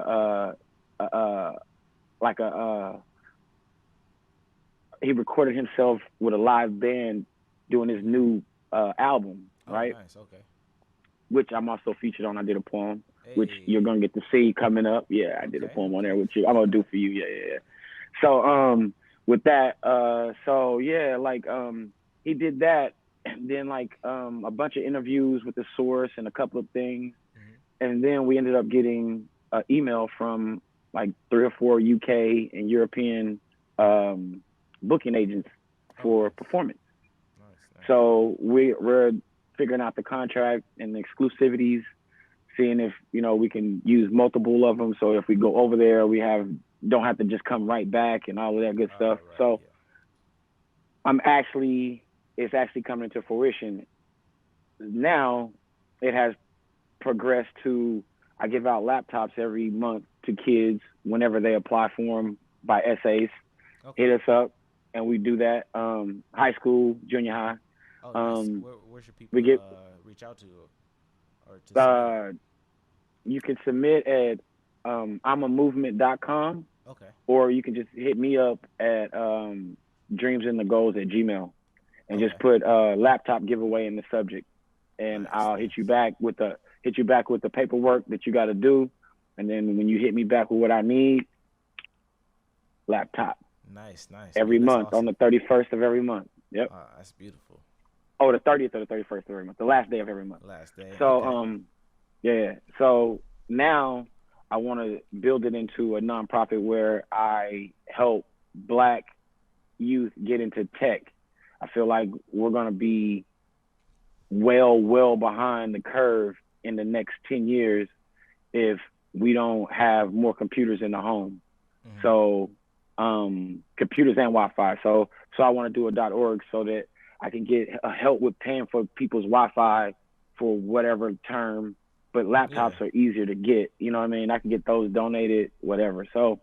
he recorded himself with a live band doing his new album, right? Nice, okay. Which I'm also featured on. I did a poem, which you're gonna get to see coming up. Yeah, I did a poem on there with you. I'm gonna do for you. Yeah. So with that, he did that, and then a bunch of interviews with The Source and a couple of things, and then we ended up getting an email from 3 or 4 UK and European booking agents for performance. Nice. So we're figuring out the contract and the exclusivities, seeing if we can use multiple of them. So if we go over there, don't have to just come right back and all of that good stuff. Right, so yeah. It's actually coming to fruition. Now it has progressed to, I give out laptops every month to kids whenever they apply for them by essays. Okay. Hit us up and we do that. High school, junior high. Oh, nice. Where should people reach out to? Or to you can submit at imamovement.com. Okay. Or you can just hit me up at dreamsandthegoals@gmail.com and just put laptop giveaway in the subject, and nice. I'll hit you back with the paperwork that you got to do, and then when you hit me back with what I need, laptop. Nice. Every month, awesome. On the 31st of every month. Yep. That's beautiful. Oh, the 30th or the 31st of every month, the last day of every month. Last day. So, okay. Yeah. So now I want to build it into a nonprofit where I help Black youth get into tech. I feel like we're going to be well behind the curve in the next 10 years if we don't have more computers in the home. Mm-hmm. So computers and Wi-Fi. So I want to do a .org so that I can get help with paying for people's Wi-Fi for whatever term, but laptops are easier to get. You know what I mean? I can get those donated, whatever. So,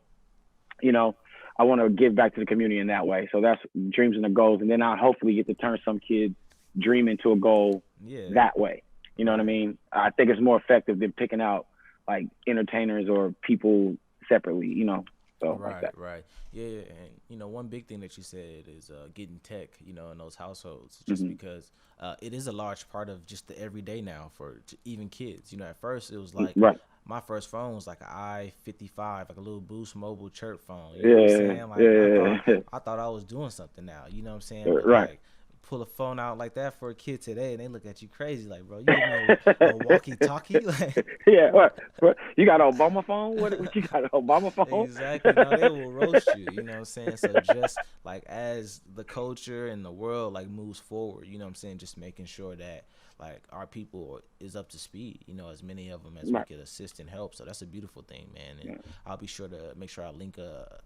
I want to give back to the community in that way. So that's dreams and the goals. And then I'll hopefully get to turn some kid's dream into a goal that way. You know what I mean? I think it's more effective than picking out entertainers or people separately, you know. So like Right, that. right. Yeah, and one big thing that you said is getting tech, in those households, just because it is a large part of just the everyday now for even kids. At first it was like Right. my first phone was like an i55, like a little Boost Mobile chirp phone. You know what I'm saying? Like Yeah. I thought I was doing something now. You know what I'm saying? But Right. like pull a phone out like that for a kid today, and they look at you crazy, like, bro, you give me a walkie-talkie? Like, Yeah, what? You got an Obama phone? What you got, an Obama phone? exactly. No, they will roast you. You know what I'm saying? So just like as the culture and the world like moves forward, you know what I'm saying? Just making sure that like our people is up to speed. As many of them as Right. we could assist and help. So that's a beautiful thing, man. And I'll be sure to make sure I link a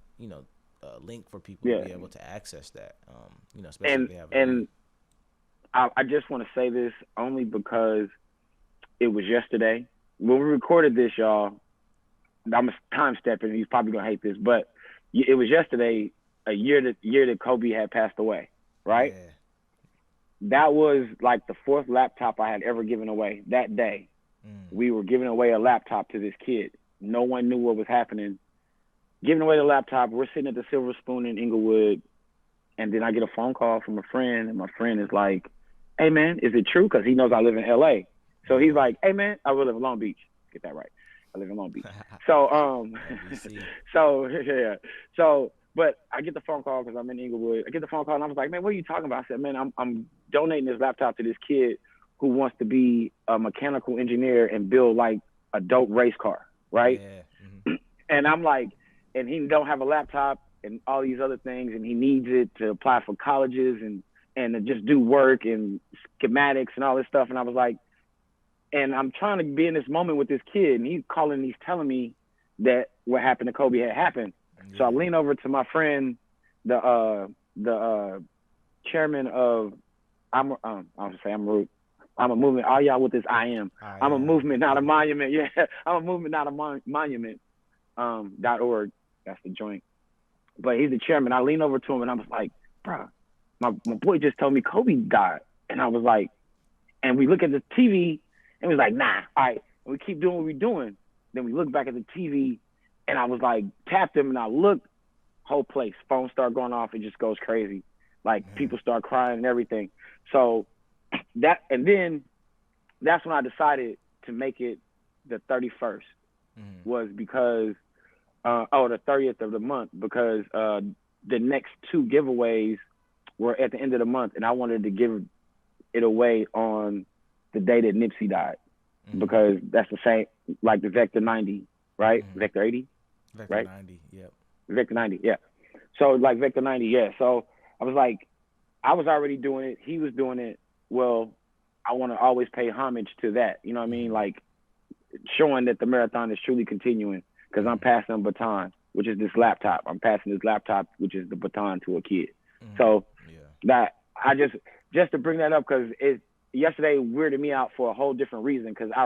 link for people to be able to access that. Especially if they have And I just want to say this only because it was yesterday. When we recorded this, y'all, I'm time stepping. He's probably gonna hate this, but it was yesterday, a year that Kobe had passed away, right? Yeah. That was like the 4th laptop I had ever given away. That day, we were giving away a laptop to this kid. No one knew what was happening. Giving away the laptop. We're sitting at the Silver Spoon in Inglewood, and then I get a phone call from a friend, and my friend is like, "Hey man, is it true?" Because he knows I live in LA. So he's like, "Hey man, I live in Long Beach." Get that right. I live in Long Beach. So but I get the phone call because I'm in Inglewood. I get the phone call and I was like, "Man, what are you talking about?" I said, "Man, I'm donating this laptop to this kid who wants to be a mechanical engineer and build like a dope race car, right?" Yeah. And I'm like, and he don't have a laptop and all these other things, and he needs it to apply for colleges and to just do work and schematics and all this stuff. And I was like, and I'm trying to be in this moment with this kid, and he's calling, he's telling me that what happened to Kobe had happened. Yeah. So I lean over to my friend, the chairman of I'm a movement. All y'all with this I'm a movement, not a monument. Yeah, I'm a movement, not a monument. .org. That's the joint. But he's the chairman. I lean over to him and I was like, bro, my boy just told me Kobe died. And I was like, and we look at the TV and we was like, nah, all right. And we keep doing what we're doing. Then we look back at the TV and I was like, tapped him and I looked, whole place, phone start going off. It just goes crazy. Like people start crying and everything. So and then that's when I decided to make it the 31st was because, the 30th of the month, because the next 2 giveaways were at the end of the month, and I wanted to give it away on the day that Nipsey died, because that's the same, like the Vector 90, right? Vector 80, Vector right? 90, yep. Vector 90, yeah. So like Vector 90, yeah. So I was like, I was already doing it. He was doing it. Well, I want to always pay homage to that. You know what I mean? Like showing that the marathon is truly continuing, because I'm passing a baton, which is this laptop. I'm passing this laptop, which is the baton, to a kid. So that I just to bring that up, because yesterday weirded me out for a whole different reason, because I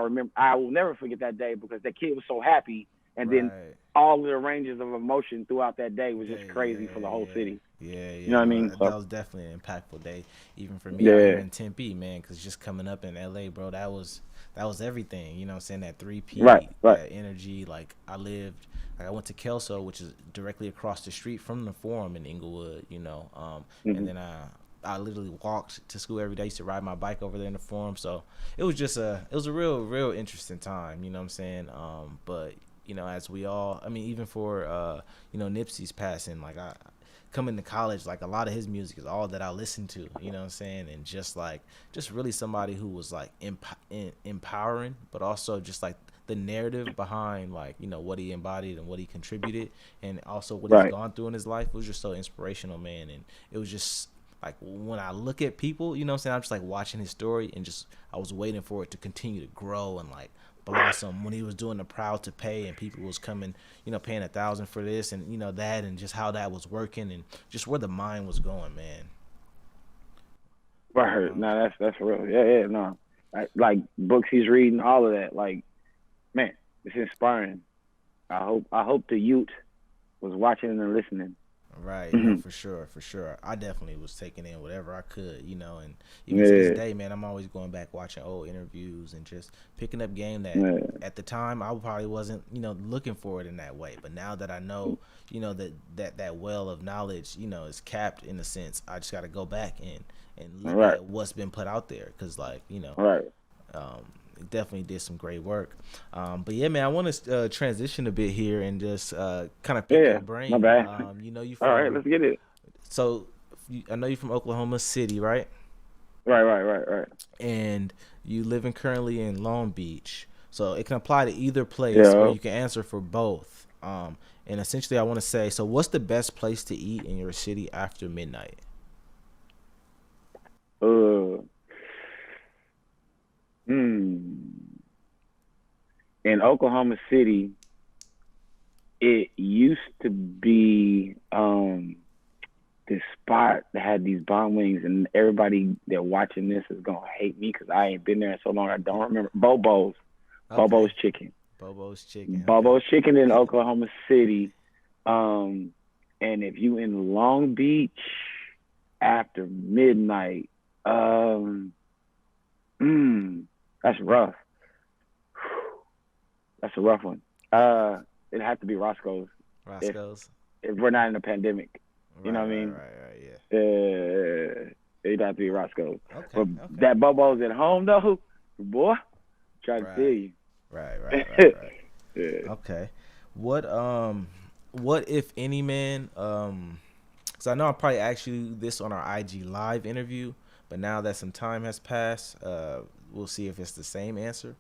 will never forget that day, because that kid was so happy, and then all of the ranges of emotion throughout that day was just crazy for the whole city. Yeah, you know what I mean? That was definitely an impactful day, even for me out here in Tempe, man. Because just coming up in LA, bro, that was everything. You know what I'm saying? That 3P, that energy. Like I went to Kelso, which is directly across the street from the Forum in Inglewood. You know, and then I literally walked to school every day. I used to ride my bike over there in the Forum. So it was just a real interesting time. You know what I'm saying? But you know, as we all, I mean, even for Nipsey's passing, like I coming to college, like a lot of his music is all that I listened to, you know what I'm saying? And just really somebody who was like empowering, but also just like the narrative behind, like, you know, what he embodied and what he contributed, and also what he's gone through in his life was just so inspirational, man. And it was just like, when I look at people, you know what I'm saying, I'm just like watching his story, and just I was waiting for it to continue to grow and like blossom. When he was doing the Proud to Pay and people was coming, you know, paying $1,000 for this and, you know, that, and just how that was working and just where the mind was going, man. Right. No, that's real. Yeah, no. Like books he's reading, all of that. Like, man, it's inspiring. I hope the youth was watching and listening. Right, Mhm. no, for sure. I definitely was taking in whatever I could, and even to this Yeah. day, man, I'm always going back watching old interviews and just picking up game that Yeah. at the time I probably wasn't, looking for it in that way. But now that I know, that well of knowledge, is capped in a sense, I just got to go back and look Right. at what's been put out there, because Right. it definitely did some great work. But yeah, man, I want to transition a bit here and just kind of pick Yeah. your brain. My bad. You All right, from let's get it. so I know you're from Oklahoma City, right? Right. And you living currently in Long Beach. So it can apply to either place, Yeah. or you can answer for both. And essentially, I want to say, so what's the best place to eat in your city after midnight? In Oklahoma City, it used to be this spot that had these bomb wings, and everybody that watching this is gonna hate me because I ain't been there in so long. I don't remember Bobo's. Okay. Bobo's Chicken. Bobo's Chicken. Bobo's Chicken in Oklahoma City. And if you in Long Beach after midnight, that's rough. That's a rough one. It'd have to be Roscoe's. Roscoe's. If we're not in a pandemic. You know what I mean? Right, yeah. It'd have to be Roscoe's. Okay, But that Bobo's at home though, boy, try to tell you. Right. Yeah. Okay. What if any, man? Because I know I probably asked you this on our IG live interview, but now that some time has passed, we'll see if it's the same answer.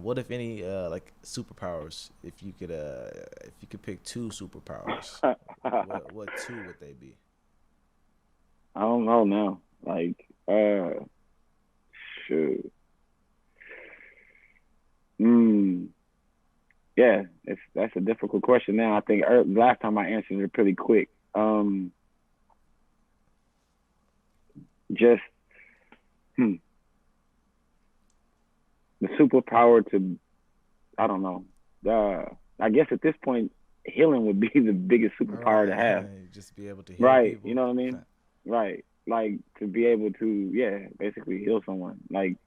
What if any like superpowers? If you could pick two superpowers, what two would they be? I don't know now. Like, shoot. Yeah, that's a difficult question now. I think last time I answered it pretty quick. The superpower to, I don't know. I guess at this point, healing would be the biggest superpower to have. Right, just be able to heal Right, people. you know what I mean? Right, like to be able to, basically heal someone. Like,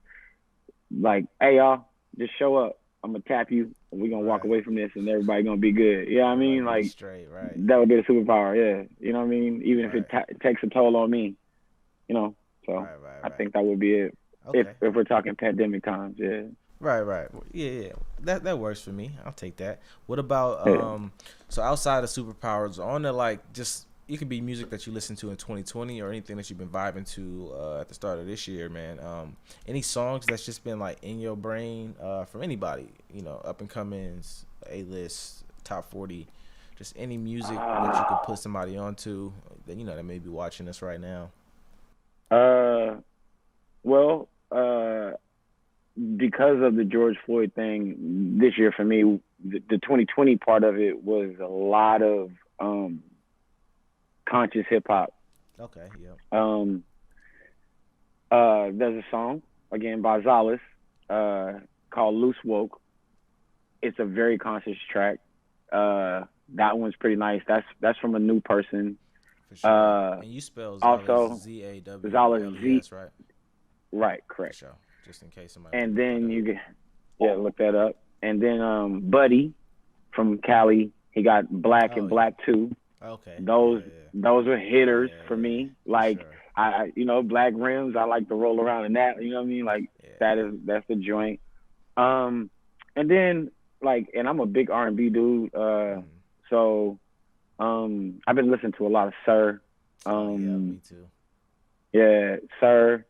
hey y'all, just show up. I'm gonna tap you, and we're gonna walk away from this, and everybody gonna be good. You know what I mean? Like, straight, right? That would be the superpower. Yeah, you know what I mean? Even if it takes a toll on me, So I think that would be it. Okay. If we're talking pandemic times, yeah. Right. Yeah. That works for me. I'll take that. What about so outside of superpowers, on the just it could be music that you listen to in 2020 or anything that you've been vibing to at the start of this year, man. Any songs that's just been in your brain from anybody, up and comings, A-list, top 40, just any music that you could put somebody onto that that may be watching us right now. Because of the George Floyd thing this year for me, the 2020 part of it was a lot of conscious hip hop. Okay, yeah. There's a song again by Zales called "Loose Woke." It's a very conscious track. That one's pretty nice. That's from a new person. For sure. And you spell Zales, also Z-A-W-L-E-S, right? Right, correct. For sure. Just in case somebody. And then you get, look that up. And then Buddy from Cali, he got Black and Black too. Okay. Those are hitters for me. Like I Black rims, I like to roll around in that. You know what I mean? Like that's the joint. And then and I'm a big R&B dude. So I've been listening to a lot of Sir. Me too. Yeah, Sir.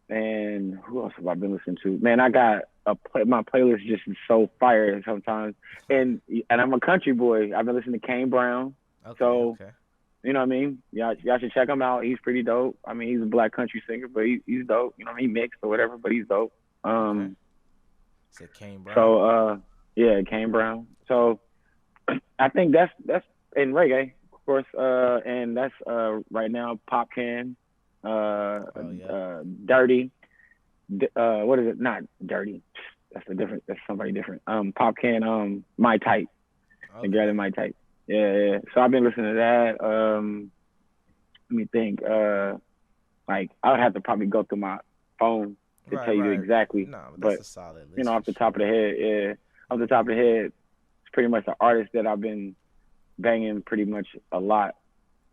And who else have I been listening to? Man, I got my playlist just is so fire sometimes. And I'm a country boy. I've been listening to Kane Brown. You know what I mean? Y'all should check him out. He's pretty dope. I mean, he's a Black country singer, but he's dope. You know, he mixed or whatever, but he's dope. Said Kane Brown. So Kane Brown. So I think that's in reggae, of course. And that's right now Pop Can. Dirty. What is it? Not Dirty. That's somebody different. Pop Can. My Type. Okay. The girl in My Type. Yeah. So I've been listening to that. Let me think. Like I would have to probably go through my phone to Right, tell you right. exactly. Nah, but but that's a solid list. you know, off the top of the head, off the top of the head, it's pretty much the artist that I've been banging pretty much a lot.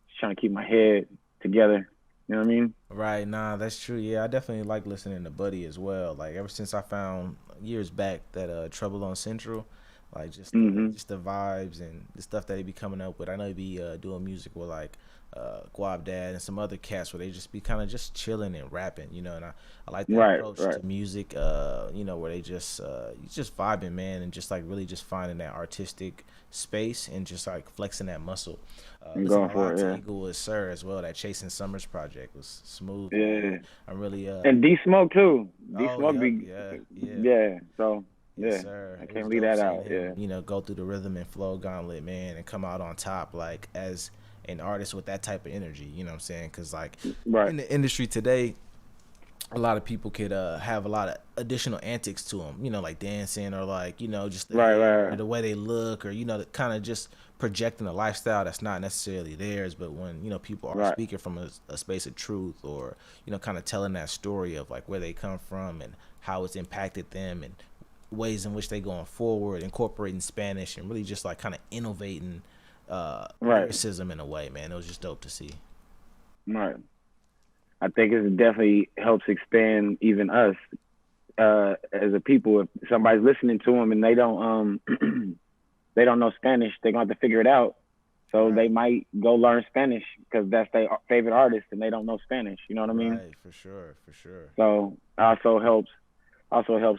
Just trying to keep my head together. You know what I mean? Right, nah, that's true. Yeah, I definitely like listening to Buddy as well. Like ever since I found years back that Trouble on Central, like just just the vibes and the stuff that he be coming up with. I know he be doing music with like Guap Dad and some other cats where they just be kind of just chilling and rapping, you know. And I like that approach to music, you know, where they just vibing, man, and just like really just finding that artistic space and just like flexing that muscle. Listening a lot to Inglewood Sir as well. That Chasing Summers project was smooth. Yeah, I'm really and D Smoke too. D Smoke So yes, sir. I can't leave that out. Him, you know, go through the rhythm and flow gauntlet, man, and come out on top like as an artist with that type of energy. You know what I'm saying? Because like in the industry today, a lot of people could have a lot of additional antics to them, you know, like dancing or like, you know, just the way they look, or, you know, kind of just projecting a lifestyle that's not necessarily theirs. But when, you know, people are speaking from a space of truth, or, you know, kind of telling that story of like where they come from and how it's impacted them and ways in which they going forward, incorporating Spanish and really just like kind of innovating lyricism in a way, man. It was just dope to see. Right. I think it definitely helps expand even us as a people. If somebody's listening to them and they don't they don't know Spanish, they're gonna have to figure it out. So they might go learn Spanish because that's their favorite artist and they don't know Spanish. You know what I mean? Right, for sure. So also helps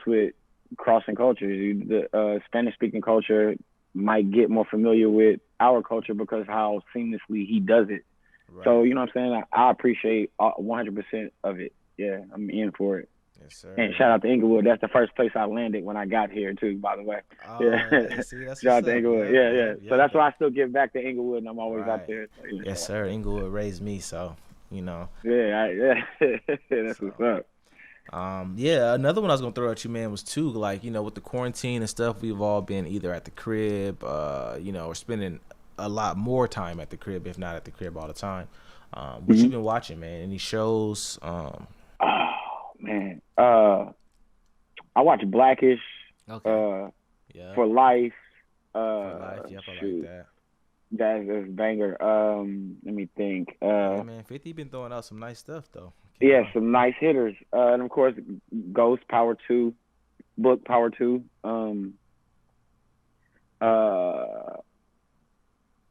with crossing cultures. The Spanish speaking culture might get more familiar with our culture because how seamlessly he does it. Right. So, you know what I'm saying? I appreciate 100% of it. Yeah, I'm in for it. Yes, sir. And shout out to Inglewood. That's the first place I landed when I got here, too, by the way. See, that's shout out to Inglewood. Yeah. So that's why I still give back to Inglewood, and I'm always out there. So, you know. Yes, sir. Inglewood raised me, so, you know. Yeah. That's what's up. Another one I was gonna throw at you, man, was too, like, you know, with the quarantine and stuff, we've all been either at the crib, you know, or spending a lot more time at the crib, if not at the crib all the time. What you been watching, man? Any shows? Oh man, I watch Blackish. Okay. For Life. For Life, yep, I like that. That's a banger. Let me think. Man, 50 been throwing out some nice stuff though. Some nice hitters. And of course, Ghost Power 2, Book Power 2.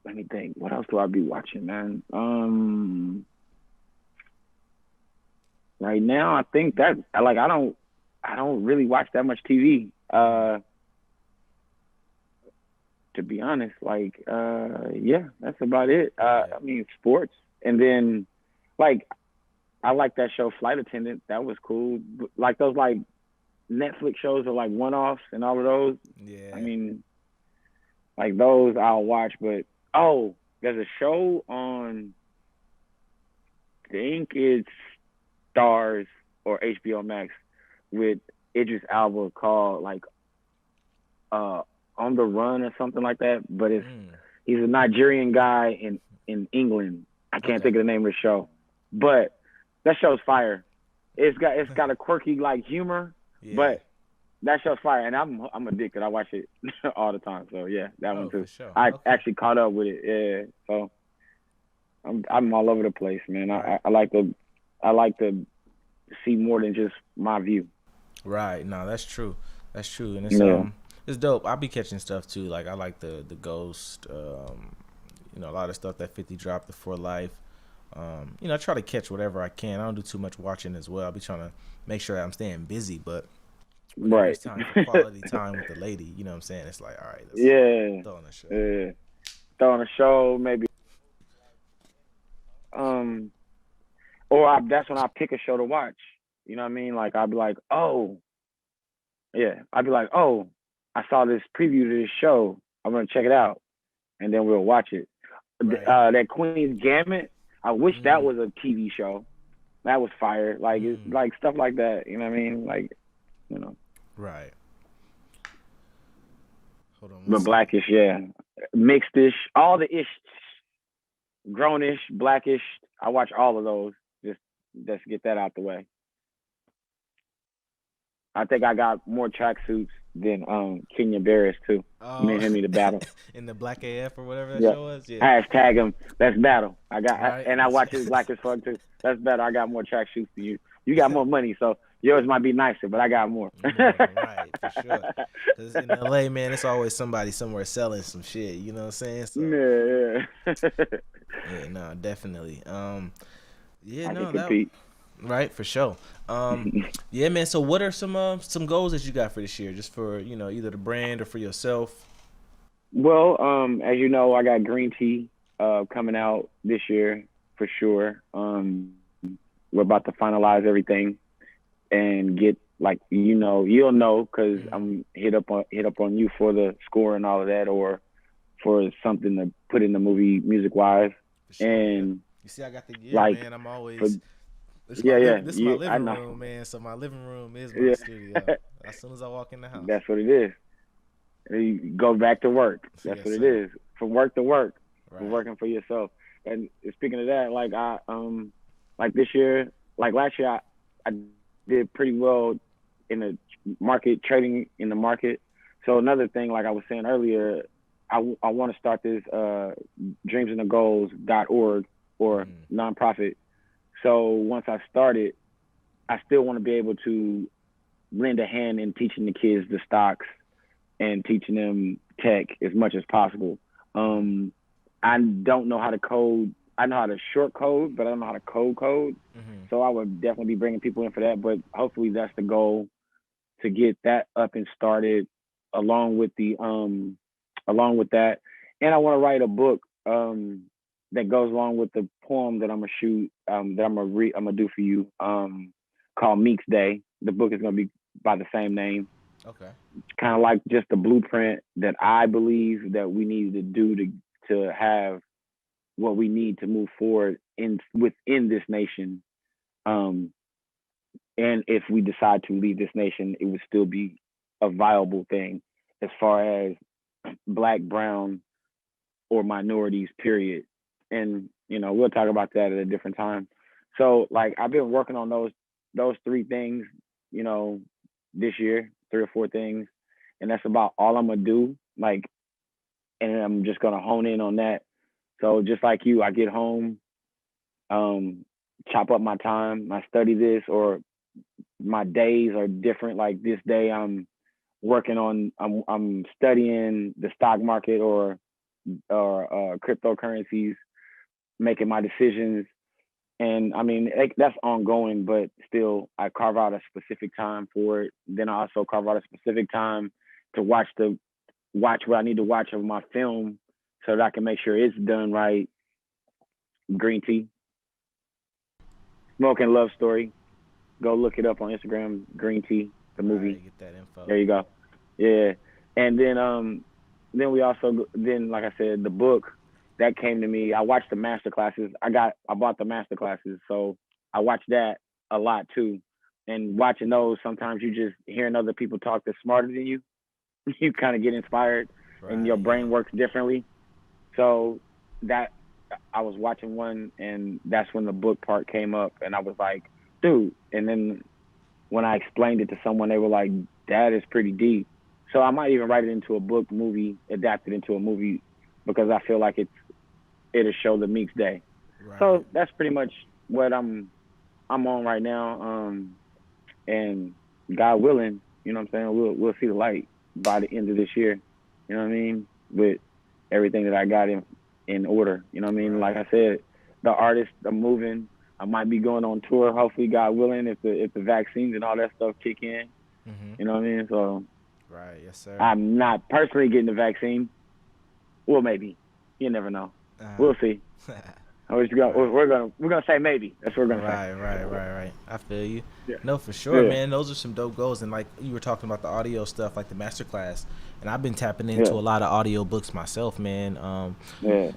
Let me think. What else do I be watching, man? Right now, I think that like I don't really watch that much TV. To be honest, like that's about it. I mean, sports, and then like I like that show Flight Attendant. That was cool. Like those like Netflix shows are like one-offs and all of those. Yeah. I mean, like those I'll watch, but there's a show on, I think it's Stars or HBO Max with Idris Elba called like On the Run or something like that. But he's a Nigerian guy in England. I can't think of the name of the show, but that show's fire. It's got a quirky like humor, but that show's fire, and I'm addicted. I watch it all the time. So yeah, that one too. Sure. I actually caught up with it. Yeah, so I'm all over the place, man. I like to see more than just my view. Right. No, that's true. And it's dope. I'll be catching stuff too. Like I like the Ghost. You know, a lot of stuff that 50 dropped, the For Life. You know, I try to catch whatever I can. I don't do too much watching as well. I'll be trying to make sure I'm staying busy, but it's time for quality time with the lady. You know what I'm saying? It's like, all right, let's throw on a show. Yeah. Throw on a show, maybe. That's when I pick a show to watch. You know what I mean? Like I'd be like, I saw this preview to this show. I'm gonna check it out, and then we'll watch it. Right. That Queen's Gambit. I wish that was a TV show. That was fire. Like it's like stuff like that. You know what I mean? Like, you know. Right. Hold on. But Blackish, mixed-ish, all the ish, grownish, blackish. I watch all of those. Just get that out the way. I think I got more tracksuits than Kenya Barris too. Me and him need to battle. In the Black AF or whatever that Yeah. show was. Yeah. Hashtag him. Let's battle. Right. And I watch his Black as Fuck too. Let's battle. I got more tracksuits than you. You got more money, so yours might be nicer, but I got more. Right, for sure. Because in LA, man, it's always somebody somewhere selling some shit. You know what I'm saying? So, yeah. yeah, no, definitely. Yeah, I no, can that compete. right for sure. Yeah, man. So, what are some goals that you got for this year, just for either the brand or for yourself? Well, as you know, I got Green Tea coming out this year for sure. We're about to finalize everything and get you'll know because I'm hit up on you for the score and all of that, or for something to put in the movie music wise. Sure, and you see, I got the man. I'm always. This is my living room, man. So my living room is my studio. As soon as I walk in the house. That's what it is. You go back to work. That's what it is. From work to work. Right. From working for yourself. And speaking of that, like this year, like last year, I did pretty well in the market, trading in the market. So another thing, like I was saying earlier, I want to start this dreamsandthegoals.org or nonprofit. So once I start it, I still want to be able to lend a hand in teaching the kids the stocks and teaching them tech as much as possible. I don't know how to code. I know how to short code, but I don't know how to code. So I would definitely be bringing people in for that. But hopefully that's the goal, to get that up and started along with that. And I want to write a book that goes along with the poem that I'm gonna shoot, that I'm gonna do for you, called Meeks Day. The book is gonna be by the same name. Okay. It's kind of like just the blueprint that I believe that we need to do to have what we need to move forward within this nation. And if we decide to leave this nation, it would still be a viable thing as far as Black, brown, or minorities, period. And, we'll talk about that at a different time. So, like, I've been working on those three things, this year, 3 or 4 things. And that's about all I'm going to do. Like, and I'm just going to hone in on that. So just like you, I get home, chop up my time, I study this, or my days are different. Like this day I'm studying the stock market or cryptocurrencies, making my decisions. And I mean, that's ongoing, but still I carve out a specific time for it. Then I also carve out a specific time to watch what I need to watch of my film so that I can make sure it's done right. Green Tea. Smoking Love Story. Go look it up on Instagram, Green Tea, the movie. Get that info. There you go. Yeah. And then we also, like I said, the book that came to me. I watched the master classes. I bought the master classes, so I watched that a lot too. And watching those, sometimes you just hearing other people talk that's smarter than you, you kind of get inspired, and your brain works differently. So that I was watching one, and that's when the book part came up, and I was like, dude. And then when I explained it to someone, they were like, that is pretty deep. So I might even write it into a book, adapt it into a movie, because I feel like it'll show the Meeks Day. Right. So that's pretty much what I'm on right now. And God willing, you know what I'm saying, we'll see the light by the end of this year. You know what I mean? With everything that I got in order. You know what I mean? Like I said, the artists are moving. I might be going on tour, hopefully, God willing, if the vaccines and all that stuff kick in. You know what I mean? So right, yes sir. I'm not personally getting the vaccine. Well, maybe. You never know. We'll see. We're gonna say maybe. That's what we're gonna say. Right. I feel you. Yeah. No, for sure, Yeah. man. Those are some dope goals. And like you were talking about the audio stuff, like the masterclass, and I've been tapping into a lot of audio books myself, man.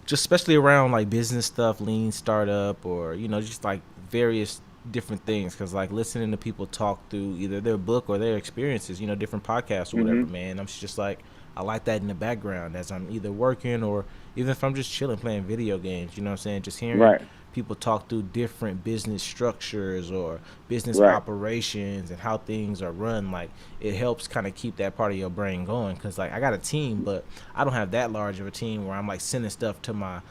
Just especially around like business stuff, lean startup, or just like various different things. Because like listening to people talk through either their book or their experiences, different podcasts or whatever, man. I'm just like, I like that in the background as I'm either working or even if I'm just chilling playing video games. You know what I'm saying? Just hearing Right. people talk through different business structures or business Right. operations and how things are run, like it helps kind of keep that part of your brain going. Because like I got a team, but I don't have that large of a team where I'm like sending stuff to my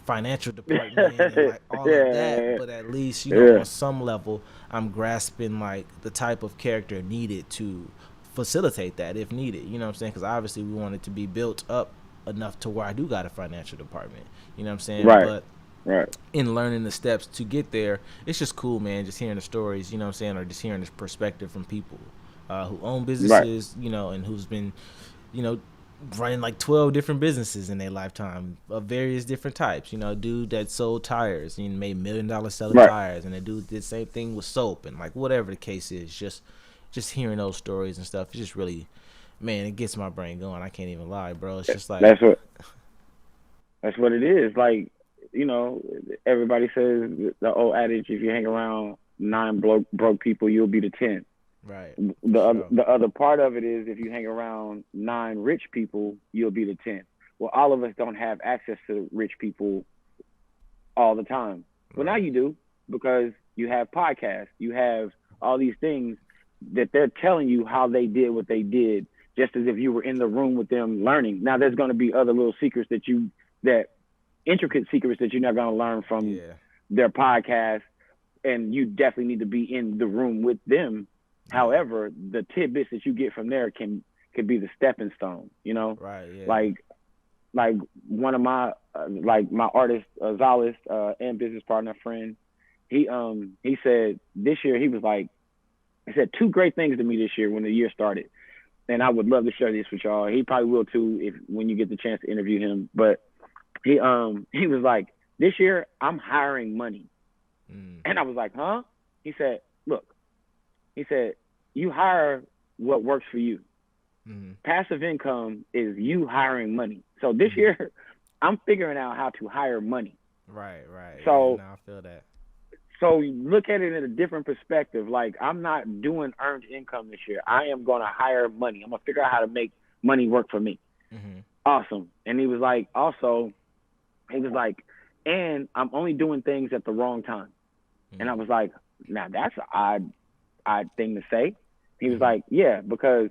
financial department and like all of that. But at least, you know, on some level, I'm grasping like the type of character needed to facilitate that if needed. You know what I'm saying? Because obviously we want it to be built up enough to where I do got a financial department. You know what I'm saying? Right. But Right. in learning the steps to get there, it's just cool, man. Just hearing the stories, you know what I'm saying, or just hearing this perspective from people who own businesses, you know, and who's been, you know, running like 12 different businesses in their lifetime of various different types. You know, a dude that sold tires and made $1 million selling Right. tires, and a dude did the same thing with soap and like whatever the case is. Just hearing those stories and stuff, it's just really, man, it gets my brain going. I can't even lie, bro. It's just like That's what it is. Like, you know, everybody says the old adage: if you hang around 9 broke people, you'll be the 10th. Right. The other part of it is if you hang around 9 rich people, you'll be the 10th. Well, all of us don't have access to rich people all the time. Well, now you do, because you have podcasts, you have all these things that they're telling you how they did what they did, just as if you were in the room with them learning. Now there's going to be other little secrets that intricate secrets that you're not going to learn from their podcast, and you definitely need to be in the room with them. However, the tidbits that you get from there can be the stepping stone, you know? Right. Yeah. Like one of my my artist, Zalis, and business partner friend, he said this year, he said 2 great things to me this year when the year started. And I would love to share this with y'all. He probably will too when you get the chance to interview him. But he was like, this year I'm hiring money. And I was like, huh? He said, look, you hire what works for you. Passive income is you hiring money. So this year I'm figuring out how to hire money. Right. So I feel that. So look at it in a different perspective. Like, I'm not doing earned income this year. I am going to hire money. I'm going to figure out how to make money work for me. Awesome. And he was like, and I'm only doing things at the wrong time. And I was like, now that's an odd thing to say. He was like, yeah, because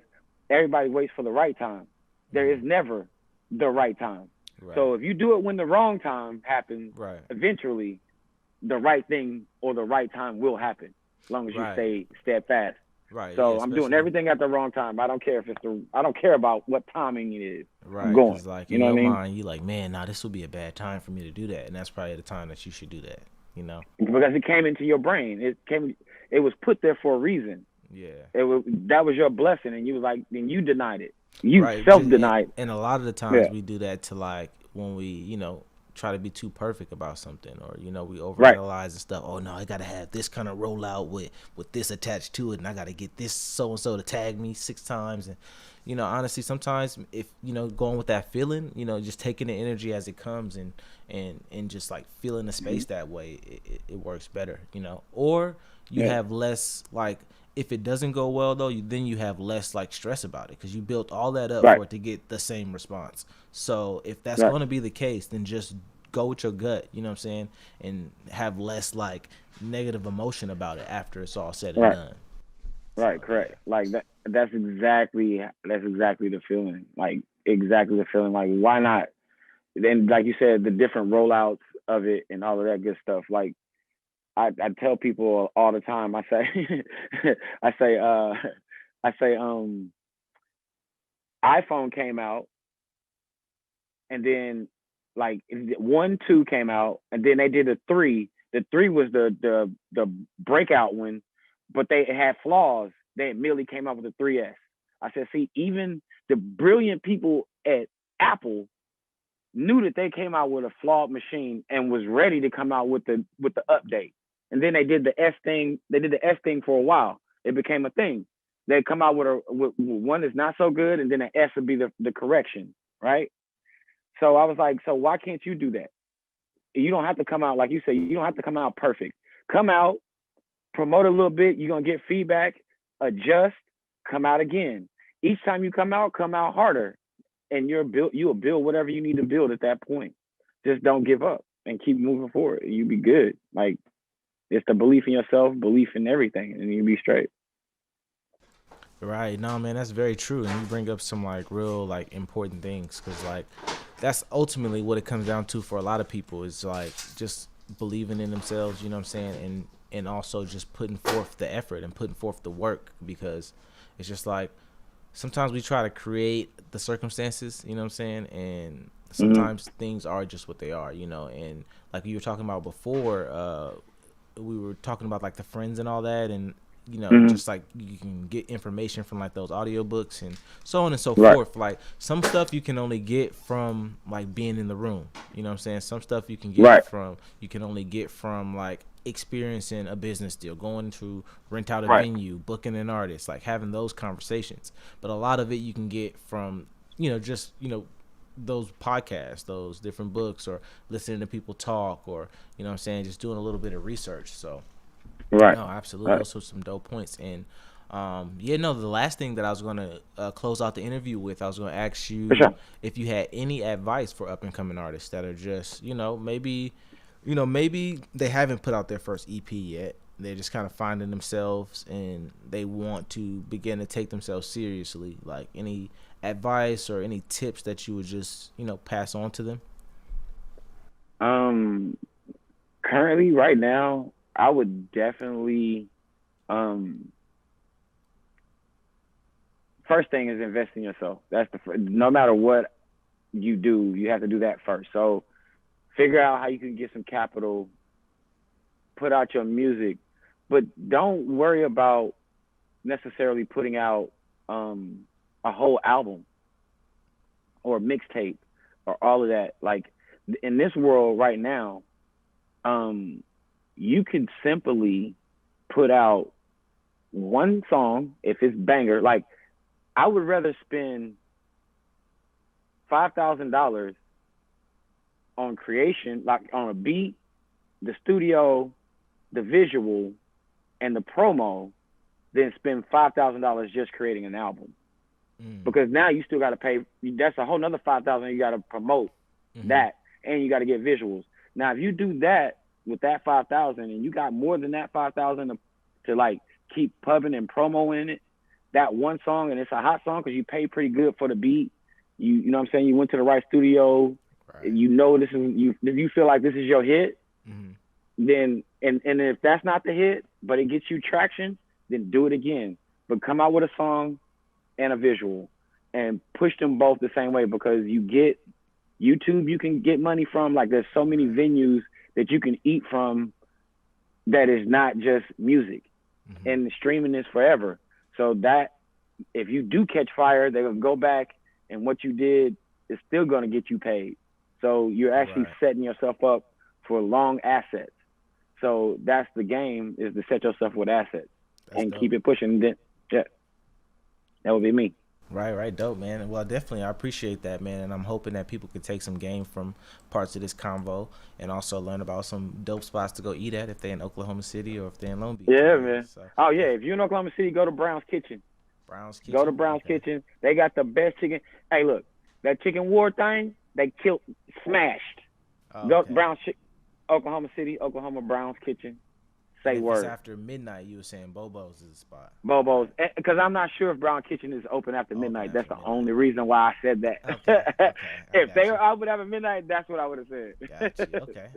everybody waits for the right time. There is never the right time. Right. So if you do it when the wrong time happens, eventually the right thing or the right time will happen, as long as you stay steadfast. Right. So yeah, I'm doing everything at the wrong time. I don't care if I don't care about what timing it is. Right. I'm going. Like, you know what I mean? Mind, you like, man, nah, this will be a bad time for me to do that, and that's probably the time that you should do that. You know, because it came into your brain. It was put there for a reason. Yeah. That was your blessing, and you was like, then you denied it. You self-denied. And a lot of the times we do that to, like, when we, you know, try to be too perfect about something, or, you know, we overanalyze and stuff. Oh no, I gotta have this kind of rollout with this attached to it, and I gotta get this so and so to tag me 6 times. And, you know, honestly, sometimes if, you know, going with that feeling, you know, just taking the energy as it comes and just like feeling the space that way, it works better, you know. Or you have less, like, if it doesn't go well though, then you have less like stress about it, because you built all that up for it to get the same response. So if that's going to be the case, then just go with your gut, you know what I'm saying, and have less like negative emotion about it after it's all said and done. Right, correct. Like that's exactly the feeling. Like exactly the feeling. Like, why not? Then, like you said, the different rollouts of it and all of that good stuff. Like, I tell people all the time. I say, iPhone came out, and then like 1, 2 came out, and then they did a 3. The 3 was the breakout one, but they had flaws. They immediately came out with the 3S. I said, see, even the brilliant people at Apple knew that they came out with a flawed machine and was ready to come out with the update. And then they did the S thing. They did the S thing for a while. It became a thing. They come out with one that's not so good, and then an S would be the correction, right? So I was like, so why can't you do that? You don't have to come out, like you say, you don't have to come out perfect. Come out, promote a little bit. You're going to get feedback, adjust, come out again. Each time you come out harder. and you'll build whatever you need to build at that point. Just don't give up and keep moving forward. You'll be good. Like, it's the belief in yourself, belief in everything, and you'll be straight. Right. No, man, that's very true. And you bring up some like real like important things, because like that's ultimately what it comes down to for a lot of people, is like just believing in themselves, you know what I'm saying? And also just putting forth the effort and putting forth the work, because it's just like sometimes we try to create the circumstances, you know what I'm saying? And sometimes things are just what they are, you know? And like you were talking about before, we were talking about like the friends and all that, and you know, just like you can get information from like those audiobooks and so on and so forth. Like some stuff you can only get from like being in the room, you know what I'm saying? Some stuff you can get you can only get from like experiencing a business deal, going to rent out a venue, booking an artist, like having those conversations. But a lot of it you can get from, you know, just, you know, those podcasts, those different books, or listening to people talk, or, you know what I'm saying, just doing a little bit of research. So no, absolutely. Those are some dope points. And the last thing that I was going to close out the interview with, I was going to ask you if you had any advice for up and coming artists that are just, maybe they haven't put out their first EP yet. They're just kind of finding themselves and they want to begin to take themselves seriously. Like any advice or any tips that you would just, pass on to them? Currently right now, I would definitely, first thing is invest in yourself. That's no matter what you do, you have to do that first. So figure out how you can get some capital, put out your music, but don't worry about necessarily putting out a whole album or a mixtape or all of that. Like in this world right now, you can simply put out one song if it's banger. Like I would rather spend $5,000 on creation, like on a beat, the studio, the visual, and the promo, than spend $5,000 just creating an album. Because now you still got to pay. That's a whole nother $5,000 you got to promote that, and you got to get visuals. Now, if you do that with that $5,000, and you got more than that $5,000 to like keep pubbing and promoing it, that one song, and it's a hot song because you pay pretty good for the beat. You know what I'm saying? You went to the right studio. You know this is you. If you feel like this is your hit, then and if that's not the hit, but it gets you traction, then do it again. But come out with a song and a visual, and push them both the same way, because you get YouTube. You can get money from, like, there's so many venues that you can eat from that is not just music, and streaming is forever. So that if you do catch fire, they're gonna go back, and what you did is still gonna get you paid. So you're actually setting yourself up for long assets. So that's the game, is to set yourself with assets and keep it pushing. Then that would be me. Right, dope, man. Well, definitely, I appreciate that, man, and I'm hoping that people could take some game from parts of this convo, and also learn about some dope spots to go eat at if they're in Oklahoma City or if they're in Long Beach. Yeah, man. So. Oh yeah, if you're in Oklahoma City, go to Brown's Kitchen. Go to Brown's Kitchen. They got the best chicken. Hey, look, that chicken war thing, they smashed. Go to Brown's, Oklahoma City, Oklahoma, Brown's Kitchen. Say word. After midnight, you were saying Bobo's is a spot. Bobo's, because I'm not sure if Brown Kitchen is open after midnight. That's the only reason why I said that. If they were open after midnight, that's what I would have said. Okay.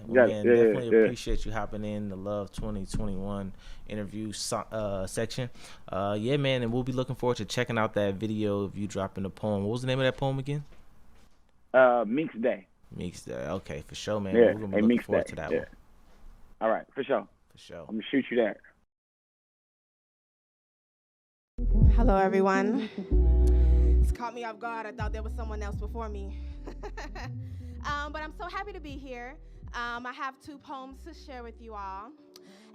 Well, man, definitely appreciate you hopping in the Love 2021 interview section. Yeah, man, and we'll be looking forward to checking out that video of you dropping the poem. What was the name of that poem again? Meeks Day. Meeks Day. Okay, for sure, man. Yeah, we're gonna be looking forward to that one. All right, for sure. I'm gonna shoot you there. Hello, everyone. It's caught me off guard. I thought there was someone else before me. But I'm so happy to be here. I have 2 poems to share with you all,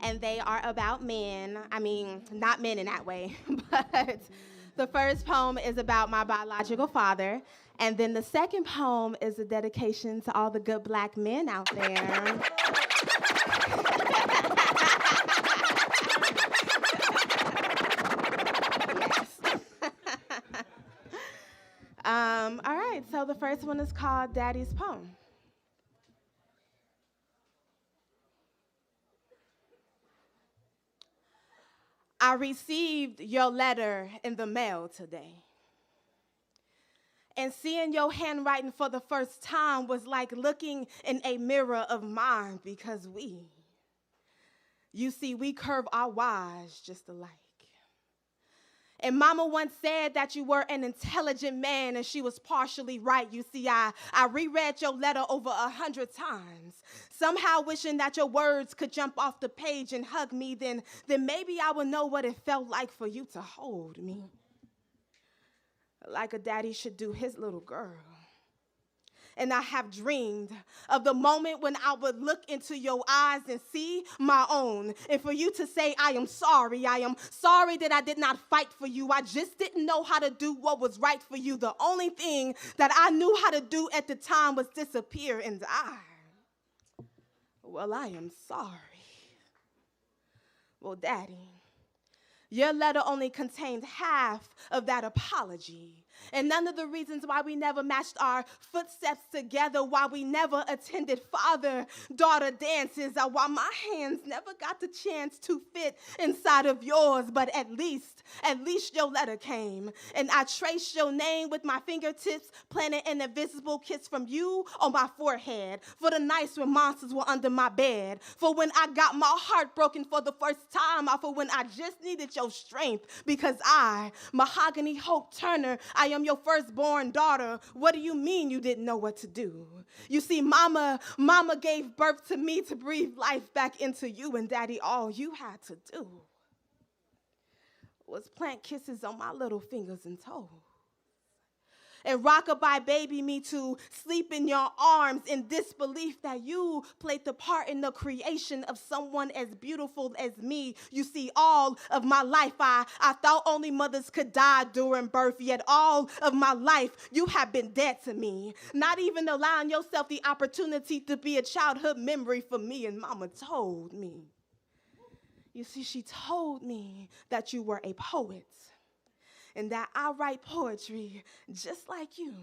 and they are about men. I mean, not men in that way, but the first poem is about my biological father, and then the second poem is a dedication to all the good Black men out there. All first one is called Daddy's Poem. I received your letter in the mail today. And seeing your handwriting for the first time was like looking in a mirror of mine because you see, we curve our Y's just alike. And Mama once said that you were an intelligent man, and she was partially right. You see, I reread your letter over 100 times, somehow wishing that your words could jump off the page and hug me. Then maybe I would know what it felt like for you to hold me, like a daddy should do his little girl. And I have dreamed of the moment when I would look into your eyes and see my own. And for you to say, I am sorry. I am sorry that I did not fight for you. I just didn't know how to do what was right for you. The only thing that I knew how to do at the time was disappear and die. Well, I am sorry. Well, Daddy, your letter only contained half of that apology. And none of the reasons why we never matched our footsteps together, why we never attended father-daughter dances, or why my hands never got the chance to fit inside of yours. But at least your letter came. And I traced your name with my fingertips, planting an invisible kiss from you on my forehead. For the nights when monsters were under my bed. For when I got my heart broken for the first time. Or for when I just needed your strength. Because I, Mahogany Hope Turner, I am your firstborn daughter. What do you mean you didn't know what to do? You see, Mama gave birth to me to breathe life back into you, and Daddy, all you had to do was plant kisses on my little fingers and toes. And rockabye baby me to sleep in your arms in disbelief that you played the part in the creation of someone as beautiful as me. You see, all of my life, I thought only mothers could die during birth, yet all of my life, you have been dead to me. Not even allowing yourself the opportunity to be a childhood memory for me, and Mama told me. You see, she told me that you were a poet. And that I write poetry just like you.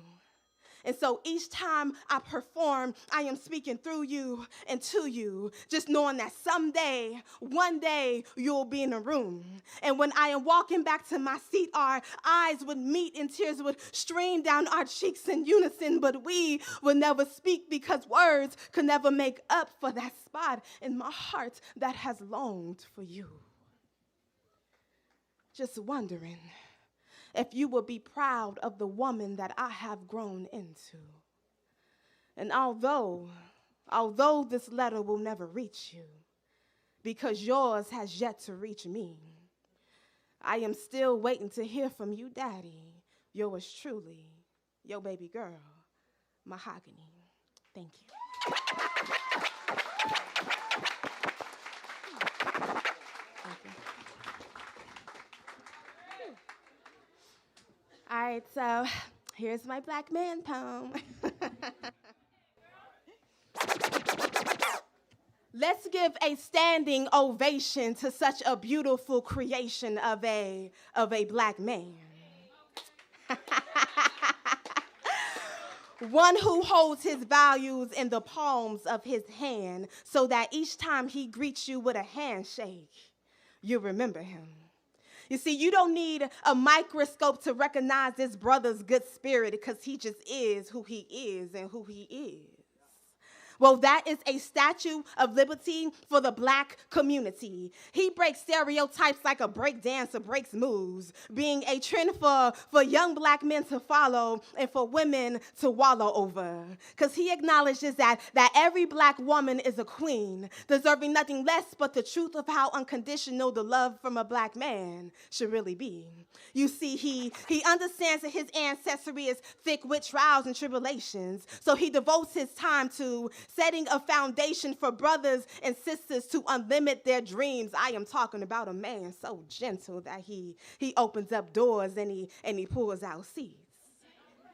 And so each time I perform, I am speaking through you and to you, just knowing that someday, one day, you'll be in a room. And when I am walking back to my seat, our eyes would meet and tears would stream down our cheeks in unison, but we would never speak because words could never make up for that spot in my heart that has longed for you. Just wondering if you will be proud of the woman that I have grown into. And although this letter will never reach you, because yours has yet to reach me, I am still waiting to hear from you, Daddy. Yours truly, your baby girl, Mahogany. Thank you. All right, so here's my black man poem. Let's give a standing ovation to such a beautiful creation of a black man. One who holds his values in the palms of his hand so that each time he greets you with a handshake, you remember him. You see, you don't need a microscope to recognize this brother's good spirit because he just is who he is and who he is. Well, that is a statue of liberty for the black community. He breaks stereotypes like a break dancer breaks moves, being a trend for young black men to follow and for women to wallow over. Because he acknowledges that every black woman is a queen, deserving nothing less but the truth of how unconditional the love from a black man should really be. You see, he understands that his ancestry is thick with trials and tribulations, so he devotes his time to setting a foundation for brothers and sisters to unlimit their dreams. I am talking about a man so gentle that he opens up doors and he pulls out seats.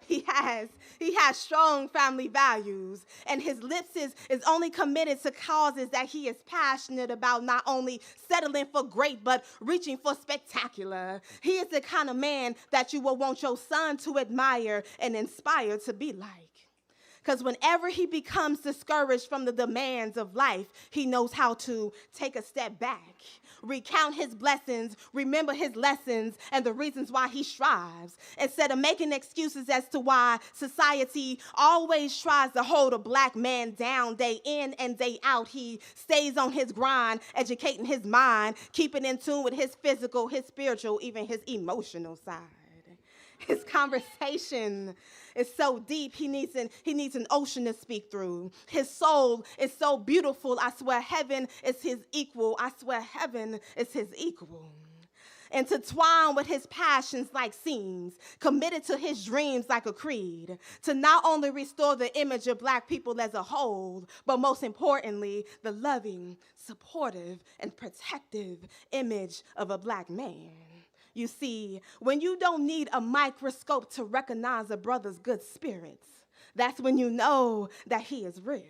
He has strong family values, and his lips is only committed to causes that he is passionate about, not only settling for great, but reaching for spectacular. He is the kind of man that you will want your son to admire and inspire to be like. Because whenever he becomes discouraged from the demands of life, he knows how to take a step back, recount his blessings, remember his lessons, and the reasons why he strives. Instead of making excuses as to why society always tries to hold a black man down day in and day out, he stays on his grind, educating his mind, keeping in tune with his physical, his spiritual, even his emotional side. His conversation is so deep, he needs an ocean to speak through. His soul is so beautiful, I swear heaven is his equal. I swear heaven is his equal. Intertwined with his passions like seams, committed to his dreams like a creed, to not only restore the image of black people as a whole, but most importantly, the loving, supportive, and protective image of a black man. You see, when you don't need a microscope to recognize a brother's good spirits, that's when you know that he is real.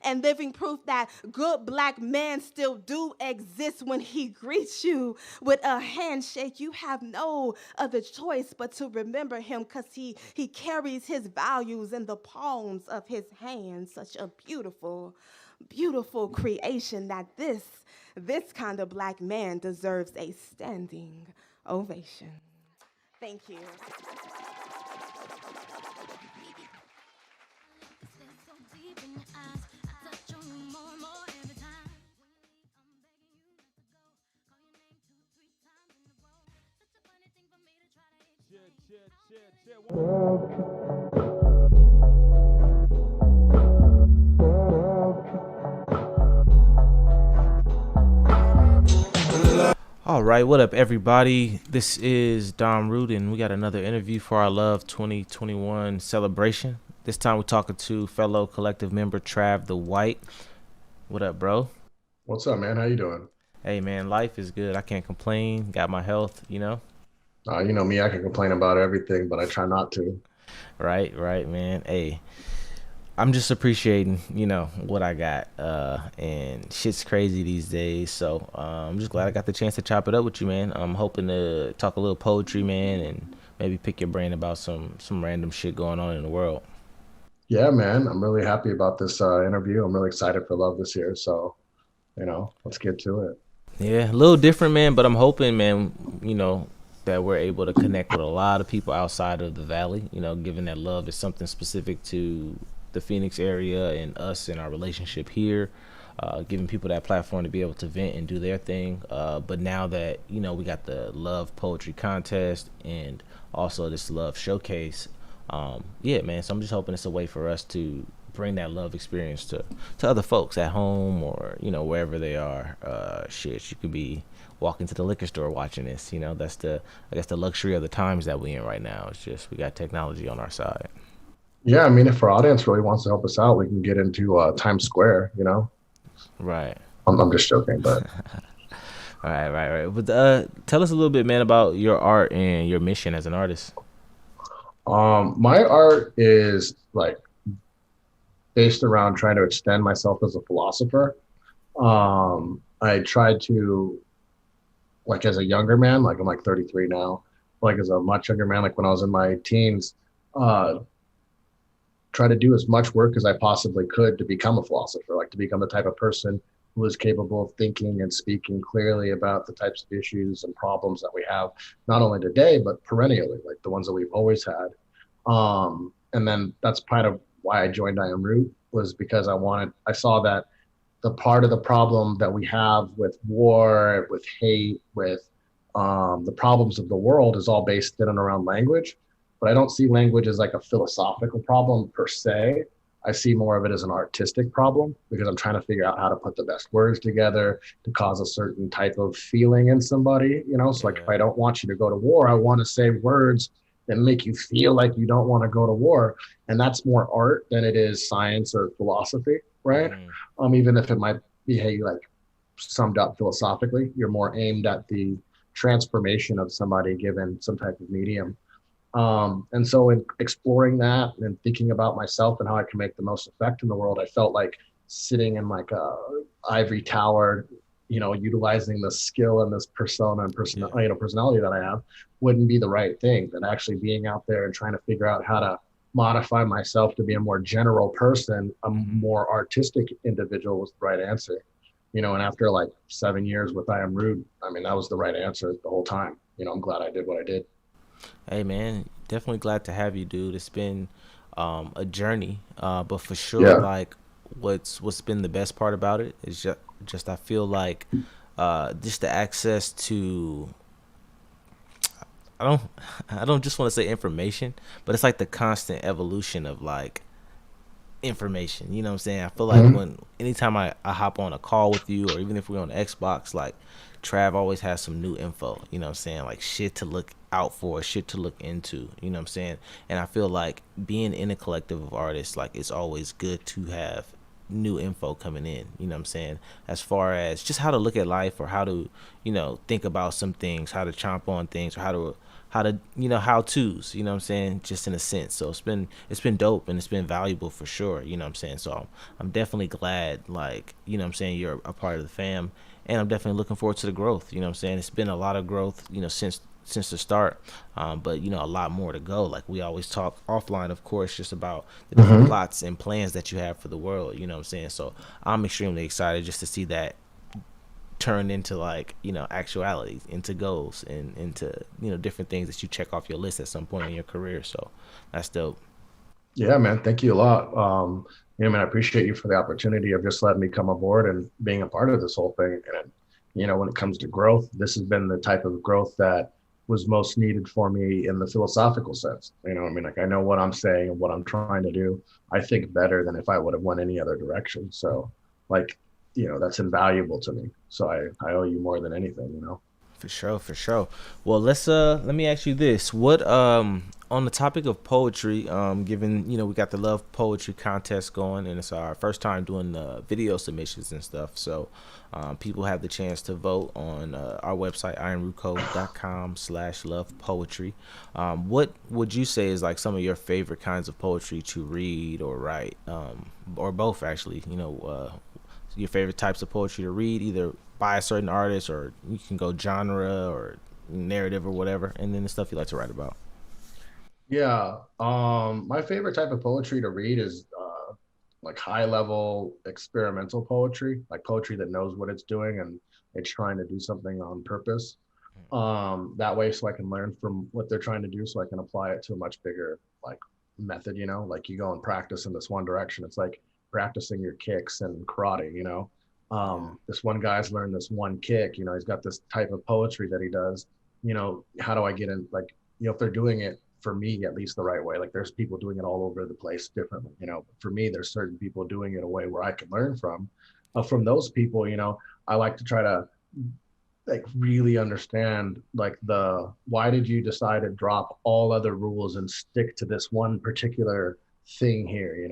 And living proof that good black men still do exist. When he greets you with a handshake, you have no other choice but to remember him, because he carries his values in the palms of his hands. Such a beautiful, beautiful creation that this kind of black man deserves a standing ovation. Thank you. All right, what up, everybody? This is Dom Root, and we got another interview for our Love 2021 celebration. This time we're talking to fellow collective member Trav the White. What up, bro? What's up, man? How you doing? Hey, man, life is good. I can't complain. Got my health, you know? You know me, I can complain about everything, but I try not to. Right, man. Hey, I'm just appreciating, you know, what I got. And shit's crazy these days. So I'm just glad I got the chance to chop it up with you, man. I'm hoping to talk a little poetry, man, and maybe pick your brain about some random shit going on in the world. Yeah, man. I'm really happy about this interview. I'm really excited for Love this year. So, you know, let's get to it. Yeah, a little different, man, but I'm hoping, man, you know, that we're able to connect with a lot of people outside of the Valley, you know, given that Love is something specific to the Phoenix area and us and our relationship here, giving people that platform to be able to vent and do their thing. But now that, you know, we got the Love Poetry Contest and also this Love Showcase, yeah, man, so I'm just hoping it's a way for us to bring that love experience to other folks at home or, you know, wherever they are. Shit, you could be walking to the liquor store watching this, you know. That's I guess the luxury of the times that we're in right now. It's just we got technology on our side. Yeah, I mean, if our audience really wants to help us out, we can get into Times Square, you know? Right. I'm just joking, but... Right. But tell us a little bit, man, about your art and your mission as an artist. My art is, like, based around trying to extend myself as a philosopher. I tried to, like, as a younger man, like I'm like 33 now, like as a much younger man, like when I was in my teens, try to do as much work as I possibly could to become a philosopher, like to become the type of person who is capable of thinking and speaking clearly about the types of issues and problems that we have, not only today, but perennially, like the ones that we've always had. And then that's part of why I joined I Am Root, was because I saw that the part of the problem that we have with war, with hate, with the problems of the world is all based in and around language. But I don't see language as like a philosophical problem per se. I see more of it as an artistic problem, because I'm trying to figure out how to put the best words together to cause a certain type of feeling in somebody, you know? So like, if I don't want you to go to war, I want to say words that make you feel like you don't want to go to war. And that's more art than it is science or philosophy, right? Even if it might be, like, summed up philosophically, you're more aimed at the transformation of somebody given some type of medium. And so in exploring that and thinking about myself and how I can make the most effect in the world, I felt like sitting in like a ivory tower, utilizing the skill and this persona and personality that I have wouldn't be the right thing. That actually being out there and trying to figure out how to modify myself to be a more general person, a more artistic individual was the right answer. And after like 7 years with I Am Rude, I mean, that was the right answer the whole time. I'm glad I did what I did. Hey man, definitely glad to have you, dude. It's been a journey, but for sure, like what's been the best part about it is just I feel like just the access to I don't just want to say information, but it's like the constant evolution of like information. You know what I'm saying? I feel like anytime I hop on a call with you, or even if we're on Xbox, like Trav always has some new info, you know what I'm saying? Like shit to look out for, shit to look into, you know what I'm saying? And I feel like being in a collective of artists, like it's always good to have new info coming in, you know what I'm saying? As far as just how to look at life, or how to, think about some things, how to chomp on things, or how to how-tos, you know what I'm saying? Just in a sense. So it's been dope, and it's been valuable for sure, you know what I'm saying? So I'm definitely glad, like, you know what I'm saying, you're a part of the fam. And I'm definitely looking forward to the growth. You know what I'm saying? It's been a lot of growth, since the start. But, a lot more to go. Like we always talk offline, of course, just about the different plots and plans that you have for the world. You know what I'm saying? So I'm extremely excited just to see that turn into like, actuality, into goals, and into, different things that you check off your list at some point in your career. So that's dope. Yeah, man. Thank you a lot. Man, I appreciate you for the opportunity of just letting me come aboard and being a part of this whole thing. And, when it comes to growth, this has been the type of growth that was most needed for me in the philosophical sense. Like I know what I'm saying and what I'm trying to do. I think better than if I would have went any other direction. So like, that's invaluable to me. So I owe you more than anything, For sure. Well, let me ask you this. What on the topic of poetry, given we got the Love Poetry contest going, and it's our first time doing the video submissions and stuff, so people have the chance to vote on our website, ironrootcode.com/lovepoetry. What would you say is like some of your favorite kinds of poetry to read or write, or both actually? Your favorite types of poetry to read, either by a certain artist, or you can go genre or narrative or whatever, and then the stuff you like to write about. Yeah. My favorite type of poetry to read is like high level experimental poetry, like poetry that knows what it's doing and it's trying to do something on purpose. That way, so I can learn from what they're trying to do, so I can apply it to a much bigger like method, like you go and practice in this one direction. It's like practicing your kicks and karate, this one guy's learned this one kick, he's got this type of poetry that he does, how do I get in, like, if they're doing it for me, at least the right way, like there's people doing it all over the place differently, for me, there's certain people doing it a way where I can learn from those people. I like to try to like really understand like why did you decide to drop all other rules and stick to this one particular thing here,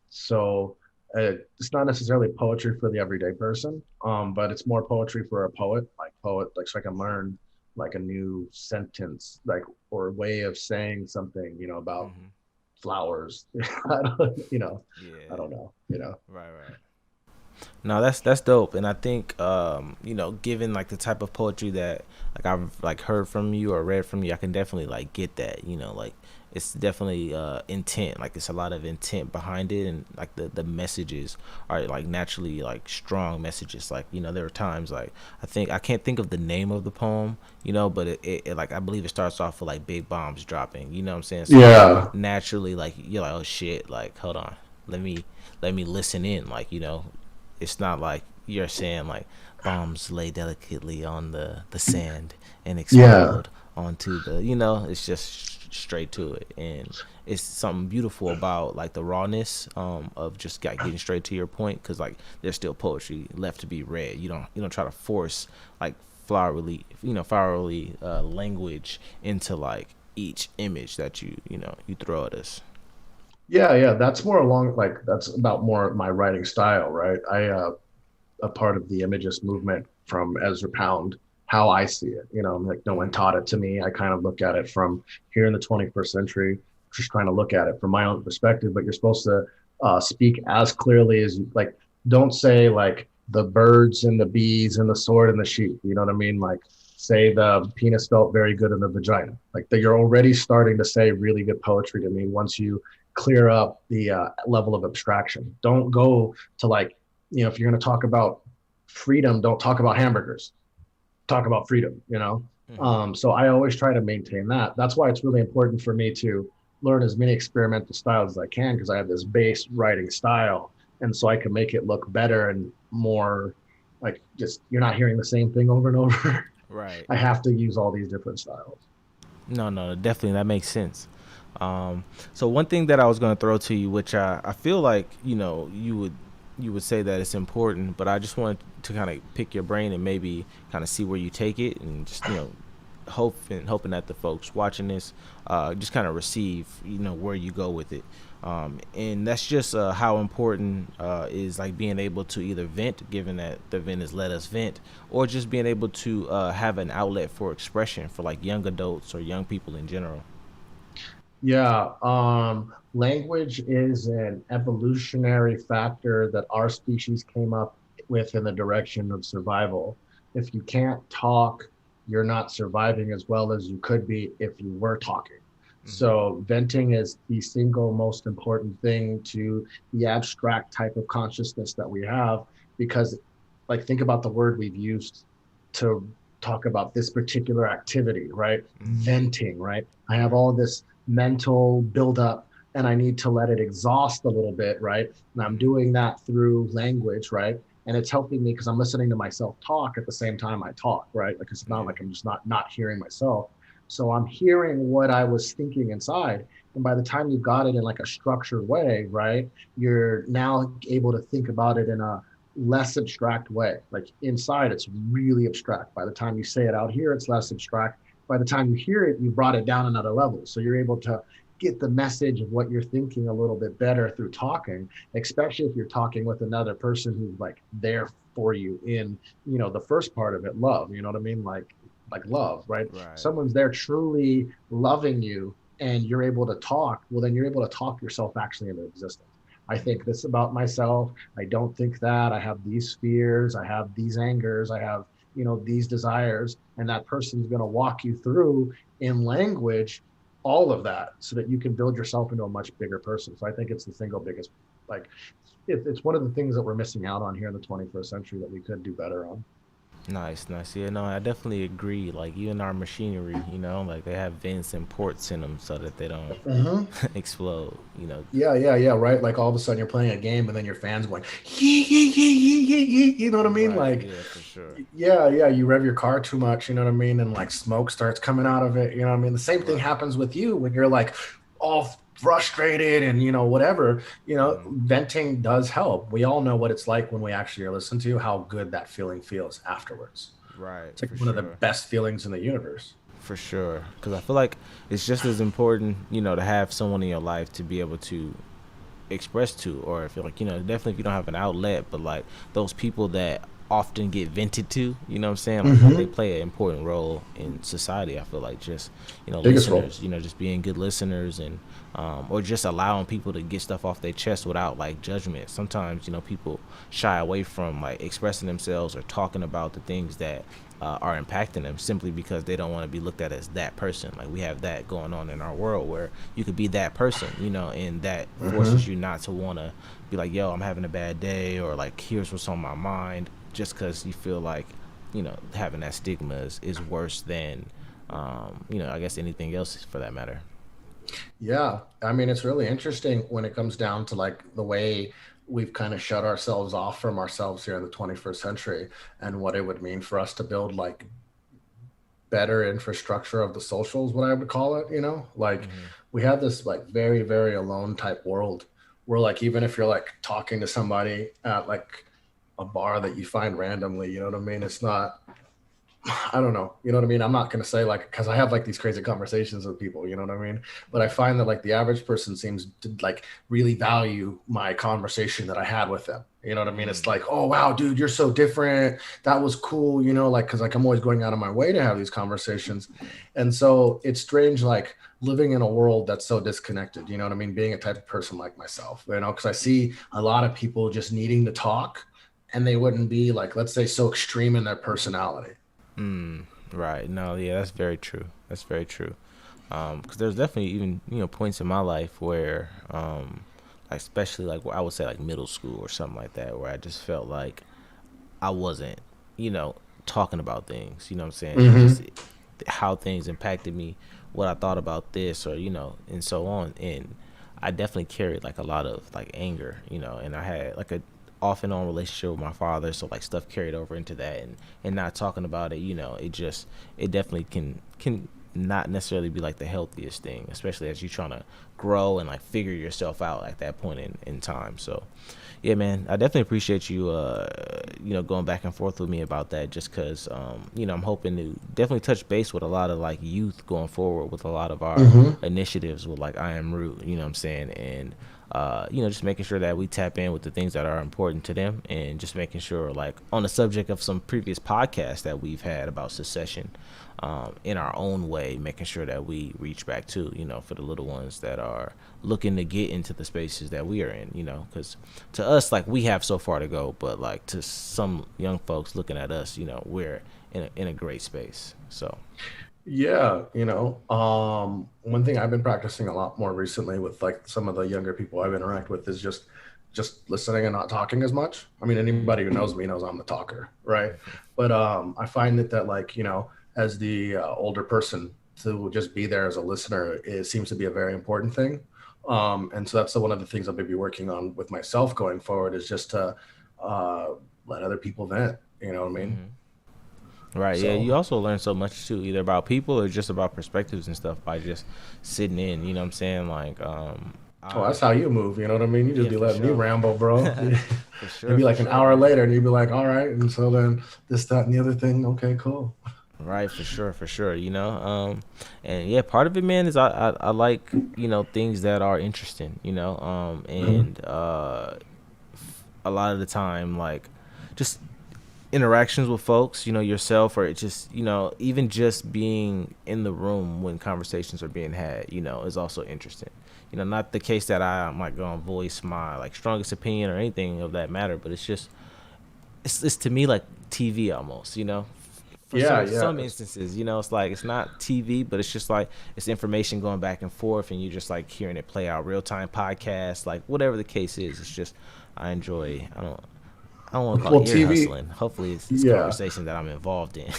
so it's not necessarily poetry for the everyday person, but it's more poetry for a poet, so I can learn like a new sentence, like, or way of saying something, about flowers. I don't know, Right. No, that's dope. And I think, given like the type of poetry that like I've like heard from you or read from you, I can definitely like get that, like it's definitely intent, like it's a lot of intent behind it, and like the messages are like naturally like strong messages. Like, there are times like I can't think of the name of the poem, but it like I believe it starts off with like big bombs dropping, you know what I'm saying? So yeah, naturally like you're like, oh shit, like hold on, let me listen in, like, it's not like you're saying like bombs lay delicately on the sand and explode onto the, it's just straight to it. And it's something beautiful about like the rawness of just getting straight to your point, because like there's still poetry left to be read. You don't try to force like flowery language into like each image that you throw at us. Yeah, that's more along like that's about more my writing style, right? A part of the Imagist movement from Ezra Pound how I see it. You know, like no one taught it to me. I kind of look at it from here in the 21st century, just trying to look at it from my own perspective. But you're supposed to speak as clearly as you, like, don't say like the birds and the bees and the sword and the sheep. You know what I mean? Like, say the penis felt very good in the vagina. Like that, you're already starting to say really good poetry to me once you clear up the level of abstraction. Don't go to like, you know, if you're going to talk about freedom, don't talk about hamburgers. Talk about freedom, you know? So I always try to maintain that. That's why it's really important for me to learn as many experimental styles as I can, because I have this base writing style. And so I can make it look better and more like just, you're not hearing the same thing over and over. Right. I have to use all these different styles. No, definitely. That makes sense. So one thing that I was going to throw to you, which I feel like, you know, you would say that it's important, but I just wanted to kind of pick your brain and maybe kind of see where you take it, and just, you know, hoping that the folks watching this just kind of receive, you know, where you go with it. And that's just how important is like being able to either vent, given that the vent is let us vent, or just being able to have an outlet for expression for like young adults or young people in general. Yeah, language is an evolutionary factor that our species came up with in the direction of survival. If you can't talk, you're not surviving as well as you could be if you were talking. So venting is the single most important thing to the abstract type of consciousness that we have, because like, think about the word we've used to talk about this particular activity, right? Venting, right? I have all this mental buildup and I need to let it exhaust a little bit, right? And I'm doing that through language, right? And it's helping me because I'm listening to myself talk at the same time I talk, right? Like, it's not like I'm just not hearing myself. So I'm hearing what I was thinking inside. And by the time you've got it in like a structured way, right, you're now able to think about it in a less abstract way. Like inside, it's really abstract. By the time you say it out here, it's less abstract. By the time you hear it, you brought it down another level. So you're able to get the message of what you're thinking a little bit better through talking, especially if you're talking with another person who's like there for you in, you know, the first part of it, love, you know what I mean? Like love, right? Someone's there truly loving you and you're able to talk, well, then you're able to talk yourself actually into existence. I think this about myself. I don't think that. I have these fears. I have these angers. I have, you know, these desires. And that person's going to walk you through in language all of that so that you can build yourself into a much bigger person. So I think it's the single biggest, like, it's one of the things that we're missing out on here in the 21st century that we could do better on. Nice. Yeah, no, I definitely agree. Like, even our machinery, you know, like they have vents and ports in them so that they don't explode, you know. Yeah, right? Like all of a sudden you're playing a game and then your fans going, you know what I mean? Right, like, yeah, for sure. Yeah, you rev your car too much, you know what I mean? And like smoke starts coming out of it, you know what I mean? The same thing happens with you when you're like all frustrated and, you know, whatever, you know, venting does help. We all know what it's like when we actually are listened to, how good that feeling feels afterwards. Right. It's like one of the best feelings in the universe. For sure. Because I feel like it's just as important, you know, to have someone in your life to be able to express to, or if you're like, you know, definitely if you don't have an outlet, but like those people that often get vented to, you know what I'm saying? Like they play an important role in society. I feel like just, you know, Biggest listeners, role. you know, just being good listeners and or just allowing people to get stuff off their chest without like judgment. Sometimes, you know, people shy away from like expressing themselves or talking about the things that are impacting them simply because they don't want to be looked at as that person. Like we have that going on in our world where you could be that person, you know, and that forces you not to want to be like, yo, I'm having a bad day, or like, here's what's on my mind, just because you feel like, you know, having that stigma is worse than, you know, I guess anything else for that matter. Yeah, I mean, it's really interesting when it comes down to like the way we've kind of shut ourselves off from ourselves here in the 21st century, and what it would mean for us to build like better infrastructure of the socials, what I would call it, you know, like we have this like very, very alone type world where like, even if you're like talking to somebody at like a bar that you find randomly, you know what I mean? It's not I don't know. You know what I mean? I'm not going to say like, cause I have like these crazy conversations with people, you know what I mean? But I find that like the average person seems to like really value my conversation that I had with them. You know what I mean? It's like, oh, wow, dude, you're so different. That was cool. You know, like, cause like I'm always going out of my way to have these conversations. And so it's strange, like living in a world that's so disconnected, you know what I mean? Being a type of person like myself, you know, cause I see a lot of people just needing to talk and they wouldn't be like, let's say, so extreme in their personality. Right. No, yeah, that's very true. That's very true. Because there's definitely even, you know, points in my life where, like, especially like I would say like middle school or something like that, where I just felt like I wasn't, you know, talking about things, you know what I'm saying? Just how things impacted me, what I thought about this, or, you know, and so on. And I definitely carried like a lot of like anger, you know, and I had like a off and on relationship with my father, so like stuff carried over into that, and not talking about it, you know, it definitely can not necessarily be like the healthiest thing, especially as you're trying to grow and like figure yourself out at that point in time. So yeah, man, I definitely appreciate you you know, going back and forth with me about that, just because you know, I'm hoping to definitely touch base with a lot of like youth going forward with a lot of our initiatives with like I Am Root, you know what I'm saying? And you know, just making sure that we tap in with the things that are important to them, and just making sure, like, on the subject of some previous podcasts that we've had about secession, in our own way, making sure that we reach back to, you know, for the little ones that are looking to get into the spaces that we are in, you know, because to us, like, we have so far to go, but like to some young folks looking at us, you know, we're in a great space. So Yeah, you know, one thing I've been practicing a lot more recently with like some of the younger people I've interacted with is just listening and not talking as much. I mean, anybody who knows me knows I'm the talker, right? But I find that like, you know, as the older person, to just be there as a listener, it seems to be a very important thing. And so that's one of the things I'll be working on with myself going forward, is just to let other people vent, you know what I mean? Right. So, yeah. You also learn so much too, either about people or just about perspectives and stuff by just sitting in, you know what I'm saying? Like, oh, that's how you move. You know what I mean? You just be letting me ramble, bro. For sure. It'd be like an hour later and you'd be like, all right. And so then this, that, and the other thing. Okay, cool. Right. For sure. You know, and yeah, part of it, man, is I like, you know, things that are interesting, you know, and a lot of the time, like, just interactions with folks, you know, yourself, or just, you know, even just being in the room when conversations are being had, you know, is also interesting. You know, not the case that I might go and voice my like strongest opinion or anything of that matter, but it's just, it's to me like TV almost, you know. For some instances, you know, it's like it's not TV, but it's just like it's information going back and forth, and you're just like hearing it play out, real time podcast, like whatever the case is. It's just I enjoy. I don't want to call it ear hustling. Hopefully, it's conversation that I'm involved in.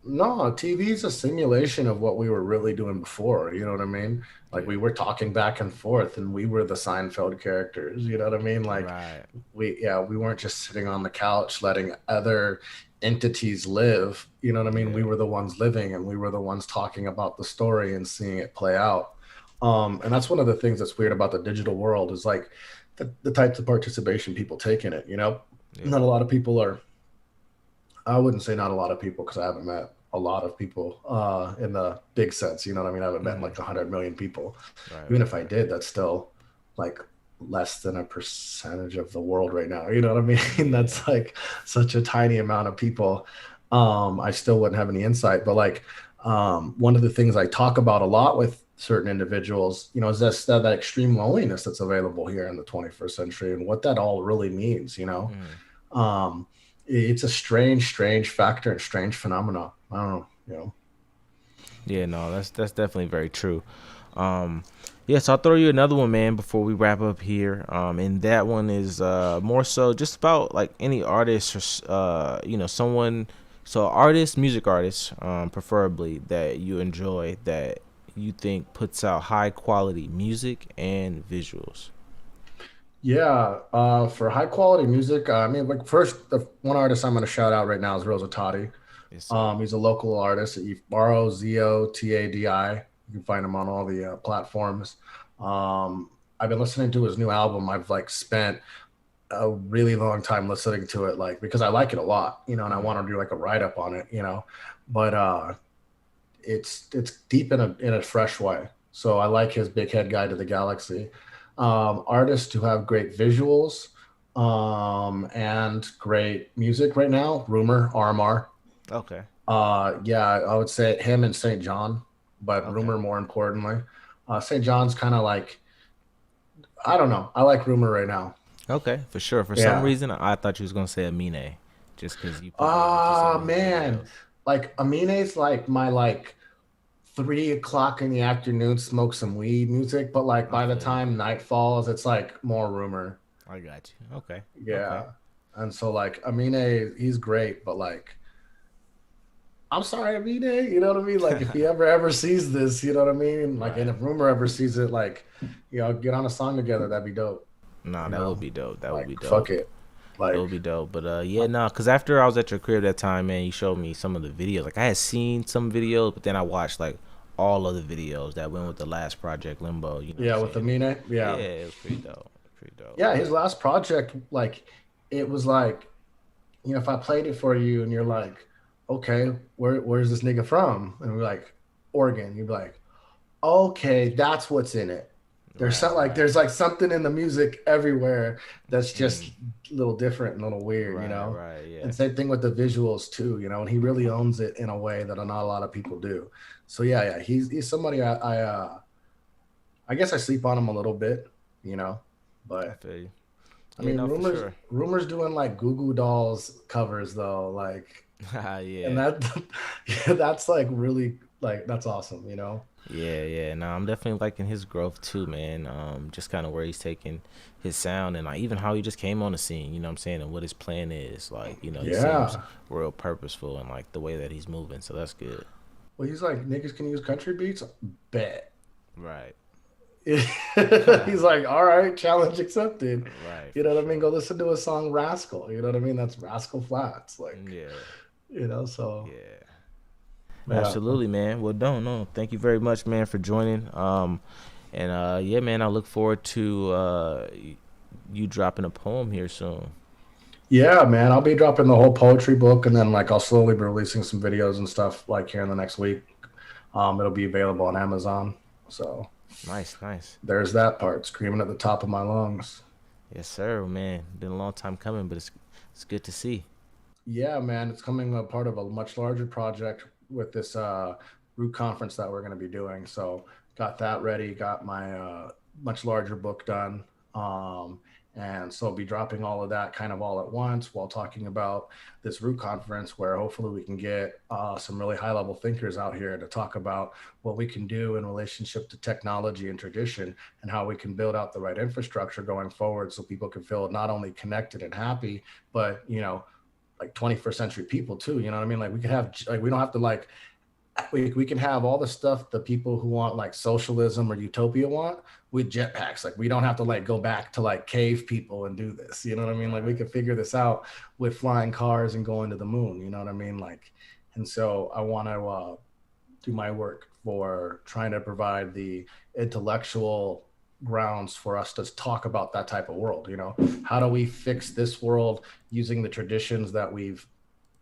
No, TV is a simulation of what we were really doing before. You know what I mean? Like we were talking back and forth, and we were the Seinfeld characters. You know what I mean? Like we weren't just sitting on the couch letting other entities live. You know what I mean? We were the ones living, and we were the ones talking about the story and seeing it play out. And that's one of the things that's weird about the digital world, is like the types of participation people take in it. You know, not a lot of people are. I wouldn't say not a lot of people, because I haven't met a lot of people in the big sense. You know what I mean? I haven't met like 100 million people. Even if I did, that's still like less than a percentage of the world right now. You know what I mean? That's like such a tiny amount of people. I still wouldn't have any insight. But like one of the things I talk about a lot with certain individuals, you know, is that extreme loneliness that's available here in the 21st century, and what that all really means, you know. It's a strange factor and strange phenomenon. I don't know, you know. Yeah, no, that's definitely very true. Yeah, so I'll throw you another one, man, before we wrap up here. And that one is more so just about like any artist or you know, someone, so artist, music artist, preferably, that you enjoy, that you think puts out high quality music and visuals. Yeah, for high quality music, I mean, like first, the one artist I'm going to shout out right now is Rosa Toddy. He's a local artist. Zotadi. You can find him on all the platforms. I've been listening to his new album. I've like spent a really long time listening to it, like, because I like it a lot, you know, and I want to do like a write up on it, you know, but it's deep in a fresh way. So I like his Big Head Guide to the Galaxy. Artists who have great visuals and great music right now, Rumor, RMR. Okay. Yeah, I would say him and St. John, but Rumor more importantly. St. John's kind of like, I don't know. I like Rumor right now. Okay, for sure. For some reason, I thought you was gonna say Amine, just because you. Man, like Amine's like my 3 o'clock in the afternoon, smoke some weed music, but like by the time night falls, it's like more Rumor. I got you. Okay. Yeah, okay. And so like Amine, he's great, but like, I'm sorry, Amine, you know what I mean? Like if he ever sees this, you know what I mean? Like, and if Rumor ever sees it, like, you know, get on a song together, that'd be dope. Nah, that would be dope. That would be dope. Fuck it. Like, it would be dope. But yeah, no, because after I was at your crib that time, man, you showed me some of the videos. Like I had seen some videos, but then I watched like all of the videos that went with the last project, Limbo. You know yeah, with Amine. Yeah. Yeah, it was pretty dope. Pretty dope. Yeah, his last project, like, it was like, you know, if I played it for you and you're like, okay, where's this nigga from? And we're like, Oregon. You'd be like, okay, that's what's in it. There's there's like something in the music everywhere that's just a little different and a little weird, you know? Right, yeah. And same thing with the visuals too, you know, and he really owns it in a way that not a lot of people do. So yeah, he's somebody I guess I sleep on him a little bit, you know, but I mean, Rumor's doing like Goo Goo Dolls covers though, like, yeah, and that's like really like that's awesome, you know. Yeah. No, I'm definitely liking his growth too, man. Just kind of where he's taking his sound and like even how he just came on the scene, you know what I'm saying, and what his plan is, like, you know, he seems real purposeful and like the way that he's moving, so that's good. Well, he's like, niggas can use country beats, bet. Right. He's like, all right, challenge accepted. Right. You know what I mean? Go listen to a song, Rascal. You know what I mean? That's Rascal Flatts. Like, yeah. You know, so yeah. Absolutely, man. Well, no. Thank you very much, man, for joining. Yeah, man, I look forward to you dropping a poem here soon. Yeah, man, I'll be dropping the whole poetry book, and then like I'll slowly be releasing some videos and stuff like here in the next week. It'll be available on Amazon. So nice. There's that part, screaming at the top of my lungs. Yes, sir, man. Been a long time coming, but it's good to see. Yeah, man, it's coming a part of a much larger project with this Root conference that we're going to be doing. So got that ready, got my much larger book done. And so I'll be dropping all of that kind of all at once while talking about this Root conference, where hopefully we can get some really high level thinkers out here to talk about what we can do in relationship to technology and tradition, and how we can build out the right infrastructure going forward so people can feel not only connected and happy, but, you know, like 21st century people too, you know what I mean? Like we could have, like, we don't have to like, we can have all the stuff the people who want like socialism or utopia want with jetpacks. Like we don't have to like go back to like cave people and do this, you know what I mean? Like we could figure this out with flying cars and going to the moon, you know what I mean? Like, and so I want to do my work for trying to provide the intellectual grounds for us to talk about that type of world. You know, how do we fix this world using the traditions that we've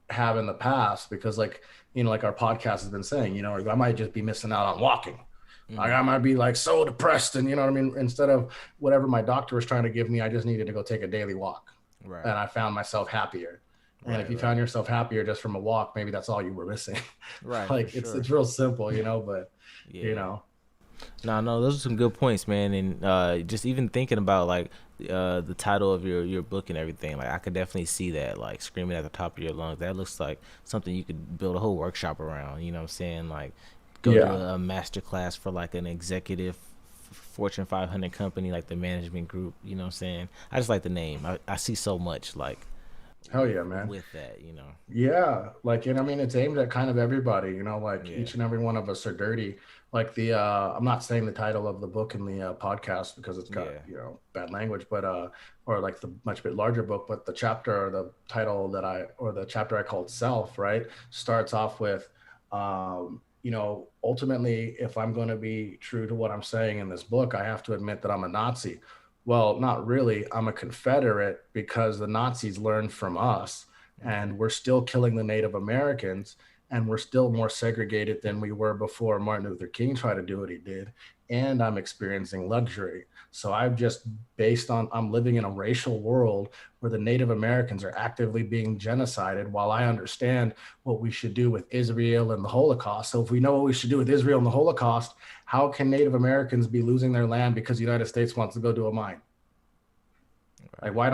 have in the past? Because like, you know, like our podcast has been saying, you know, I might just be missing out on walking. Like I might be like so depressed, and you know what I mean, instead of whatever my doctor was trying to give me, I just needed to go take a daily walk. Right. And I found myself happier. And if you found yourself happier just from a walk, maybe that's all you were missing. Right. Like it's real simple, you know, but you know. No, those are some good points, man. And just even thinking about like the title of your book and everything, like I could definitely see that, like screaming at the top of your lungs. That looks like something you could build a whole workshop around. You know what I'm saying? Like go to a master class for like an executive Fortune 500 company, like the management group. You know what I'm saying? I just like the name. I see so much like. Hell yeah, man. With that, you know. Yeah, like, and I mean, it's aimed at kind of everybody, you know, like each and every one of us are dirty. Like the, I'm not saying the title of the book in the podcast because it's got, you know, bad language, but, or like the much bit larger book, but the chapter or the title the chapter I called Self, right, starts off with, you know, ultimately, if I'm going to be true to what I'm saying in this book, I have to admit that I'm a Nazi. Well, not really. I'm a Confederate because the Nazis learned from us, and we're still killing the Native Americans, and we're still more segregated than we were before Martin Luther King tried to do what he did. And I'm experiencing luxury. So I'm living in a racial world where the Native Americans are actively being genocided, while I understand what we should do with Israel and the Holocaust. So if we know what we should do with Israel and the Holocaust, how can Native Americans be losing their land because the United States wants to go to a mine? Like, why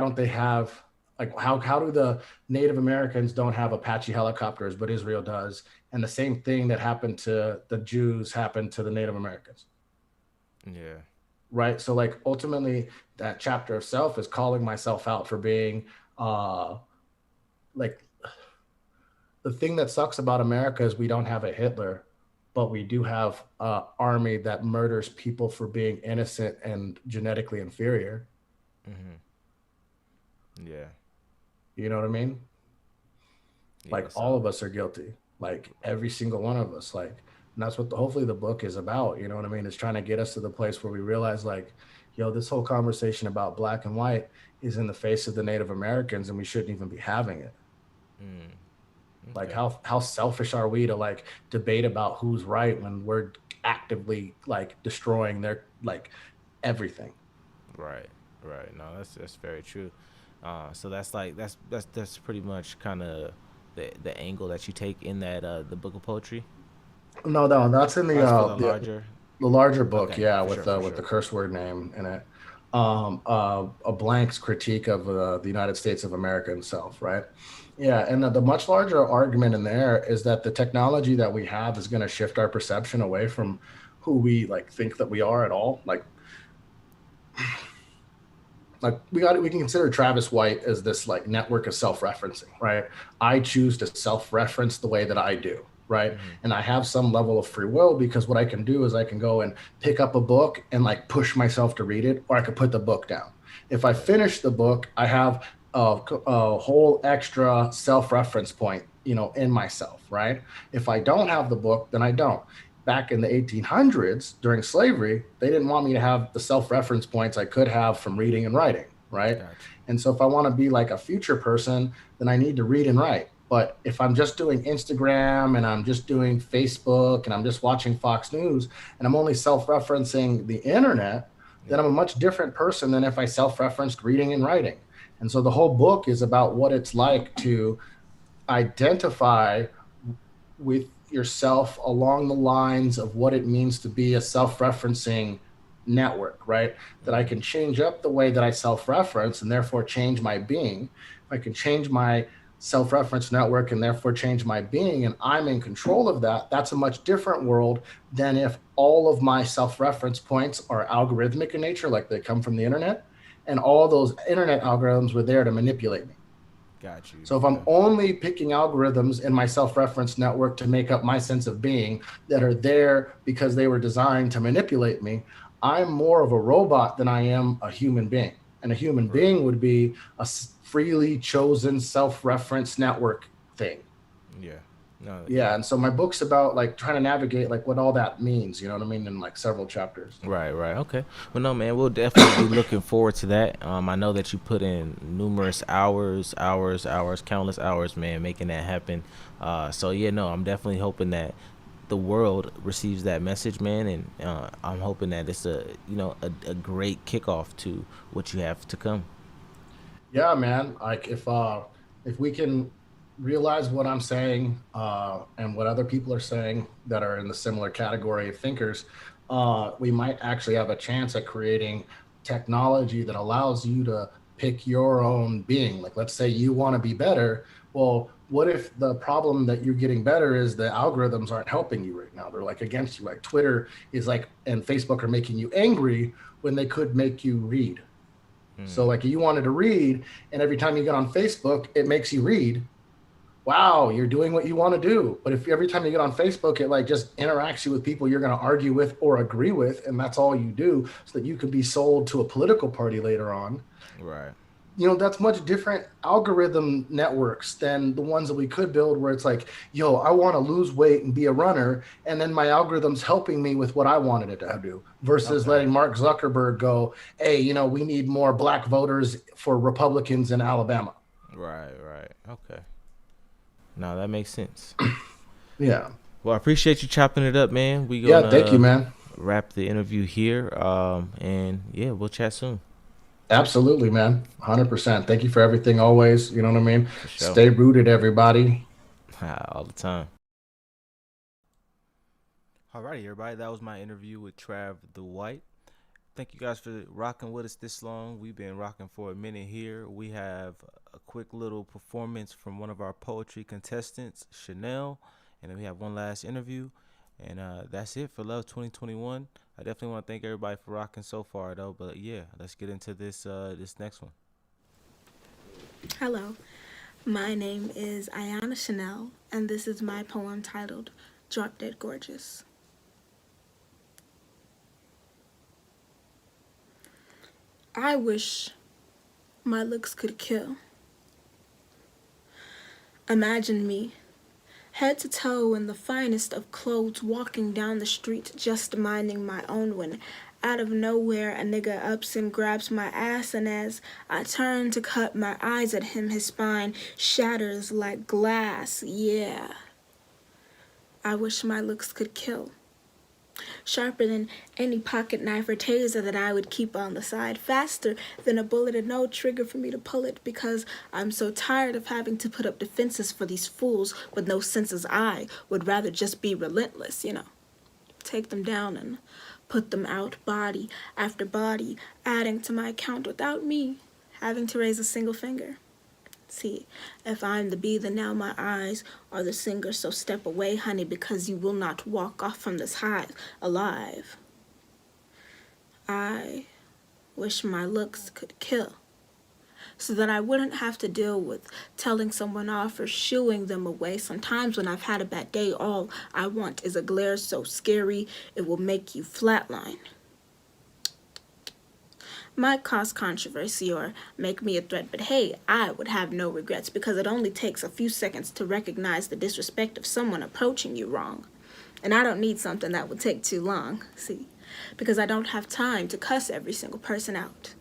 don't they have, like, how do the Native Americans don't have Apache helicopters, but Israel does? And the same thing that happened to the Jews happened to the Native Americans. Yeah. Right. So like ultimately that chapter of self is calling myself out for being like, the thing that sucks about America is we don't have a Hitler, but we do have an army that murders people for being innocent and genetically inferior. Mm-hmm. Yeah. You know what I mean? Yeah, Like all of us are guilty, like every single one of us, like, and that's what hopefully the book is about. You know what I mean? It's trying to get us to the place where we realize, like, yo, this whole conversation about black and white is in the face of the Native Americans, and we shouldn't even be having it. Okay. Like how selfish are we to like debate about who's right when we're actively like destroying their like everything. Right. No, that's very true. So that's like that's pretty much kind of the angle that you take in that the book of poetry. No, that's in the larger book. Okay, Yeah, for with sure. the curse word name in it. A blank's critique of the United States of America itself, right? Yeah, and the much larger argument in there is that the technology that we have is going to shift our perception away from who we like think that we are at all. Like we can consider Travis White as this like network of self-referencing, right? I choose to self-reference the way that I do, right? Mm-hmm. And I have some level of free will because what I can do is I can go and pick up a book and like push myself to read it, or I could put the book down. If I finish the book, I have a whole extra self-reference point, you know, in myself, right? If I don't have the book, then I don't. Back in the 1800s during slavery, they didn't want me to have the self-reference points I could have from reading and writing, right? Gotcha. And so if I want to be like a future person, then I need to read and write. But if I'm just doing Instagram and I'm just doing Facebook and I'm just watching Fox News and I'm only self-referencing the internet, then I'm a much different person than if I self-referenced reading and writing. And so the whole book is about what it's like to identify with yourself along the lines of what it means to be a self-referencing network, right? That I can change up the way that I self-reference and therefore change my being. If I can change my self-reference network and therefore change my being, and I'm in control of that, that's a much different world than if all of my self-reference points are algorithmic in nature, like they come from the internet, and all those internet algorithms were there to manipulate me. Got you. So if I'm only picking algorithms in my self-reference network to make up my sense of being that are there because they were designed to manipulate me, I'm more of a robot than I am a human being. And a human being would be a freely chosen self-reference network thing. Yeah. No. Yeah, and so my book's about like trying to navigate like what all that means, you know what I mean, in like several chapters. Right. Okay. Well, no, man, we'll definitely be looking forward to that. I know that you put in numerous hours, countless hours, man, making that happen. So yeah, no, I'm definitely hoping that the world receives that message, man, and I'm hoping that it's a great kickoff to what you have to come. Yeah, man. Like if we can realize what I'm saying and what other people are saying that are in the similar category of thinkers, we might actually have a chance at creating technology that allows you to pick your own being. Like, let's say you want to be better. Well, what if the problem that you're getting better is the algorithms aren't helping you right now? They're like against you. Like Twitter is like, and Facebook are making you angry when they could make you read. So like you wanted to read, and every time you get on Facebook, it makes you read. Wow, you're doing what you want to do. But if every time you get on Facebook, it like just interacts you with people you're going to argue with or agree with, and that's all you do, so that you could be sold to a political party later on. Right. that's much different algorithm networks than the ones that we could build, where it's like, yo, I want to lose weight and be a runner, and then my algorithm's helping me with what I wanted it to do, versus letting Mark Zuckerberg go, hey, we need more black voters for Republicans in Alabama. Right. Okay. No, that makes sense. Yeah. Well, I appreciate you chopping it up, man. We gonna thank you, man. Wrap the interview here. And yeah, we'll chat soon. Absolutely, man. 100%. Thank you for everything always. You know what I mean? Sure. Stay rooted, everybody. All the time. Alrighty, everybody. That was my interview with Trav the White. Thank you guys for rocking with us this long. We've been rocking for a minute here. We have a quick little performance from one of our poetry contestants, Chanel. And then we have one last interview. And that's it for Love 2021. I definitely want to thank everybody for rocking so far, though. But yeah, let's get into this next one. Hello, my name is Ayana Chanel, and this is my poem titled Drop Dead Gorgeous. I wish my looks could kill. Imagine me, head to toe in the finest of clothes, walking down the street just minding my own, when out of nowhere a nigga ups and grabs my ass, and as I turn to cut my eyes at him, his spine shatters like glass. Yeah, I wish my looks could kill. Sharper than any pocket knife or taser that I would keep on the side, faster than a bullet and no trigger for me to pull it, because I'm so tired of having to put up defenses for these fools with no senses. I would rather just be relentless, take them down and put them out, body after body, adding to my count without me having to raise a single finger. See, if I'm the bee, then now my eyes are the singer. So step away, honey, because you will not walk off from this hive alive. I wish my looks could kill, so that I wouldn't have to deal with telling someone off or shooing them away. Sometimes when I've had a bad day, all I want is a glare so scary it will make you flatline. Might cause controversy or make me a threat, but hey, I would have no regrets, because it only takes a few seconds to recognize the disrespect of someone approaching you wrong. And I don't need something that would take too long, see, because I don't have time to cuss every single person out.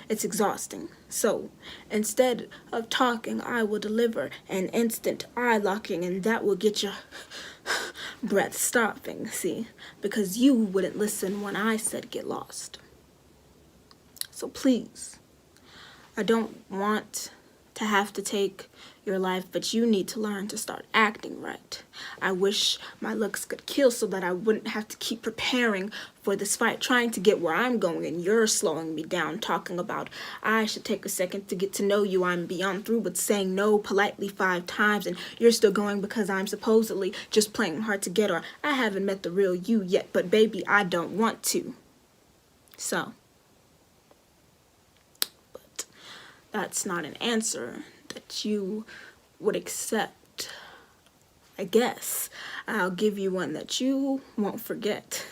It's exhausting. So instead of talking, I will deliver an instant eye locking, and that will get your breath stopping, see, because you wouldn't listen when I said get lost. So please, I don't want to have to take your life, but you need to learn to start acting right. I wish my looks could kill, so that I wouldn't have to keep preparing for this fight, trying to get where I'm going, and you're slowing me down, talking about I should take a second to get to know you. I'm beyond through with saying no politely 5 times, and you're still going because I'm supposedly just playing hard to get, or I haven't met the real you yet, but baby, I don't want to. So that's not an answer that you would accept. I guess I'll give you one that you won't forget.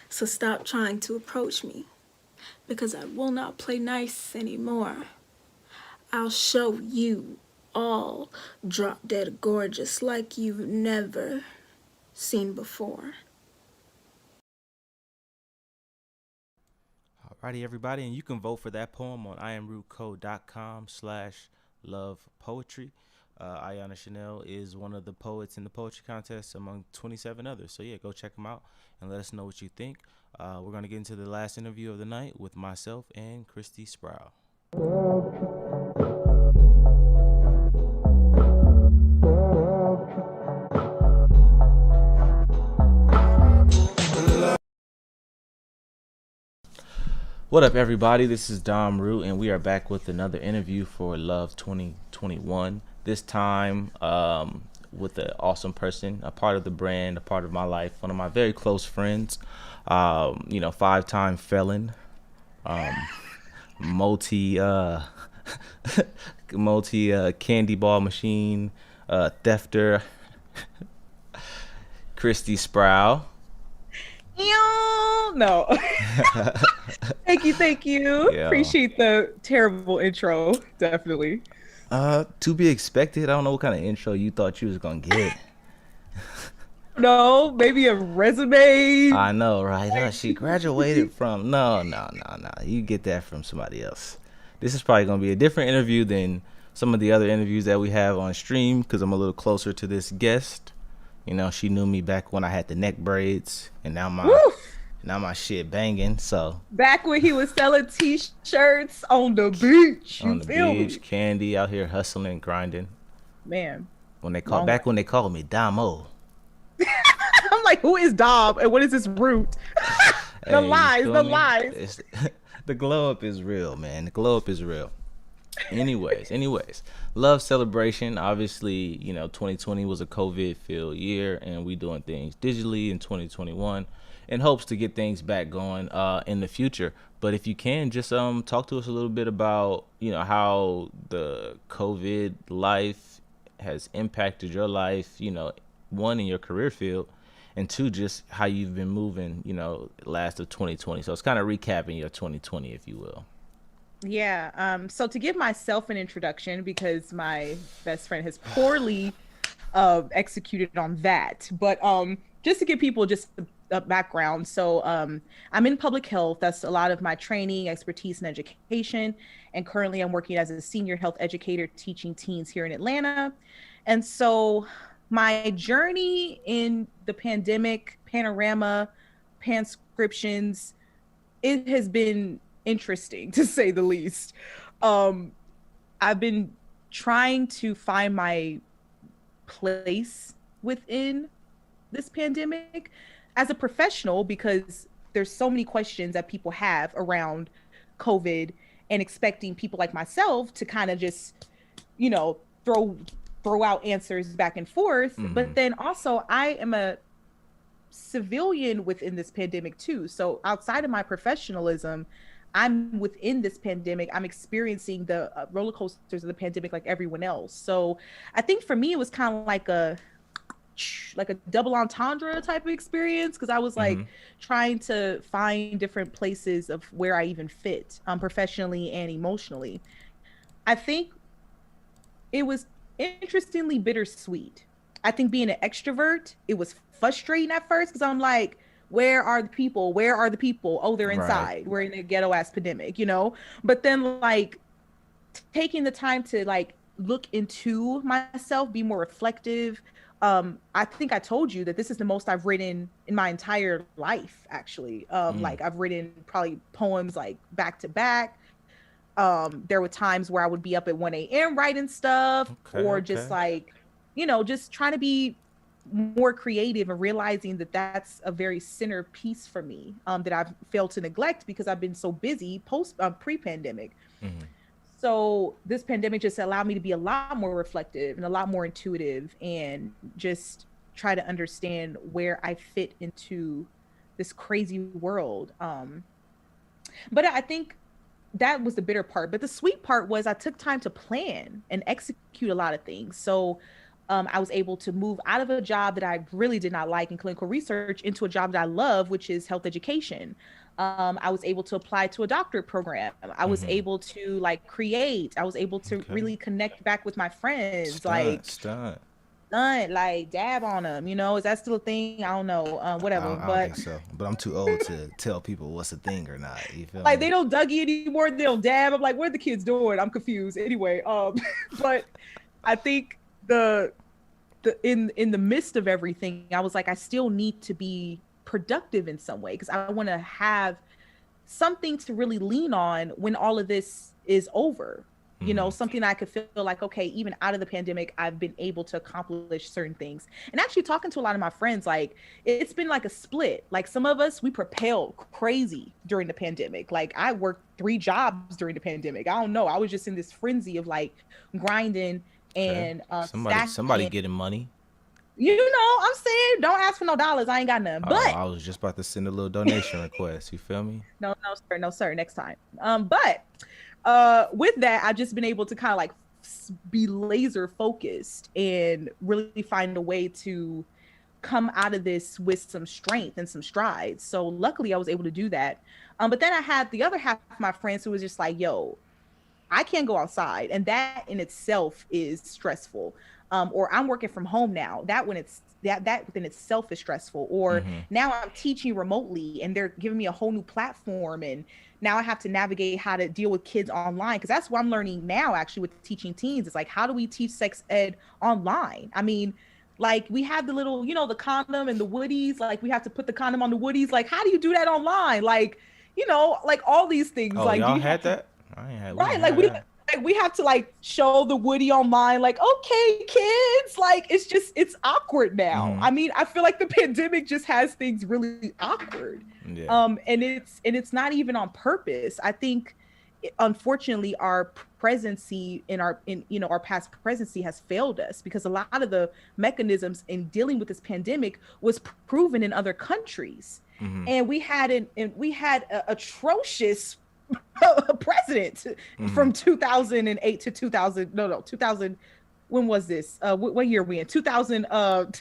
So stop trying to approach me, because I will not play nice anymore. I'll show you all drop dead gorgeous like you've never seen before. Alrighty, everybody, and you can vote for that poem on iamrootcode.com/lovepoetry. Ayana Chanel is one of the poets in the poetry contest among 27 others. So yeah, go check them out and let us know what you think. We're going to get into the last interview of the night with myself and Christy Sproul. What up, everybody? This is Dom Root, and we are back with another interview for Love 2021. This time with an awesome person, a part of the brand, a part of my life, one of my very close friends, 5-time felon, multi candy ball machine, thefter, Christy Sproul. No. Thank you. Yeah. Appreciate the terrible intro. Definitely. To be expected. I don't know what kind of intro you thought you was gonna get. No, maybe a resume. I know, right? She graduated from no. You get that from somebody else. This is probably gonna be a different interview than some of the other interviews that we have on stream because I'm a little closer to this guest. You know, she knew me back when I had the neck braids, and now my shit banging. So Back when he was selling T-shirts on the beach. on You the feel me? beach, Candy out here hustling, grinding. Man. When they Long when they called me Damo. I'm like, who is Dom and what is this root? Hey, you feel the me? lies. The glow up is real, man. The glow up is real. Anyways, love celebration. Obviously, you know, 2020 was a COVID-filled year, and we doing things digitally in 2021 in hopes to get things back going in the future. But if you can, just talk to us a little bit about, you know, how the COVID life has impacted your life, you know, one, in your career field, and two, just how you've been moving, you know, last of 2020. So it's kind of recapping your 2020, if you will. Yeah. So to give myself an introduction, because my best friend has poorly executed on that, but just to give people just a background. So I'm in public health. That's a lot of my training, expertise, and education. And currently I'm working as a senior health educator teaching teens here in Atlanta. And so my journey in the pandemic, panorama, panscriptions, it has been interesting to say the least. I've been trying to find my place within this pandemic as a professional, because there's so many questions that people have around COVID and expecting people like myself to kind of just, you know, throw out answers back and forth. Mm-hmm. But then also I am a civilian within this pandemic too. So outside of my professionalism, I'm within this pandemic. I'm experiencing the roller coasters of the pandemic like everyone else. So I think for me, it was kind of like a double entendre type of experience, because I was like trying to find different places of where I even fit professionally and emotionally. I think it was interestingly bittersweet. I think being an extrovert, it was frustrating at first because I'm like, where are the people? Where are the people? Oh, they're inside. Right. We're in a ghetto ass pandemic, you know? But then like taking the time to like look into myself, be more reflective. I think I told you that this is the most I've written in my entire life, actually. Like I've written probably poems like back to back. There were times where I would be up at 1 a.m. writing stuff, just like, you know, just trying to be more creative and realizing that that's a very centerpiece for me that I've failed to neglect because I've been so busy pre-pandemic. So this pandemic just allowed me to be a lot more reflective and a lot more intuitive and just try to understand where I fit into this crazy world. But I think that was the bitter part. But the sweet part was I took time to plan and execute a lot of things. So I was able to move out of a job that I really did not like in clinical research into a job that I love, which is health education. I was able to apply to a doctorate program. I was able to like create. I was able to really connect back with my friends. Stunt, like dab on them. You know, is that still a thing? I don't know. Whatever. I don't think so. But I'm too old to tell people what's a thing or not. You feel like me? They don't Dougie anymore. They don't dab. I'm like, what are the kids doing? I'm confused. Anyway, but I think in the midst of everything, I was like, I still need to be productive in some way because I want to have something to really lean on when all of this is over. You know, something I could feel like, okay, even out of the pandemic, I've been able to accomplish certain things. And actually talking to a lot of my friends, like it's been like a split. Like some of us, we propelled crazy during the pandemic. Like I worked 3 jobs during the pandemic. I don't know. I was just in this frenzy of like grinding and somebody getting money. You know, I'm saying, don't ask for no dollars. I ain't got none. But I was just about to send a little donation request. You feel me? No, sir. Next time. But with that, I've just been able to kind of like be laser focused and really find a way to come out of this with some strength and some strides. So luckily I was able to do that. But then I had the other half of my friends who was just like, yo, I can't go outside. And that in itself is stressful. Or I'm working from home now. That within itself is stressful. Or now I'm teaching remotely and they're giving me a whole new platform. And now I have to navigate how to deal with kids online. Cause that's what I'm learning now actually with teaching teens. It's like, how do we teach sex ed online? I mean, like we have the little, you know, the condom and the woodies, like we have to put the condom on the woodies. Like, how do you do that online? Like, you know, like all these things. Oh, like y'all had that? I ain't had right. Like we have to like show the woody online, like, okay, kids, like, it's awkward now. I mean, I feel like the pandemic just has things really awkward. Yeah. And it's not even on purpose. I think, unfortunately, our presidency our past presidency has failed us because a lot of the mechanisms in dealing with this pandemic was proven in other countries. And we had an atrocious president from 2008 to 2000. When was this? What year are we in? 2000. You don't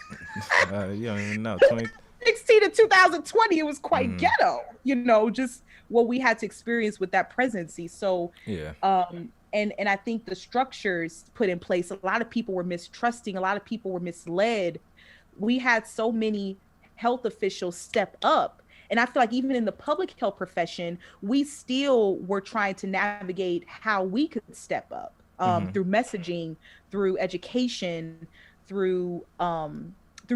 even know. 2016 to 2020. It was quite ghetto. You know, just what we had to experience with that presidency. So yeah. And I think the structures put in place, a lot of people were mistrusting, a lot of people were misled. We had so many health officials step up. And I feel like even in the public health profession, we still were trying to navigate how we could step up through messaging, through education, through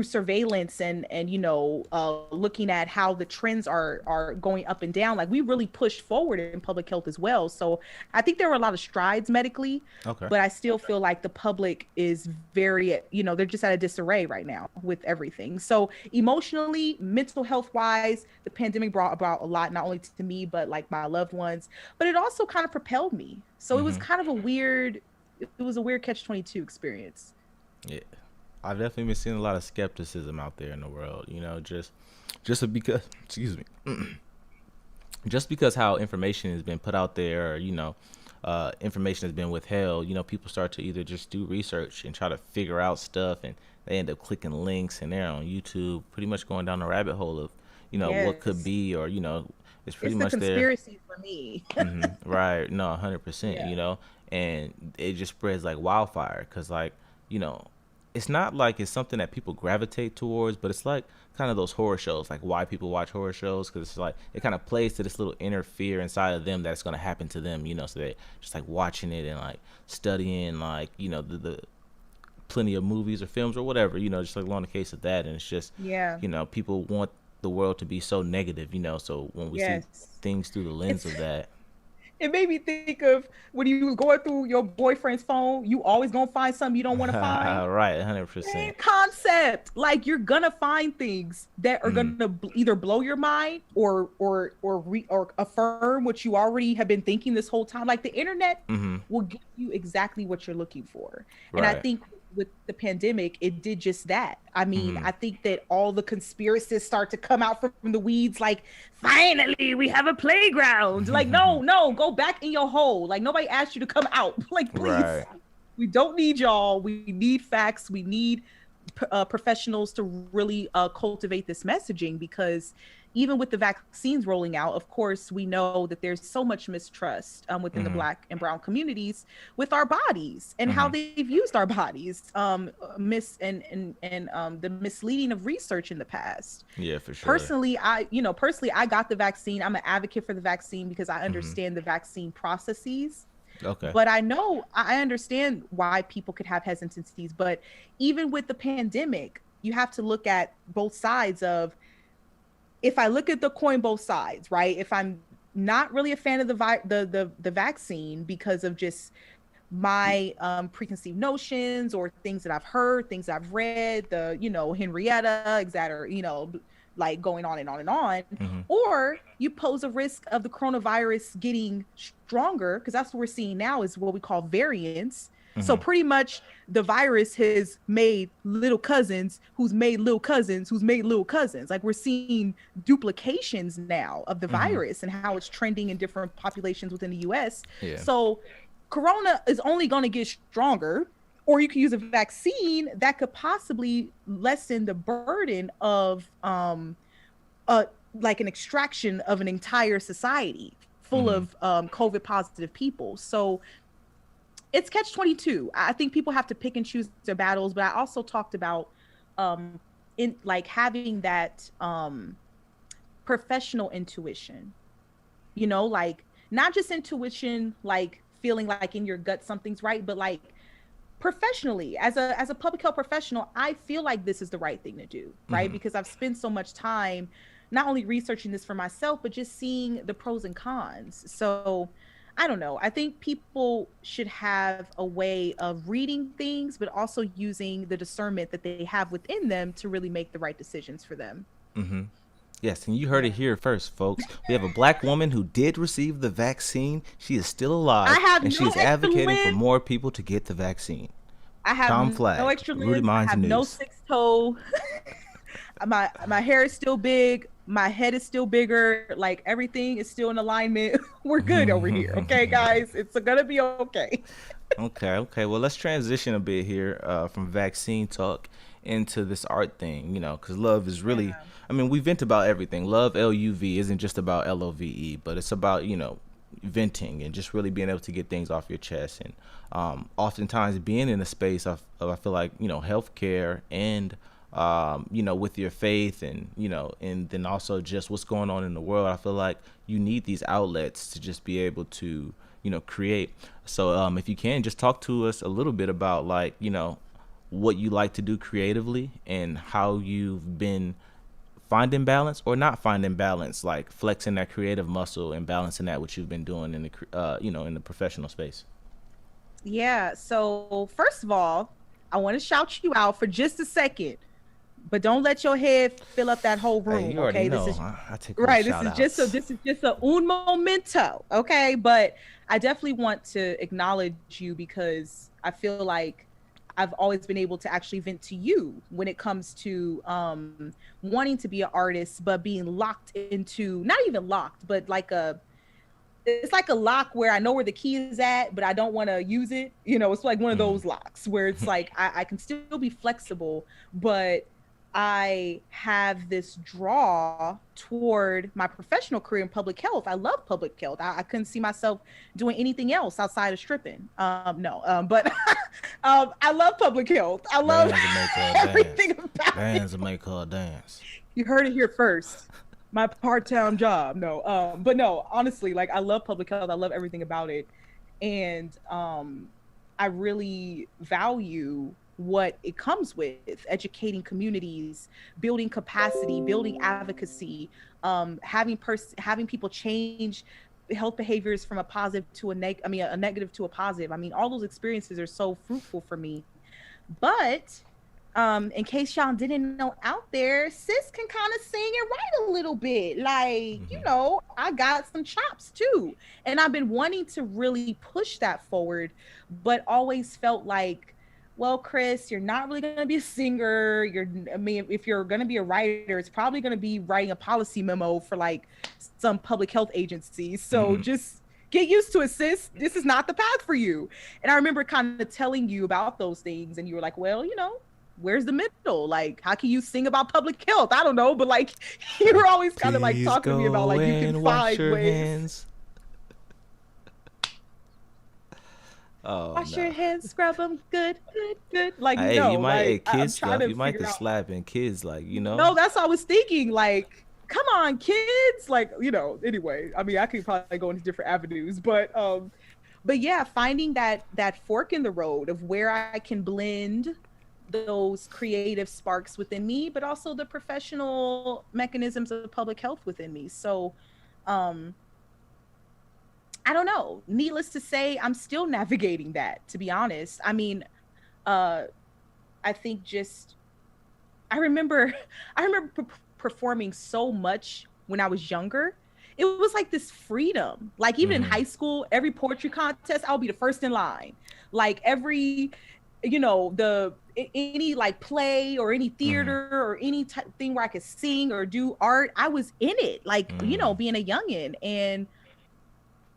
surveillance and you know, looking at how the trends are going up and down. Like we really pushed forward in public health as well. So I think there were a lot of strides medically, but I still feel like the public is very, you know, they're just at a disarray right now with everything. So emotionally, mental health wise, the pandemic brought about a lot, not only to me, but like my loved ones, but it also kind of propelled me. So it was kind of a weird catch-22 experience. Yeah. I've definitely been seeing a lot of skepticism out there in the world, you know, just because, excuse me, just because how information has been put out there, or, you know, information has been withheld, you know, people start to either just do research and try to figure out stuff, and they end up clicking links, and they're on YouTube, pretty much going down the rabbit hole of, you know, what could be, or, you know, it's pretty much the conspiracy for me. Right. No, 100%, you know, and it just spreads like wildfire. 'Cause like, you know, it's not like it's something that people gravitate towards, but it's like kind of those horror shows, like why people watch horror shows, because it's like it kind of plays to this little inner fear inside of them that's going to happen to them, you know, so they're just like watching it and like studying, like, you know, the plenty of movies or films or whatever, you know, just like along the case of that. And it's just, you know, people want the world to be so negative, you know, so when we see things through the lens of that. It made me think of when you was going through your boyfriend's phone, you always gonna find something you don't want to find. Right, 100%. Same concept. Like you're gonna find things that are gonna either blow your mind or affirm what you already have been thinking this whole time. Like the internet will give you exactly what you're looking for. And I think with the pandemic, it did just that. I mean, I think that all the conspiracists start to come out from the weeds, like, finally, we have a playground. Like, no, go back in your hole. Like, nobody asked you to come out. Like, please, we don't need y'all. We need facts. We need professionals to really cultivate this messaging, because even with the vaccines rolling out, of course, we know that there's so much mistrust within the Black and brown communities with our bodies and how they've used our bodies, the misleading of research in the past. Yeah, for sure. Personally, I got the vaccine. I'm an advocate for the vaccine because I understand the vaccine processes. Okay. But I understand why people could have hesitancies. But even with the pandemic, you have to look at both sides of, if I look at the coin, both sides, right? If I'm not really a fan of the vaccine because of just my preconceived notions or things that I've heard, things I've read, the, you know, Henrietta, etc., you know, like going on and on and on, or you pose a risk of the coronavirus getting stronger, because that's what we're seeing now is what we call variants. So pretty much the virus has made little cousins who's made little cousins who's made little cousins. Like we're seeing duplications now of the virus and how it's trending in different populations within the US. So Corona is only going to get stronger. or you can use a vaccine that could possibly lessen the burden of like an extraction of an entire society full of COVID positive people. So it's catch-22. I think people have to pick and choose their battles, but I also talked about in like having that professional intuition, you know, like not just intuition, like feeling like in your gut something's right, but like professionally, as a public health professional, I feel like this is the right thing to do, right? Because I've spent so much time not only researching this for myself, but just seeing the pros and cons. So I don't know. I think people should have a way of reading things, but also using the discernment that they have within them to really make the right decisions for them. Yes, and you heard it here first, folks. We have a Black woman who did receive the vaccine. She is still alive, and she's advocating for more people to get the vaccine. I have Tom Flagg, no extra Rudy limbs. I Minds have News. no sixth toe. my hair is still big. My head is still bigger. Like everything is still in alignment. We're good over here. Okay, guys, it's gonna be okay. Okay. Well, let's transition a bit here from vaccine talk into this art thing, you know, because love is really, I mean, we vent about everything. Love, L-U-V, isn't just about L-O-V-E, but it's about, you know, venting and just really being able to get things off your chest. And oftentimes being in a space of I feel like, you know, healthcare and you know, with your faith and, you know, and then also just what's going on in the world, I feel like you need these outlets to just be able to, you know, create. So if you can just talk to us a little bit about, like, you know, what you like to do creatively and how you've been finding balance or not finding balance, like flexing that creative muscle and balancing that what you've been doing in the you know, in the professional space. Yeah. So first of all, I want to shout you out for just a second, but don't let your head fill up that whole room. Hey, you already okay, know. this is I take right. This This is just a un momento. Okay, but I definitely want to acknowledge you because I feel like I've always been able to actually vent to you when it comes to wanting to be an artist, but being locked into, not even locked, but like it's like a lock where I know where the key is at, but I don't want to use it. You know, it's like one of those locks where it's like, I can still be flexible, but I have this draw toward my professional career in public health. I love public health. I couldn't see myself doing anything else outside of stripping. But I love public health. I love everything about it. Bands will make her dance. You heard it here first. My part-time job. But no, honestly, like I love public health. I love everything about it. And I really value what it comes with: educating communities, building capacity, building advocacy, having people change health behaviors from a positive to a negative to a positive. I mean, all those experiences are so fruitful for me. But in case y'all didn't know out there, sis can kind of sing and write a little bit. Like, you know, I got some chops too. And I've been wanting to really push that forward, but always felt like, well, Chris, you're not really going to be a singer. If you're going to be a writer, it's probably going to be writing a policy memo for like some public health agency. So just get used to it, sis. This is not the path for you. And I remember kind of telling you about those things, and you were like, well, you know, where's the middle? Like, how can you sing about public health? I don't know, but like, you were always kind of like talking to me about like, you can find ways. Wash your hands, scrub them good. Like, hey, no, you might like, kids stuff. You might figure be out- slapping kids, like, you know. No, that's what I was thinking. Like, come on, kids. Like, you know, anyway, I mean, I could probably go into different avenues, but yeah, finding that fork in the road of where I can blend those creative sparks within me, but also the professional mechanisms of public health within me. So, I don't know. Needless to say, I'm still navigating that, to be honest. I mean, I think I remember performing so much when I was younger. It was like this freedom. Like even in high school, every poetry contest, I'll be the first in line. Like every, you know, any like play or any theater or any thing where I could sing or do art, I was in it. Like, you know, being a youngin'. And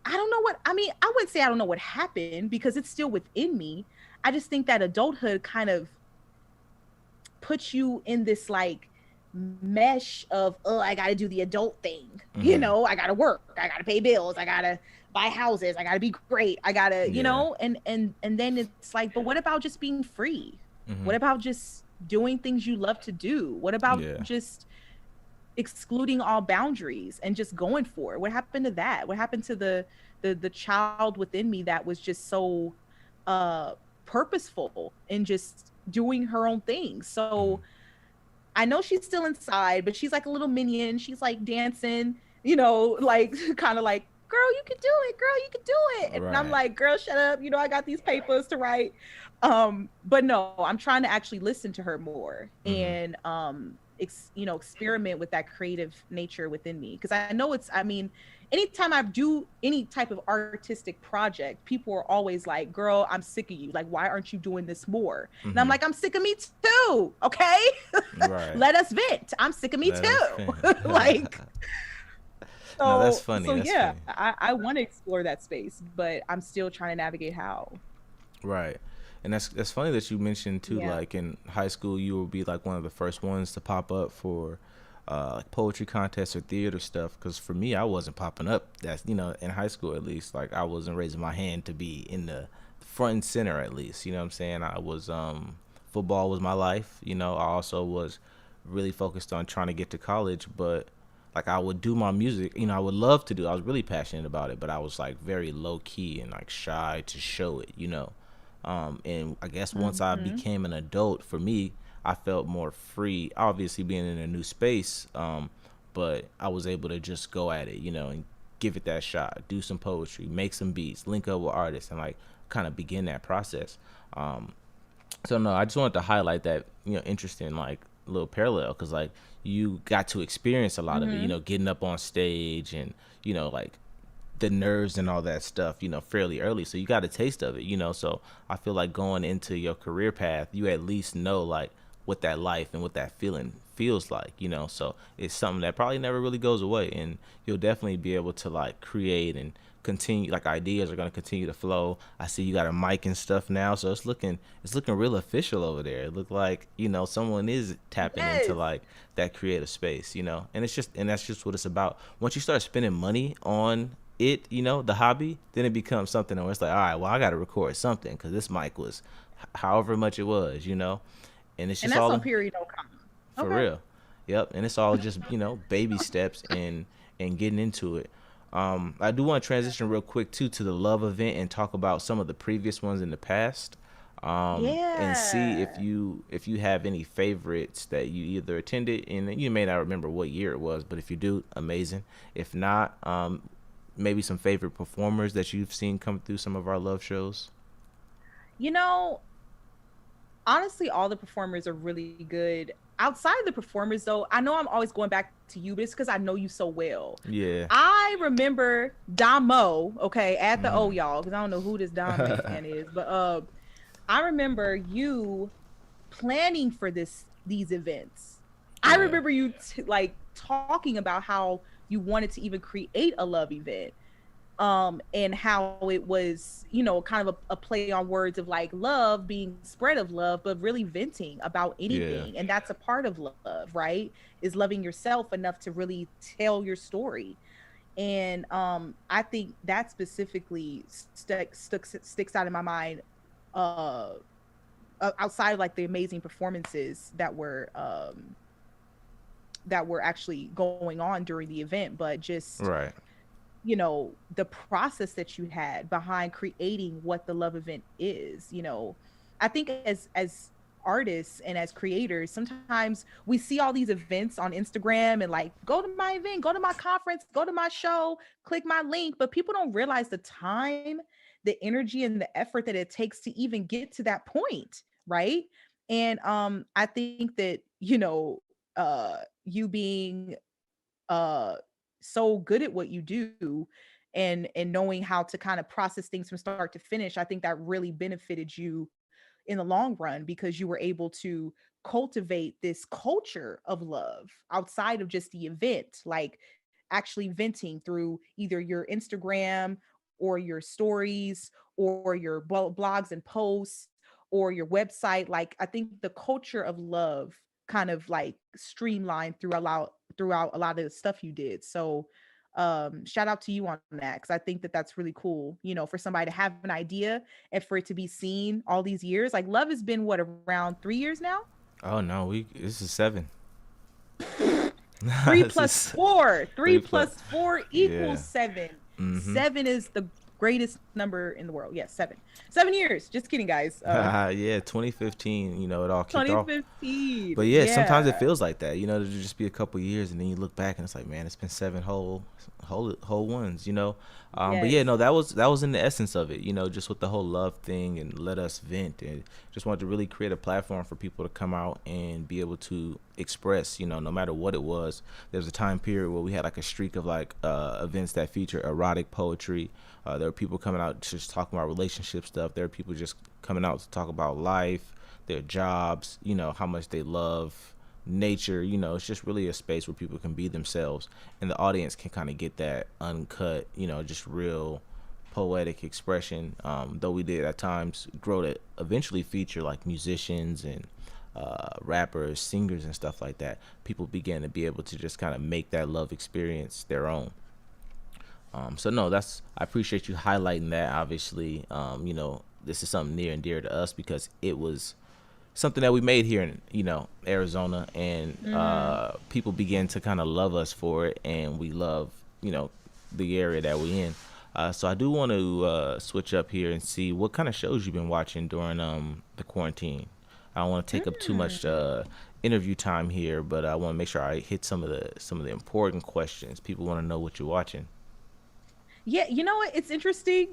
I don't know I wouldn't say I don't know what happened because it's still within me. I just think that adulthood kind of puts you in this like mesh of, oh, I gotta do the adult thing. You know, I gotta work, I gotta pay bills, I gotta buy houses, I gotta be great, I gotta, you know, and then it's like, but what about just being free? What about just doing things you love to do? What about just excluding all boundaries and just going for it? What happened to that? What happened to the child within me that was just so purposeful and just doing her own thing? So I know she's still inside, but she's like a little minion. She's like dancing, you know, like kind of like, girl, you can do it, girl, you can do it. And I'm like, girl, shut up, you know, I got these papers to write. But no, I'm trying to actually listen to her more and you know, experiment with that creative nature within me, because I know it's, I mean, anytime I do any type of artistic project, people are always like, girl, I'm sick of you, like, why aren't you doing this more? And I'm like, I'm sick of me too, okay? Let us vent. I'm sick of me too. Like, so, no, that's funny. So that's yeah, funny. I want to explore that space, but I'm still trying to navigate how. Right. And that's funny that you mentioned too, Yeah. like in high school, you will be like one of the first ones to pop up for like poetry contests or theater stuff. Because for me, I wasn't popping up. That's, you know, in high school at least, like I wasn't raising my hand to be in the front and center at least. You know what I'm saying? I was football was my life. You know, I also was really focused on trying to get to college, but like I would do my music. You know, I would love to do. I was really passionate about it, but I was like very low key and like shy to show it. You know. And I guess once I became an adult, for me, I felt more free, obviously being in a new space. But I was able to just go at it, you know, and give it that shot, do some poetry, make some beats, link up with artists, and like kind of begin that process. So no, I just wanted to highlight that, you know, interesting, like little parallel. 'Cause like you got to experience a lot of it, you know, getting up on stage and, you know, like the nerves and all that stuff, you know, fairly early. So you got a taste of it, you know. So I feel like going into your career path, you at least know like what that life and what that feeling feels like, you know. So it's something that probably never really goes away, and you'll definitely be able to like create and continue, like ideas are going to continue to flow. I see you got a mic and stuff now, so it's looking real official over there. It looked like, you know, someone is tapping into like that creative space, you know. And that's just what it's about. Once you start spending money on it, you know, the hobby, then it becomes something where it's like, all right, well, I got to record something because this mic was however much it was, you know. And it's just that's all on period.com. for real. Yep. And it's all just, you know, baby steps and getting into it. I do want to transition real quick too to the Love event and talk about some of the previous ones in the past. And see if you have any favorites that you either attended, and you may not remember what year it was, but if you do, amazing. If not, maybe some favorite performers that you've seen come through some of our Love shows. You know, honestly, all the performers are really good. Outside of the performers, though, I know I'm always going back to you, but it's because I know you so well. Yeah. I remember Damo, okay, at the O, y'all, because I don't know who this Damo fan is, but I remember you planning for these events. I remember you like talking about how you wanted to even create a Love event, and how it was, you know, kind of a play on words of like love being spread of love, but really venting about anything. And that's a part of love, right? Is loving yourself enough to really tell your story. And I think that specifically sticks out in my mind, outside of like the amazing performances that were actually going on during the event, but just, you know, the process that you had behind creating what the Love event is. You know, I think as artists and as creators, sometimes we see all these events on Instagram and like, go to my event, go to my conference, go to my show, click my link, but people don't realize the time, the energy, and the effort that it takes to even get to that point, right? And I think that, you know, you being so good at what you do and knowing how to kind of process things from start to finish, I think that really benefited you in the long run, because you were able to cultivate this culture of love outside of just the event, like actually venting through either your Instagram or your stories or your blogs and posts, or your website. Like I think the culture of love kind of like streamlined throughout a lot of the stuff you did. So shout out to you on that, because I think that that's really cool, you know, for somebody to have an idea and for it to be seen all these years. Like Love has been what, around 3 years now? Oh no, this is 7. 3 plus 4. 3 plus 4 equals 7. Mhm. 7 is the greatest number in the world. Yes, 7. 7 years. Just kidding, guys. Yeah, 2015, you know, it all kicked off. 2015. But yeah, sometimes it feels like that, you know, it'll just be a couple years and then you look back and it's like, man, it's been 7 whole ones, you know. But yeah, no, that was in the essence of it, you know, just with the whole love thing and let us vent, and just wanted to really create a platform for people to come out and be able to express, you know, no matter what it was. There was a time period where we had like a streak of like events that feature erotic poetry. There were people coming out just talking about relationship stuff. There are people just coming out to talk about life, their jobs, you know, how much they love nature. You know, it's just really a space where people can be themselves and the audience can kind of get that uncut, you know, just real poetic expression. Though we did at times grow to eventually feature like musicians and rappers, singers and stuff like that. People began to be able to just kind of make that love experience their own. So no, I appreciate you highlighting that. Obviously, you know, this is something near and dear to us because it was something that we made here in, you know, Arizona, and people began to kind of love us for it, and we love, you know, the area that we're in. So I do want to switch up here and see what kind of shows you've been watching during the quarantine. I don't want to take up too much interview time here, but I want to make sure I hit some of the important questions. People want to know what you're watching. Yeah, you know what? It's interesting.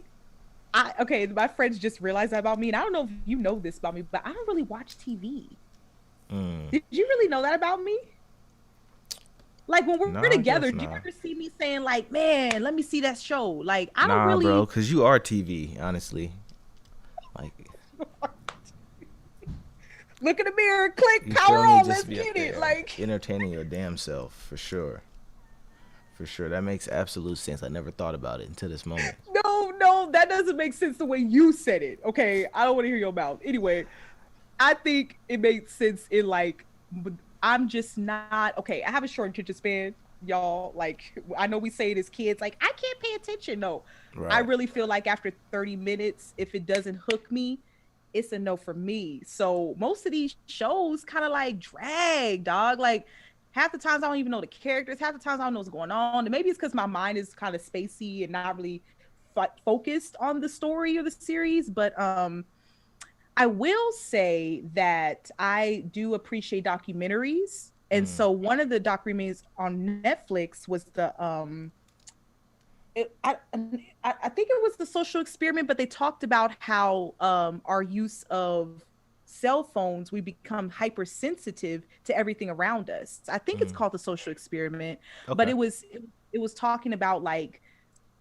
My friends just realized that about me, and I don't know if you know this about me, but I don't really watch TV. Did you really know that about me? Like when we're together, do you ever see me saying like, "Man, let me see that show"? Like I don't really. Bro, because you are TV, honestly. Like. Look in the mirror, click, power on, let's get it. Like entertaining your damn self, for sure. For sure, that makes absolute sense. I never thought about it until this moment. No, that doesn't make sense the way you said it. Okay, I don't want to hear your mouth. Anyway, I think it makes sense in like, I'm just not, okay, I have a short attention span, y'all. Like, I know we say it as kids, like, I can't pay attention. No, right. I really feel like after 30 minutes, if it doesn't hook me, it's a no for me. So most of these shows kind of like drag, dog. Like, half the times I don't even know the characters. Half the times I don't know what's going on. And maybe it's because my mind is kind of spacey and not really focused on the story or the series. But I will say that I do appreciate documentaries. And so one of the documentaries on Netflix was the I think it was The Social Experiment, but they talked about how our use of cell phones, we become hypersensitive to everything around us. I think it's called The Social Experiment, but it was talking about like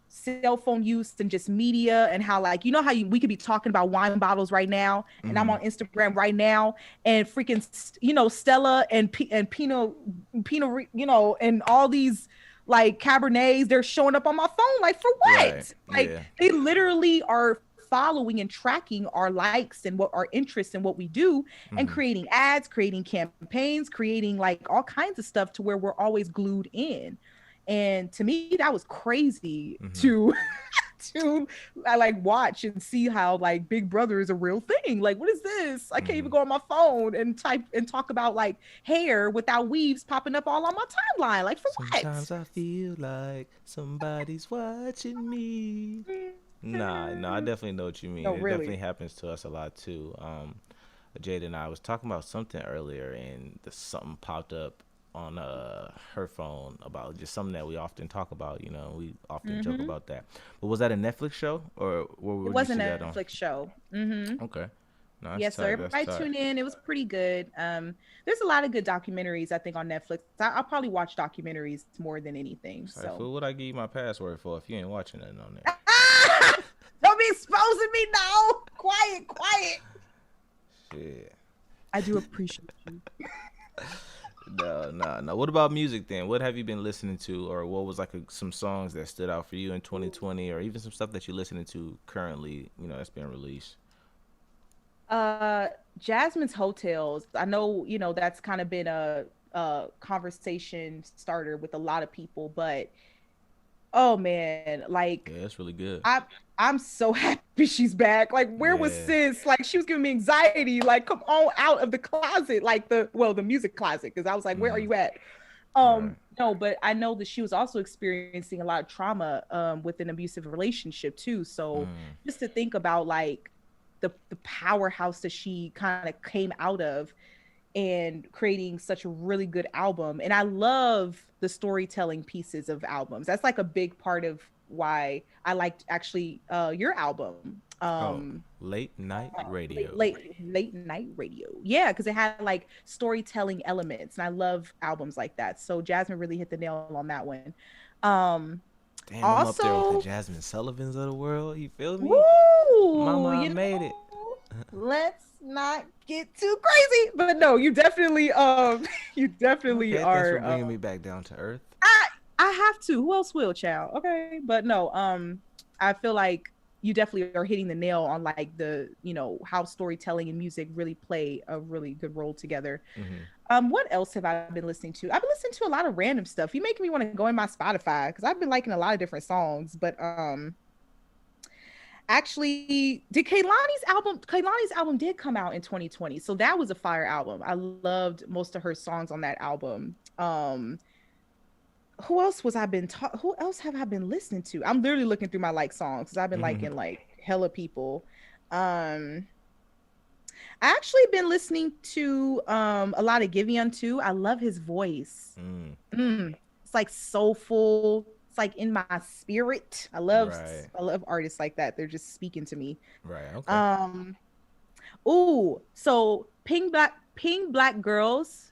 cell phone use and just media, and how like, you know how we could be talking about wine bottles right now, and I'm on Instagram right now, and freaking, you know, Stella and Pinot, you know, and all these like Cabernets, they're showing up on my phone. Like, for what? Right. Like, they literally are following and tracking our likes and what our interests and what we do, and creating ads, creating campaigns, creating like all kinds of stuff to where we're always glued in. And to me, that was crazy to like watch and see how like Big Brother is a real thing. Like, what is this? I can't even go on my phone and type and talk about like hair without weaves popping up all on my timeline. Like, for what? Sometimes I feel like somebody's watching me. No, I definitely know what you mean. No, it really. definitely happens to us a lot too. Jada and I was talking about something earlier, and something popped up on her phone about just something that we often talk about. You know, we often joke about that. But was that a Netflix show, or where would it wasn't you see a that on? Netflix show. Okay. No, Yes, sir. Everybody tune in. It was pretty good. There's a lot of good documentaries, I think, on Netflix. I'll probably watch documentaries more than anything. Like, fool, what I give you my password for if you ain't watching nothing on there? Don't be exposing me now. Quiet. Shit. I do appreciate you. No. What about music then? What have you been listening to, or what was like some songs that stood out for you in 2020, or even some stuff that you're listening to currently, you know, that's been released? Jasmine's Hotels. I know, that's kind of been a conversation starter with a lot of people, but oh man, like Yeah, that's really good. I'm so happy she's back. Like, where was sis? Like, she was giving me anxiety. Like, come on out of the closet, like the music closet, because I was like, where are you at? No, but I know that she was also experiencing a lot of trauma with an abusive relationship too. So just to think about like the powerhouse that she kind of came out of and creating such a really good album. And I love the storytelling pieces of albums. That's like a big part of why I liked actually your album. Late Night Radio. Late Night Radio. Yeah, because it had like storytelling elements, and I love albums like that. So Jasmine really hit the nail on that one. Damn, I'm also, up there with the Jasmine Sullivans of the world. You feel me? Woo! Mama, I made it. Let's not get too crazy, but no, you definitely you definitely Okay, are thanks for bringing me back down to earth. I have to. Who else will, child? Okay, but no, I feel like you definitely are hitting the nail on like the, how storytelling and music really play a really good role together. What else have I been listening to? I've been listening to a lot of random stuff. You making me want to go in my Spotify because I've been liking a lot of different songs. But actually, Kehlani's album did come out in 2020, so that was a fire album. I loved most of her songs on that album. Who else have I been listening to? I'm literally looking through my like songs because I've been liking like hella people. I actually been listening to a lot of Giveon too. I love his voice. It's like soulful. It's like in my spirit. I love artists like that. They're just speaking to me. Right. Okay. So Pink Black Girls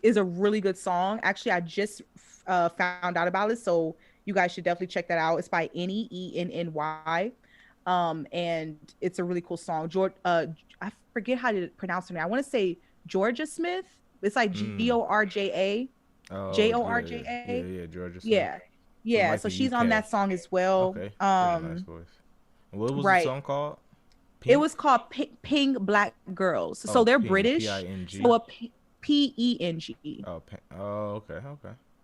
is a really good song. Actually, I just found out about it, so you guys should definitely check that out. It's by Enny, Enny, and it's a really cool song. I forget how to pronounce her name. I want to say Georgia Smith. It's like Gorja. Jorja. Yeah, Georgia Smith. Yeah. Like so she's on that song as well. Okay. Nice voice. What was the song called? Pink? It was called Pink Black Girls. So they're Pink, British. P-I-N-G. So Peng. Okay.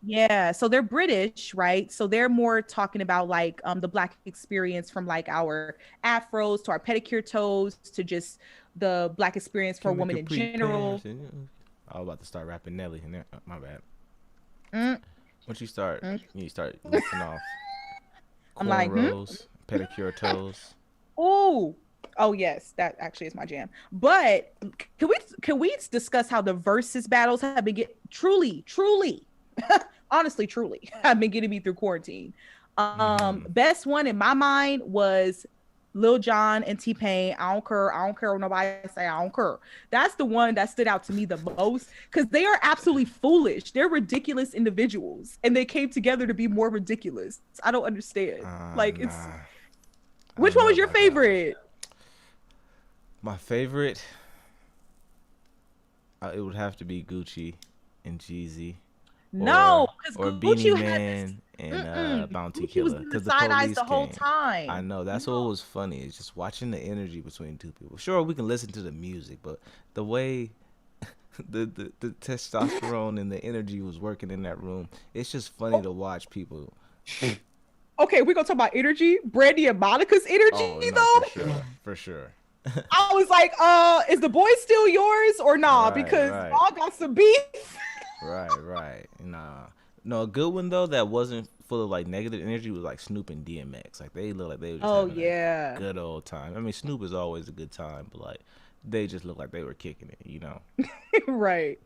Yeah, so they're British, right? So they're more talking about like the Black experience from like our afros to our pedicure toes to just the Black experience for women in general. I was about to start rapping Nelly in there. My bad. Once you start, you start listing off. I'm like, pedicure toes. Oh yes, that actually is my jam. But can we discuss how the versus battles have been truly, honestly, truly have been getting me through quarantine. Best one in my mind was Lil Jon and T-Pain. I don't care what nobody say. I don't care. That's the one that stood out to me the most because they are absolutely foolish. They're ridiculous individuals, and they came together to be more ridiculous. I don't understand. Which one was your favorite? My favorite, it would have to be Gucci and Jeezy. No, because Beanie Man and Bounty Killer. Because the side eyes the whole time. I know. That's what was funny. Is just watching the energy between two people. Sure, we can listen to the music, but the way the testosterone and the energy was working in that room, it's just funny to watch people. Okay, we're gonna talk about energy. Brandy and Monica's energy, though. For sure. I was like, is the boy still yours or nah? Because y'all got some beef. Right. No, a good one though that wasn't full of like negative energy was like Snoop and DMX. Like they look like they were just having a good old time. I mean, Snoop is always a good time, but like they just look like they were kicking it, Right.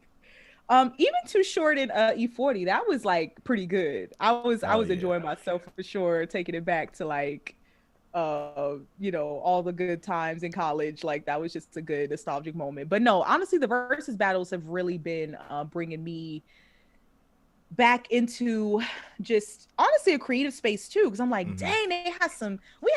Even Too Short and E40, that was like pretty good. I was enjoying myself for sure, taking it back to like all the good times in college. Like that was just a good nostalgic moment. But no, honestly, the versus battles have really been bringing me back into just honestly a creative space too, because I'm like, dang, we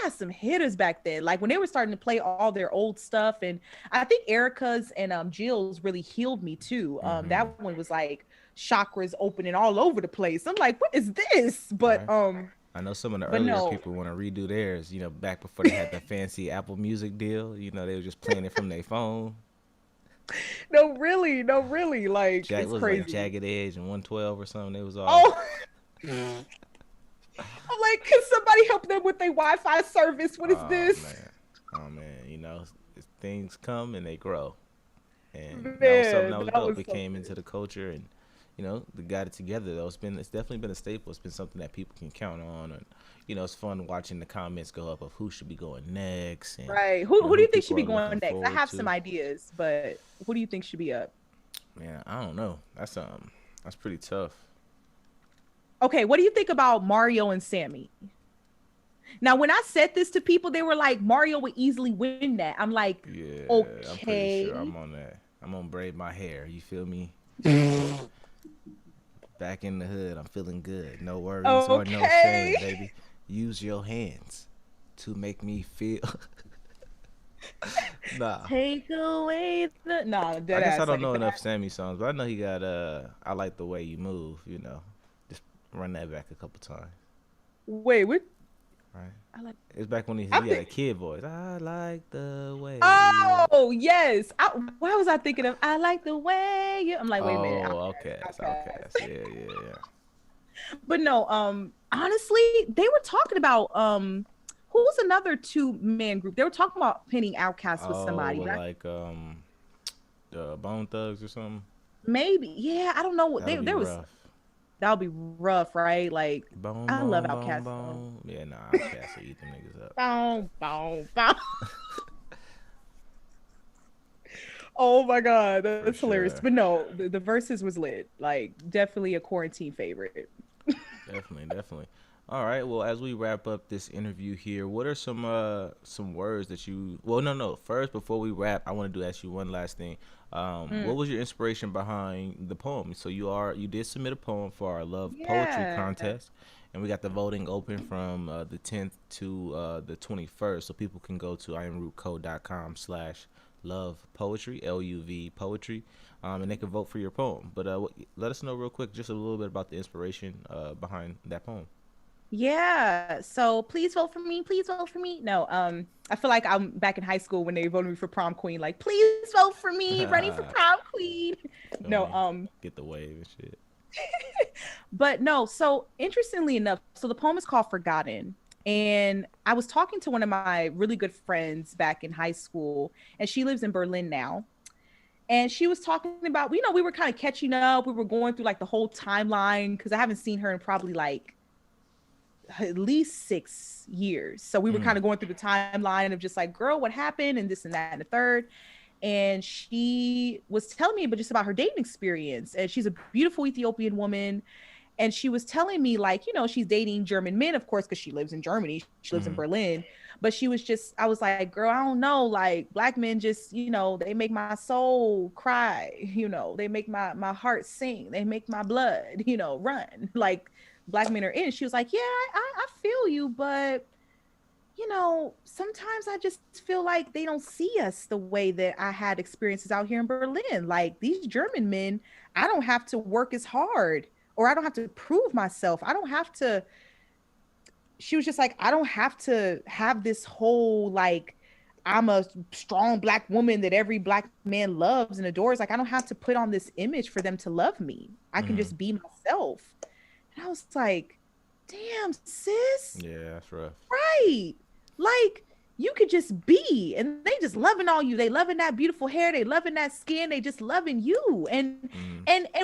had some hitters back then, like when they were starting to play all their old stuff. And I think Erica's and Jill's really healed me too. That one was like chakras opening all over the place. I'm like, what is this? But I I know some of the But earlier no. people want to redo theirs, you know, back before they had the fancy Apple Music deal. You know, they were just playing it from their phone. No, really, like What it's was it, crazy. like Jagged Edge and 112 or something. It was all. Oh, I'm like, can somebody help them with their Wi-Fi service? What is this? Oh man, you know, things come and they grow, and that was Man, something that was that dope. was It so came into the culture, and you know, they got it together. Though it's definitely been a staple. It's been something that people can count on, and you know, it's fun watching the comments go up of who should be going next. And, Right. you Who know, do you think people should be are going looking next? I forward have to. some ideas, but who do you think should be up? Man, I don't know. That's pretty tough. Okay, what do you think about Mario and Sammy? Now, when I said this to people, they were like, Mario would easily win that. I'm like, Yeah, okay. I'm pretty sure I'm on that. I'm gonna braid my hair. You feel me? Back in the hood, I'm feeling good. No worries or no shame, baby. Use your hands to make me feel. Nah. Take away the I guess I don't know enough Sammy songs, but I know he got I Like the Way You Move, you know. Just run that back a couple times. Wait, what? Right. I like. It's back when he had a kid voice. I like the way. Oh yes. Why was I thinking of I like the way you? I'm like, wait a minute. Outcast. Yeah. But no, honestly, they were talking about who was another two-man group? They were talking about pinning Outkast with somebody, right? Like the Bone Thugs or something. Maybe, yeah. I don't know. That'd be There was rough. that would be rough, right? Like I love Outkast. Yeah, nah, Outkast will eat them niggas up. Boom. Oh my god, that's hilarious. sure. But no, the verses was lit. Like definitely a quarantine favorite. Definitely. All right. Well, as we wrap up this interview here, what are some words that you? Well, no. First, before we wrap, I want to ask you one last thing. What was your inspiration behind the poem? So you did submit a poem for our Love Poetry contest, and we got the voting open from the 10th to the 21st. So people can go to iamrootco.com/lovepoetry, LUV poetry, and they can vote for your poem. But let us know real quick, just a little bit about the inspiration behind that poem. Yeah. So please vote for me. Please vote for me. No, I feel like I'm back in high school when they voted me for prom queen. Like, please vote for me, running for prom queen. No, Get the wave and shit. but no. So interestingly enough, so the poem is called Forgotten. And I was talking to one of my really good friends back in high school, and she lives in Berlin now. And she was talking about, you know, we were kind of catching up. We were going through like the whole timeline because I haven't seen her in probably like at least 6 years. So we were kind of going through the timeline of just like, girl, what happened? And this and that and the third. And she was telling me just about her dating experience. And she's a beautiful Ethiopian woman. And she was telling me like, you know, she's dating German men, of course, because she lives in Germany. She lives in Berlin. But she was I was like, girl, I don't know. Like black men just, you know, they make my soul cry. You know, they make my heart sing. They make my blood, you know, run. Like black men are in. She was like, yeah, I feel you. But, you know, sometimes I just feel like they don't see us the way that I had experiences out here in Berlin. Like these German men, I don't have to work as hard, or I don't have to prove myself. I don't have to. She was just like, I don't have to have this whole, like, I'm a strong black woman that every black man loves and adores. Like, I don't have to put on this image for them to love me. I can just be myself. And I was like, damn, sis. Yeah, that's rough. Right. Like, you could just be, and they just loving all you. They loving that beautiful hair. They loving that skin. They just loving you. And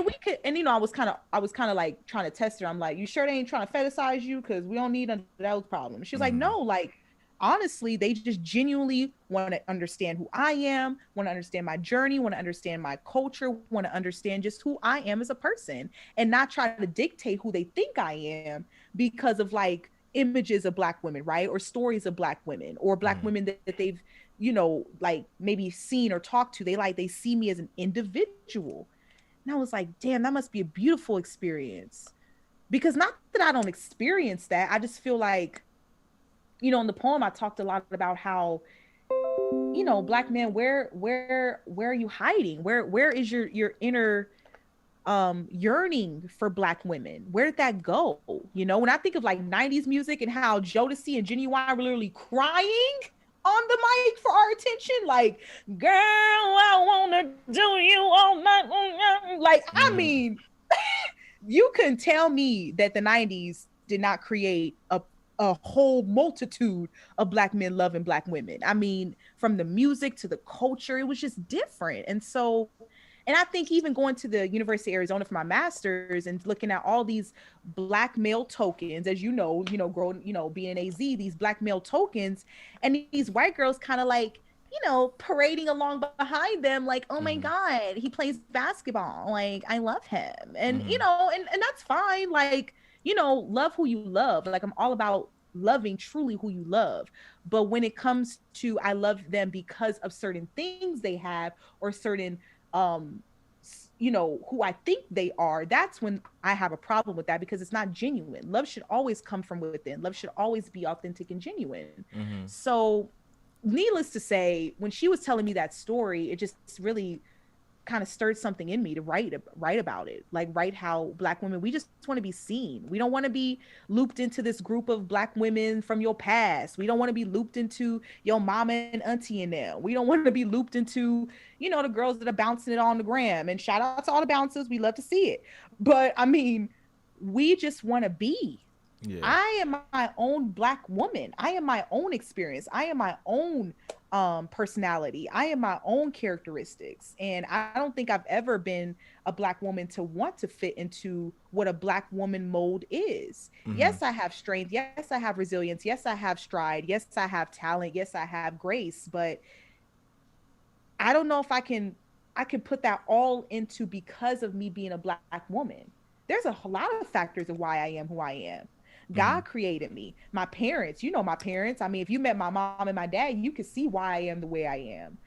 we could, and you know, I was kind of like trying to test her. I'm like, you sure they ain't trying to fetishize you? Cause we don't need those problems. She was like, no, like, honestly, they just genuinely want to understand who I am, want to understand my journey, want to understand my culture, want to understand just who I am as a person, and not try to dictate who they think I am because of like images of black women, right? Or stories of black women, or black women that they've, you know, like maybe seen or talked to. They see me as an individual. And I was like, damn, that must be a beautiful experience. Because not that I don't experience that, I just feel like, you know, in the poem I talked a lot about how, you know, black men, where are you hiding? Where is your inner yearning for Black women? Where did that go? You know, when I think of like 90s music and how Jodeci and Genuine were literally crying on the mic for our attention, like, girl, I wanna do you all night. Like, I mean, you can tell me that the 90s did not create a whole multitude of Black men loving Black women. I mean, from the music to the culture, it was just different. And so, and I think even going to the University of Arizona for my master's and looking at all these Black male tokens, as you know, growing, being an AZ, these Black male tokens, and these white girls kind of like, parading along behind them, like, oh my God, he plays basketball. Like, I love him. And, and that's fine. Like, love who you love. Like, I'm all about loving truly who you love. But when it comes to, I love them because of certain things they have or certain, who I think they are, that's when I have a problem with that, because it's not genuine. Love should always come from within. Love should always be authentic and genuine. So needless to say, when she was telling me that story, it just really kind of stirred something in me to write about it. Like, write how Black women, we just want to be seen. We don't want to be looped into this group of Black women from your past. We don't want to be looped into your mama and auntie and them. We don't want to be looped into, the girls that are bouncing it on the gram. And shout out to all the bouncers. We love to see it. But I mean, we just want to be. Yeah. I am my own Black woman. I am my own experience. I am my own personality. I am my own characteristics. And I don't think I've ever been a Black woman to want to fit into what a Black woman mold is. Yes, I have strength. Yes, I have resilience. Yes, I have stride. Yes, I have talent. Yes, I have grace. But I don't know if I can put that all into because of me being a Black woman. There's a lot of factors of why I am who I am. God created me. My parents, my parents. I mean, if you met my mom and my dad, you could see why I am the way I am.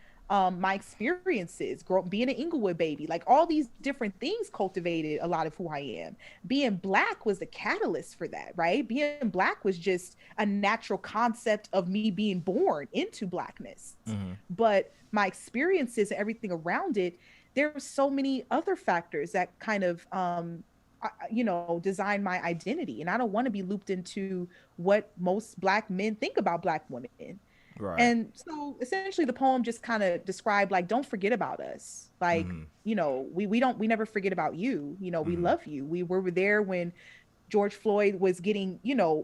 My experiences, being an Inglewood baby, like all these different things cultivated a lot of who I am. Being Black was the catalyst for that, right? Being Black was just a natural concept of me being born into Blackness. But my experiences and everything around it, there were so many other factors that kind of, design my identity. And I don't want to be looped into what most Black men think about Black women. Right. And so essentially the poem just kind of described, like, don't forget about us. Like, we never forget about you. We love you. We were there when George Floyd was getting,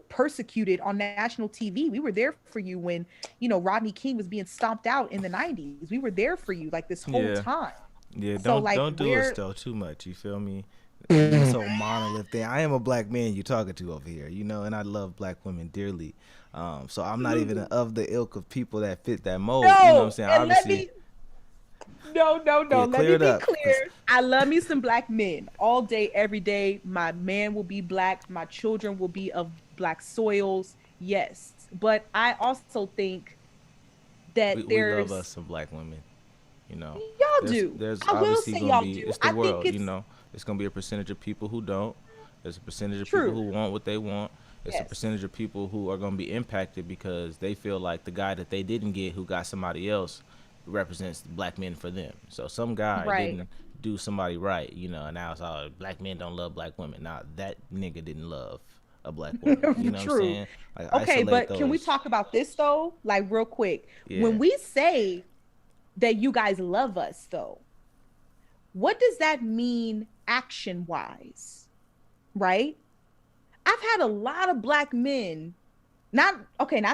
persecuted on national TV. We were there for you when, Rodney King was being stomped out in the 90s. We were there for you like this whole time. Yeah, don't do us though too much. You feel me? So monolith thing. I am a Black man you talking to over here, and I love Black women dearly. So I'm not even of the ilk of people that fit that mold. No, you know what I'm saying? Obviously. No. Yeah, let me be clear. I love me some Black men all day, every day. My man will be Black. My children will be of Black soils. Yes. But I also think that we love us some Black women. Y'all do. There's I will obviously say gonna y'all be, do. it's the I world, think It's gonna be a percentage of people who don't. There's a percentage of True. people who want what they want. It's a Yes. percentage of people who are gonna be impacted because they feel like the guy that they didn't get, who got somebody else, represents Black men for them. So some guy Right. didn't do somebody right, and now it's all Black men don't love Black women. Now that nigga didn't love a Black woman. You know what I'm True. saying? Like, Okay, isolate but can we those. talk about this though? Like real quick. Yeah. When we say that you guys love us though, what does that mean action wise? Right? I've had a lot of Black men, not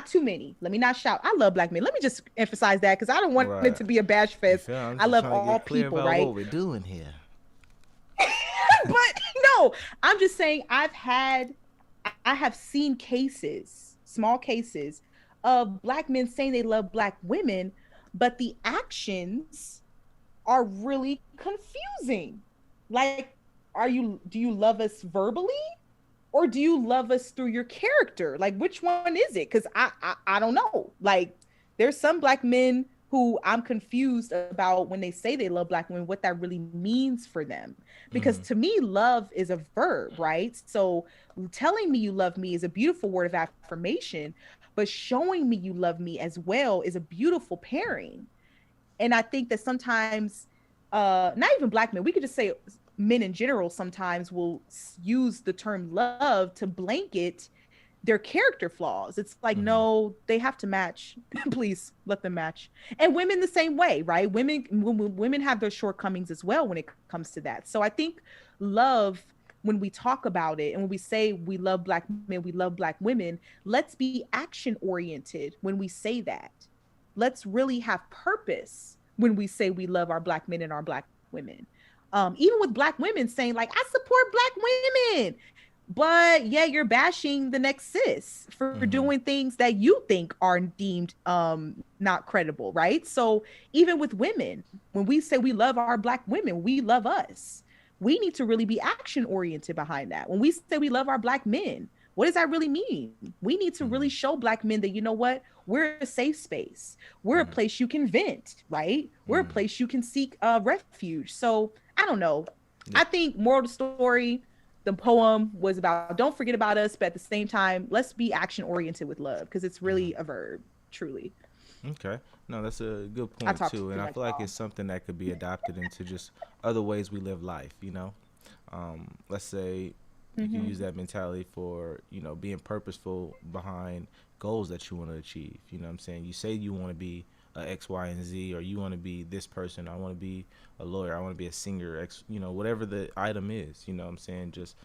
too many. Let me not shout. I love Black men. Let me just emphasize that because I don't want it to be a bash fest. I love all people, right? What we're doing here. But no, I'm just saying I have seen cases, small cases of Black men saying they love Black women, but the actions are really confusing. Like, do you love us verbally or do you love us through your character? Like, which one is it? Because I don't know. Like, there's some Black men who I'm confused about when they say they love Black women, what that really means for them. Because to me, love is a verb, right? So telling me you love me is a beautiful word of affirmation, but showing me you love me as well is a beautiful pairing. And I think that sometimes, not even Black men, we could just say men in general sometimes will use the term love to blanket their character flaws. It's like, no, they have to match. Please let them match. And women the same way, right? Women have their shortcomings as well when it comes to that. So I think love, when we talk about it and when we say we love Black men, we love Black women, let's be action oriented when we say that. Let's really have purpose when we say we love our Black men and our Black women. Even with Black women saying like, I support Black women, but yeah, you're bashing the next cis for doing things that you think are deemed not credible, right? So even with women, when we say we love our Black women, we love us. We need to really be action oriented behind that. When we say we love our Black men, what does that really mean? We need to really show Black men that, you know what, we're a safe space. We're a place you can vent, right? We're a place you can seek refuge. So I don't know. I think moral of the story, the poem was about don't forget about us, but at the same time, let's be action oriented with love, because it's really a verb, truly. Okay. No, that's a good point too. And I feel like it's something that could be adopted into just other ways we live life, you know? Let's say you can use that mentality for, you know, being purposeful behind goals that you want to achieve. You know what I'm saying? You say you want to be a X, Y, and Z, or you want to be this person. I want to be a lawyer. I want to be a singer, you know, whatever the item is, you know what I'm saying? Just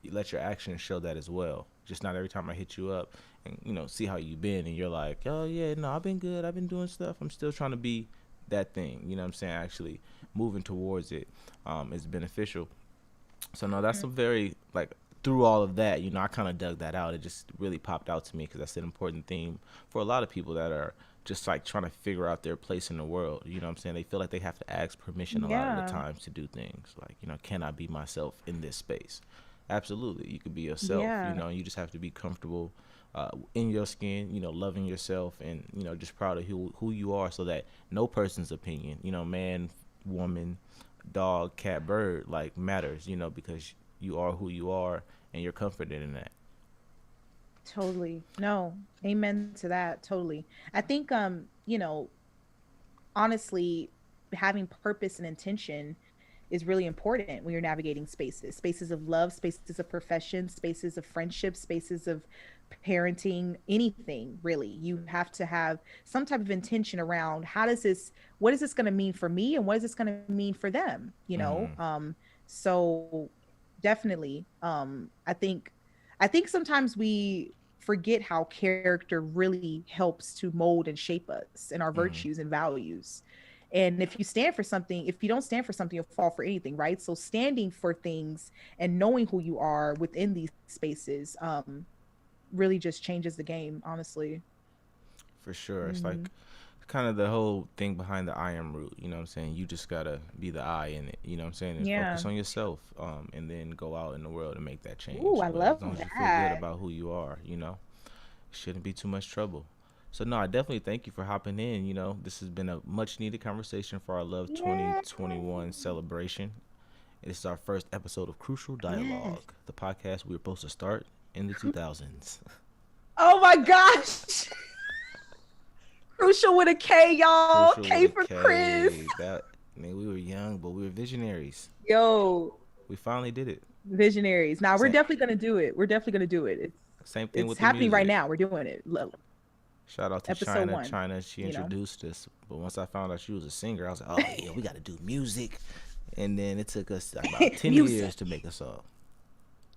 let your actions show that as well. Just not every time I hit you up and, you know, see how you've been and you're like, oh yeah, no, I've been good. I've been doing stuff. I'm still trying to be that thing. You know what I'm saying? Actually moving towards it is beneficial. So no, that's a very, like, through all of that, you know, I kind of dug that out. It just really popped out to me because that's an important theme for a lot of people that are just like trying to figure out their place in the world. You know what I'm saying? They feel like they have to ask permission a lot of the times to do things. Like, you know, can I be myself in this space? Absolutely. You could be yourself, you know, you just have to be comfortable in your skin, you know, loving yourself and, you know, just proud of who you are, so that no person's opinion, you know, man, woman, dog, cat, bird, like, matters, you know, because you are who you are and you're confident in that. Totally. No, amen to that. Totally. I think, you know, honestly, having purpose and intention is really important when you're navigating spaces of love, spaces of profession, spaces of friendship, spaces of parenting, anything really. You have to have some type of intention around what is this going to mean for me, and what is this going to mean for them, you know? So definitely, I think sometimes we forget how character really helps to mold and shape us and our virtues and values. And if you stand for something, if you don't stand for something, you'll fall for anything, right? So standing for things and knowing who you are within these spaces really just changes the game, honestly. For sure. It's like kind of the whole thing behind the I am root, you know what I'm saying? You just gotta be the I in it, you know what I'm saying? And focus on yourself, and then go out in the world and make that change. Ooh, I love as long as that. you feel good about who you are, you know, it shouldn't be too much trouble. So no, I definitely thank you for hopping in. You know, this has been a much needed conversation for our Love 2021 celebration. This is our first episode of Crucial Dialogue, the podcast we were supposed to start in the 2000s. Oh my gosh. Crucial with a K, y'all. K for Chris. I mean, we were young, but we were visionaries. Yo. We finally did it. Visionaries. Now, we're definitely going to do it. We're definitely going to do it. Same thing with it's happening the right now. We're doing it. Shout out to Episode 1, China, she introduced us. But once I found out she was a singer, I was like, oh, yeah, we got to do music. And then it took us about 10 years to make us all.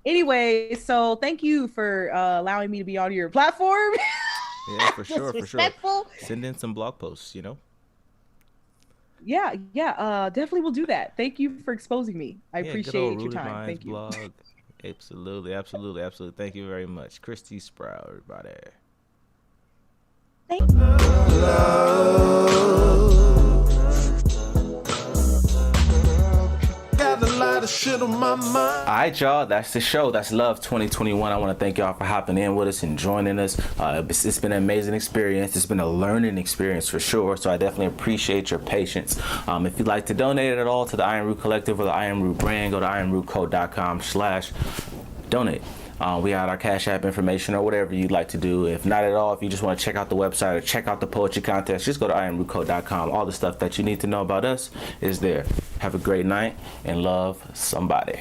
Anyway, so thank you for allowing me to be on your platform. Yeah, for sure, for sure. Send in some blog posts, you know? Yeah, definitely will do that. Thank you for exposing me. I appreciate your time. Thank you. Blog. Absolutely. Thank you very much. Christy Sproul, everybody. Thank you. Got a shit on my mind. All right, y'all, that's the show. That's Love 2021. I want to thank y'all for hopping in with us and joining us. It's been an amazing experience. It's been a learning experience for sure. So I definitely appreciate your patience. If you'd like to donate at all to the Iron Root Collective or the Iron Root brand, go to ironrootco.com/donate. We got our Cash App information or whatever you'd like to do. If not at all, if you just want to check out the website or check out the poetry contest, just go to IamRuco.com. All the stuff that you need to know about us is there. Have a great night and love somebody.